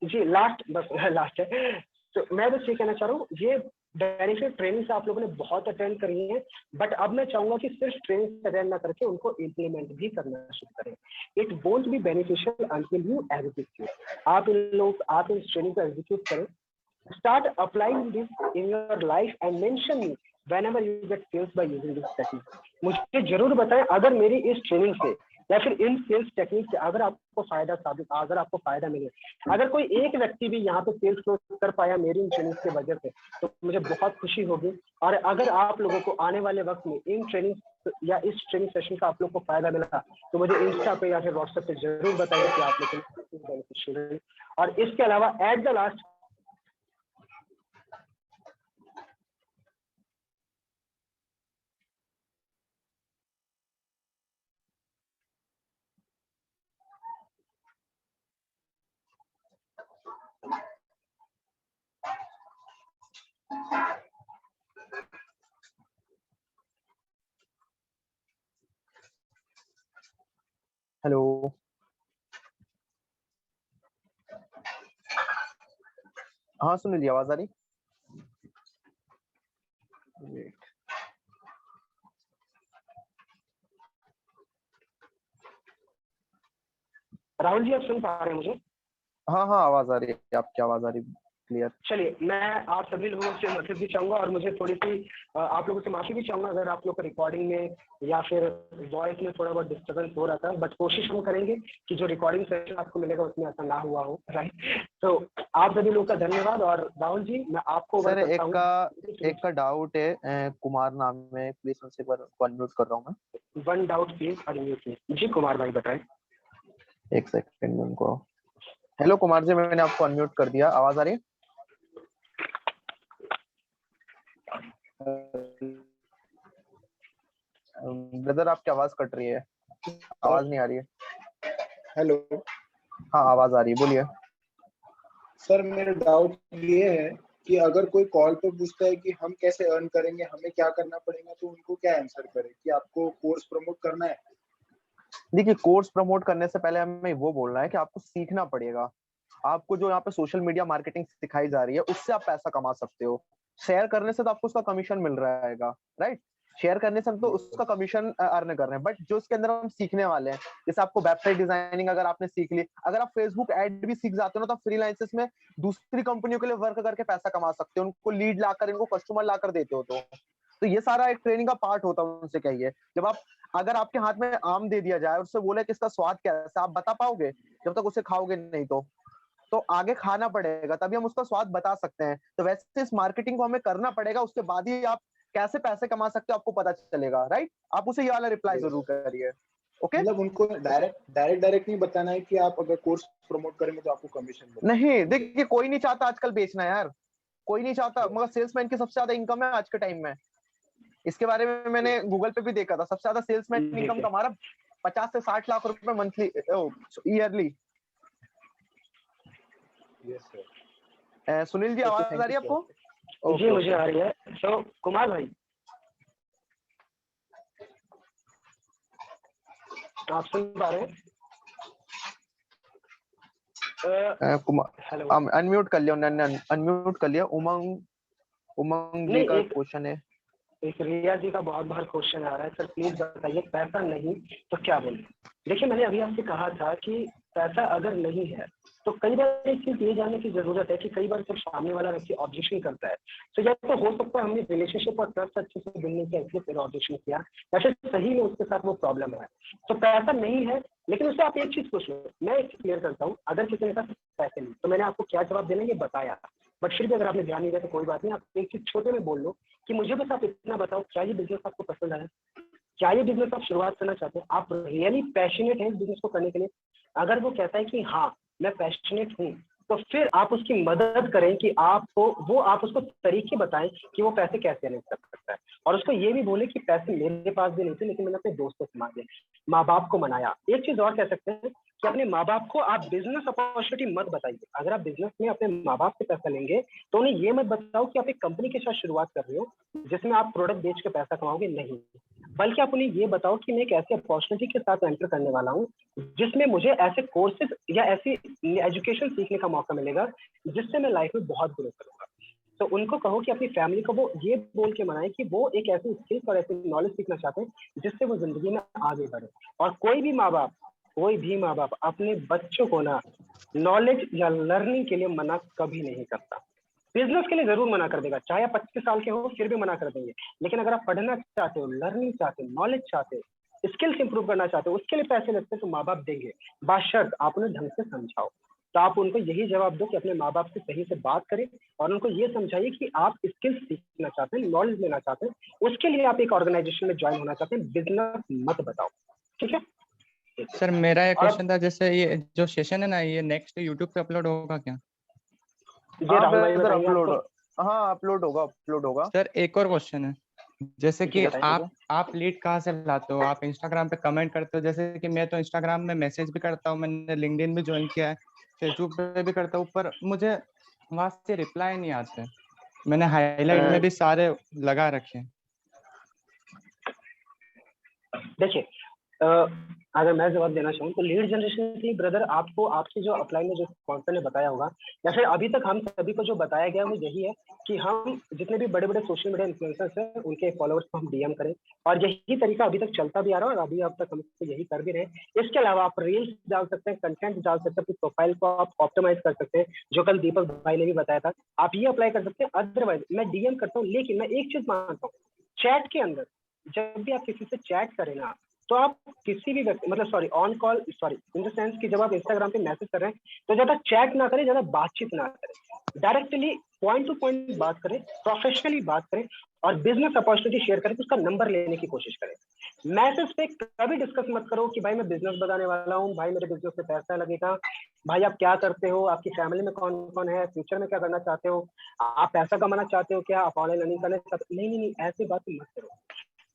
जी लास्ट, बस लास्ट है। तो मैं बस ये कहना चाह रहा हूँ, ये बेनिफिट ट्रेनिंग आप लोगों ने बहुत अटेंड करी है, बट अब मैं चाहूंगा कि सिर्फ ट्रेनिंग अटेंड ना करके उनको इम्प्लीमेंट भी करना शुरू करें। It won't be beneficial until you execute. आप इस ट्रेनिंग को एग्जीक्यूट करें, start applying this in your life and mention me whenever you get sales by using this technique। मुझे जरूर बताएं अगर मेरी इस ट्रेनिंग से या फिर इन सेल्स टेक्निक से अगर आपको फायदा मिले। अगर कोई एक व्यक्ति भी यहाँ पे सेल्स क्लोज कर पाया मेरी इन ट्रेनिंग की वजह से तो मुझे बहुत खुशी होगी। और अगर आप लोगों को आने वाले वक्त में इन ट्रेनिंग या इस ट्रेनिंग सेशन का आप लोग को फायदा मिला तो मुझे इंस्टा पे या फिर व्हाट्सएप पे जरूर बताइए कि आप लोग बेनिफिशियल रहे। और इसके अलावा एट द लास्ट, हेलो हाँ सुनील जी आवाज आ रही? राहुल जी आप सुन पा रहे हैं मुझे? हाँ हाँ आवाज आ रही है, आपकी आवाज आ रही क्लियर। चलिए मैं आप सभी लोगों से माफी भी चाहूंगा और मुझे थोड़ी सी आप लोगों से माफी भी चाहूंगा अगर आप लोग को रिकॉर्डिंग में या फिर वॉइस में थोड़ा बहुत डिस्टर्बेंस हो रहा था, बट कोशिश हम करेंगे कि जो रिकॉर्डिंग सेशन आपको मिलेगा उसमें ऐसा ना हुआ हो, राइट? तो आप सभी लोगों का धन्यवाद। और राहुल जी मैं आपको सर एक का डाउट है, कुमार नाम में, प्लीज उनसे अनम्यूट कर रहा हूँ मैं। One doubt please unmute. जी कुमार भाई बताएं। एक सेकंड में उनको हेलो कुमार जी, मैंने आपको अनम्यूट कर दिया, आवाज आ रही है? ब्रदर आपकी आवाज कट रही है, आवाज नहीं आ रही है। हेलो हाँ आवाज आ रही है, बोलिए। सर, मेरा डाउट ये है कि अगर कोई कॉल पे पूछता है कि हम कैसे अर्न करेंगे, हमें क्या करना पड़ेगा, तो उनको क्या आंसर करें कि आपको कोर्स प्रमोट करना है? देखिए, कोर्स प्रमोट करने से पहले हमें वो बोलना है कि आपको सीखना पड़ेगा। आपको जो यहाँ पे सोशल मीडिया मार्केटिंग सिखाई जा रही है उससे आप पैसा कमा सकते हो। शेयर करने से तो आपको उसका कमीशन मिल रहा है, राइट? शेयर करने से हम तो उसका कमीशन अर्न कर रहे हैं, बट जो उसके अंदर हम सीखने वाले हैं, जैसे आपको वेबसाइट डिजाइनिंग अगर आपने सीख ली, अगर आप फेसबुक एड भी सीख जाते हो ना, तो फ्रीलांसर्स में दूसरी कंपनियों के लिए वर्क करके पैसा कमा सकते हो, उनको लीड लाकर, इनको कस्टमर लाकर देते हो। तो ये सारा एक ट्रेनिंग का पार्ट होता है। उनसे कहिए, जब आप, अगर आपके हाथ में आम दे दिया जाए और उससे बोले कि इसका स्वाद कैसा, आप बता पाओगे? जब तक उसे खाओगे नहीं तो आगे खाना पड़ेगा, तभी हम उसका स्वाद बता सकते हैं। तो वैसे इस मार्केटिंग को हमें करना पड़ेगा, उसके बाद ही आप कैसे पैसे कमा सकते हो आपको पता चलेगा, राइट? आप उसे ये वाला रिप्लाई जरूर करिए, ओके? मतलब उनको डायरेक्ट नहीं बताना है कि आप अगर कोर्स प्रमोट करेंगे तो आपको कमीशन मिलेगा। नहीं, देखिए कोई नहीं चाहता आजकल बेचना यार, कोई नहीं चाहता, मगर सेल्समैन की सबसे ज्यादा इनकम है आज के टाइम में। इसके बारे में मैंने गूगल पे भी देखा था, सबसे ज्यादा सेल्समैन इनकम कमा रहा 50 से 60 लाख रुपए monthly, yearly. Yes sir. Sunil ji, आवाज आ रही है आपको? जी मुझे आ रही है। तो कुमार भाई, आप सुन पा रहे हैं? हेलो, अनम्यूट कर लिया, अनम्यूट कर लिया। उमंग जी का क्वेश्चन है। एक रिया जी का बहुत बार क्वेश्चन आ रहा है, सर प्लीज बताइए पैसा नहीं तो क्या बोले। देखिए, मैंने अभी आपसे कहा था कि पैसा अगर नहीं है तो कई बार एक चीज ये जानने की जरूरत है कि कई बार जब सामने वाला व्यक्ति ऑब्जेक्शन करता है तो या तो हो सकता है हमने रिलेशनशिप और ट्रस्ट अच्छे से बिल्ड नहीं किया इसलिए फिर ऑब्जेक्शन किया, या फिर सही में उसके साथ वो प्रॉब्लम है। तो पैसा नहीं है, लेकिन उससे आप एक चीज पूछ लो। मैं एक चीज क्लियर करता हूँ, अगर किसी के पास पैसे नहीं तो मैंने आपको क्या जवाब देना ये बताया, बट फिर भी अगर आपने ध्यान नहीं दिया तो कोई बात नहीं, आप एक चीज छोटे में बोल लो कि मुझे बस आप इतना बताओ, क्या ये बिजनेस आपको पसंद आया? क्या ये बिजनेस आप शुरुआत करना चाहते हैं? आप रियली पैशनेट हैं इस बिजनेस को करने के लिए? अगर वो कहता है कि हाँ मैं पैशनेट हूँ, तो फिर आप उसकी मदद करें कि आप उसको तरीके बताएं कि वो पैसे कैसे अर्न कर सकता है। और उसको ये भी बोले कि पैसे मेरे पास भी नहीं थे, लेकिन मैंने अपने दोस्तों से मांगे, माँ बाप को मनाया। एक चीज और कह सकते हैं कि अपने माँ बाप को आप बिजनेस अपॉर्चुनिटी मत बताइए। अगर आप बिजनेस में अपने माँ बाप से पैसा लेंगे तो उन्हें ये मत बताओ कि आप एक कंपनी के साथ शुरुआत कर रहे हो जिसमें आप प्रोडक्ट बेच के पैसा कमाओगे, नहीं, बल्कि आप उन्हें ये बताओ कि मैं एक ऐसी अपॉर्चुनिटी के साथ एंटर करने वाला हूँ जिसमें मुझे ऐसे कोर्सेज या ऐसी एजुकेशन सीखने का मौका मिलेगा जिससे मैं लाइफ में बहुत ग्रो करूंगा। तो उनको कहो कि अपनी फैमिली को वो ये बोल के मनाए कि वो एक ऐसी स्किल्स और ऐसी नॉलेज सीखना चाहते हैं जिससे वो जिंदगी में आगे बढ़े। और कोई भी माँ बाप अपने बच्चों को ना नॉलेज या लर्निंग के लिए मना कभी नहीं करता। बिजनेस के लिए जरूर मना कर देगा, चाहे आप 25 साल के हो फिर भी मना कर देंगे, लेकिन अगर आप पढ़ना चाहते हो, लर्निंग चाहते हो, नॉलेज चाहते हो, स्किल्स इंप्रूव करना चाहते हो, उसके लिए पैसे लगते हैं तो माँ बाप देंगे, बाशर्त आप उन्हें ढंग से समझाओ। तो आप उनको यही जवाब दो कि अपने माँ बाप से सही से बात करें और उनको ये समझाइए कि आप स्किल्स सीखना चाहते हैं, नॉलेज लेना चाहते हैं, उसके लिए आप एक ऑर्गेनाइजेशन में ज्वाइन होना चाहते हैं, बिजनेस मत बताओ, ठीक है? सर मेरा एक क्वेश्चन था, जैसे ये जो सेशन है ना, ये नेक्स्ट यूट्यूब पे अपलोड होगा क्या? अपलोड होगा। सर एक और क्वेश्चन है, जैसे कि आप लीड कहाँ से लाते हो? आप इंस्टाग्राम पे कमेंट करते हो? जैसे कि मैं तो इंस्टाग्राम में मैसेज भी करता हूँ, मैंने लिंक्डइन भी ज्वाइन किया है, फेसबुक पे भी करता हूँ, पर मुझे वहां से रिप्लाई नहीं आते। मैंने हाईलाइट में भी सारे लगा रखे हैं। देखिए, अगर मैं जवाब देना चाहूँ तो लीड जनरेशन के लिए ब्रदर आपको आपके जो अपलाइन में जो स्पॉन्सर ने बताया होगा, या फिर अभी तक हम सभी को जो बताया गया वो यही है कि हम जितने भी बड़े बड़े सोशल मीडिया इन्फ्लुएंसर्स हैं उनके फॉलोअर्स को हम डीएम करें, और यही तरीका अभी तक चलता भी आ रहा है और अभी अब तक हम यही कर भी रहे हैं। इसके अलावा आप रील्स डाल सकते हैं, कंटेंट डाल सकते हैं, अपनी प्रोफाइल को आप ऑप्टिमाइज कर सकते हैं, जो कल दीपक भाई ने भी बताया था, आप ये अप्लाई कर सकते हैं। अदरवाइज मैं डीएम करता हूँ, लेकिन मैं एक चीज मानता हूँ, चैट के अंदर जब भी आप किसी से चैट करें ना, तो आप किसी भी व्यक्ति इन द सेंस कि जब आप इंस्टाग्राम पे मैसेज कर रहे हैं तो ज्यादा चैट ना करें, ज्यादा बातचीत ना करें, डायरेक्टली पॉइंट टू पॉइंट बात करें, प्रोफेशनली बात करें और बिजनेस अपॉर्चुनिटी शेयर करें तो उसका नंबर लेने की कोशिश करें। मैसेज पे कभी डिस्कस मत करो कि भाई मैं बिजनेस बताने वाला हूँ, भाई मेरे बिजनेस में पैसा लगेगा, भाई आप क्या करते हो, आपकी फैमिली में कौन कौन है, फ्यूचर में क्या करना चाहते हो, आप पैसा कमाना चाहते हो क्या, आप ऑनलाइन अर्निंग करना चाहते हो, नहीं नहीं नहीं, ऐसी बात मत करो।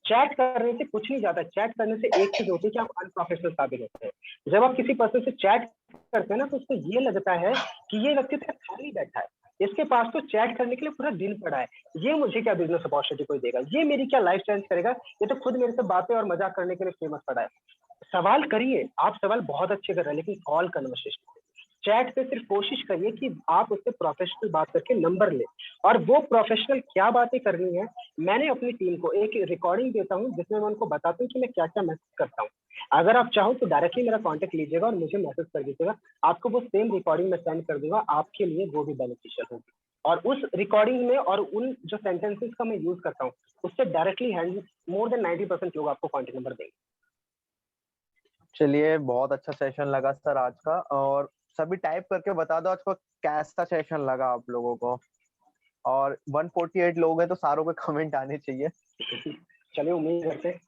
चैट करने से कुछ नहीं जाता, चैट करने से एक चीज होती है कि आप अनप्रोफेशनल साबित होते हैं। जब आप किसी पर्सन से चैट करते हैं ना तो उसको ये लगता है कि ये व्यक्ति तो खाली बैठा है, इसके पास तो चैट करने के लिए पूरा दिन पड़ा है, ये मुझे क्या बिजनेस अपॉर्चुनिटी कोई देगा, ये मेरी क्या लाइफ चेंज करेगा, ये तो खुद मेरे से बातें और मजाक करने के लिए फेमस पड़ा है। सवाल करिए, आप सवाल बहुत अच्छे कर रहे हैं, लेकिन कॉल कन्वर्सेशन चैट पे सिर्फ कोशिश करिए कि आप उससे प्रोफेशनल बात करके नंबर ले, और वो प्रोफेशनल क्या बातें करनी है, मैंने अपनी टीम को एक रिकॉर्डिंग देता हूँ जिसमें मैं उनको बताता हूँ कि मैं क्या क्या मैसेज करता हूँ। अगर आप चाहो तो डायरेक्टली मेरा कांटेक्ट लीजिएगा और मुझे मैसेज कर दीजिएगा, आपको वो सेम रिकॉर्डिंग मैं सेंड कर दूंगा, आपके लिए वो भी बेनिफिशियल होगी। और उस रिकॉर्डिंग में और उन जो सेंटेंसेस का मैं यूज करता हूँ उससे डायरेक्टली हैंड मोर देन 90% लोग आपको कॉन्टेक्ट नंबर देंगे। चलिए, बहुत अच्छा सेशन लगा सर आज का, और सभी टाइप करके बता दो आज को कैसा सेशन लगा आप लोगों को। और 148 लोग हैं तो सारों पे कमेंट आने चाहिए। चलिए उम्मीद करते हैं।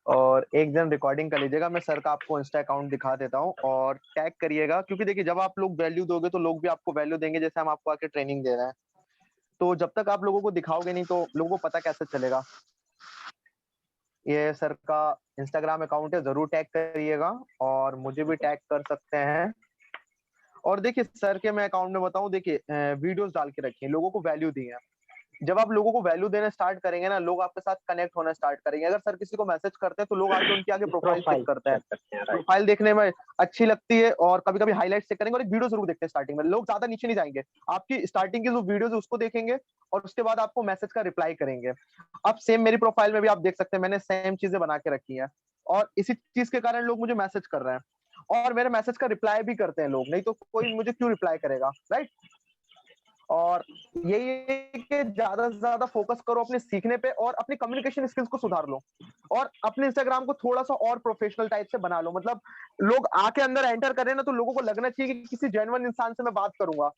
और एक दिन रिकॉर्डिंग कर लीजिएगा, मैं सर का आपको इंस्टा अकाउंट दिखा देता हूँ और टैग करिएगा, क्योंकि देखिए जब आप लोग वैल्यू दोगे तो लोग भी आपको वैल्यू देंगे, जैसे हम आपको आके ट्रेनिंग दे रहे हैं। तो जब तक आप लोगों को दिखाओगे नहीं तो लोगों को पता कैसे चलेगा। ये सर का इंस्टाग्राम अकाउंट है, जरूर टैग करिएगा और मुझे भी टैग कर सकते हैं। और देखिए सर के मैं अकाउंट में बताऊं, देखिए वीडियोस डाल के रखिए, लोगों को वैल्यू दी है। जब आप लोगों को वैल्यू देना स्टार्ट करेंगे ना, लोग आपके साथ कनेक्ट होना स्टार्ट करेंगे। अगर सर किसी को मैसेज करते हैं तो लोग आके उनके आगे प्रोफाइल चेक करते हैं, प्रोफाइल देखने में अच्छी लगती है और कभी कभी हाईलाइट चेक करेंगे और एक वीडियो जरूर देखते हैं स्टार्टिंग में। लोग ज्यादा नीचे नहीं जाएंगे, आपकी स्टार्टिंग की जो वीडियो है उसको देखेंगे और उसके बाद आपको मैसेज का रिप्लाई करेंगे। अब सेम मेरी प्रोफाइल में भी आप देख सकते हैं, मैंने सेम चीजें बना के रखी है और इसी चीज के कारण लोग मुझे मैसेज कर रहे हैं और मेरे मैसेज का रिप्लाई भी करते हैं लोग, नहीं तो कोई मुझे क्यों रिप्लाई करेगा, राइट। और यही है कि ज्यादा से ज्यादा फोकस करो अपने सीखने पे और अपनी कम्युनिकेशन स्किल्स को सुधार लो और अपने इंस्टाग्राम को थोड़ा सा और प्रोफेशनल टाइप से बना लो। मतलब लोग आके अंदर एंटर करें ना तो लोगों को लगना चाहिए कि किसी जेन्युइन इंसान से मैं बात करूंगा।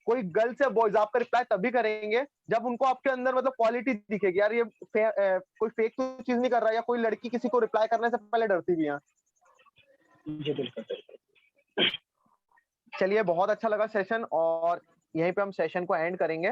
कोई गर्ल्स या बॉयज आपका रिप्लाई तभी करेंगे जब उनको आपके अंदर मतलब क्वालिटी दिखेगी, यार ये कोई फेक तो चीज नहीं कर रहा, या कोई लड़की किसी को रिप्लाई करने से पहले डरती भी है। जी बिल्कुल। चलिए, बहुत अच्छा लगा सेशन और यहीं पे हम सेशन को एंड करेंगे।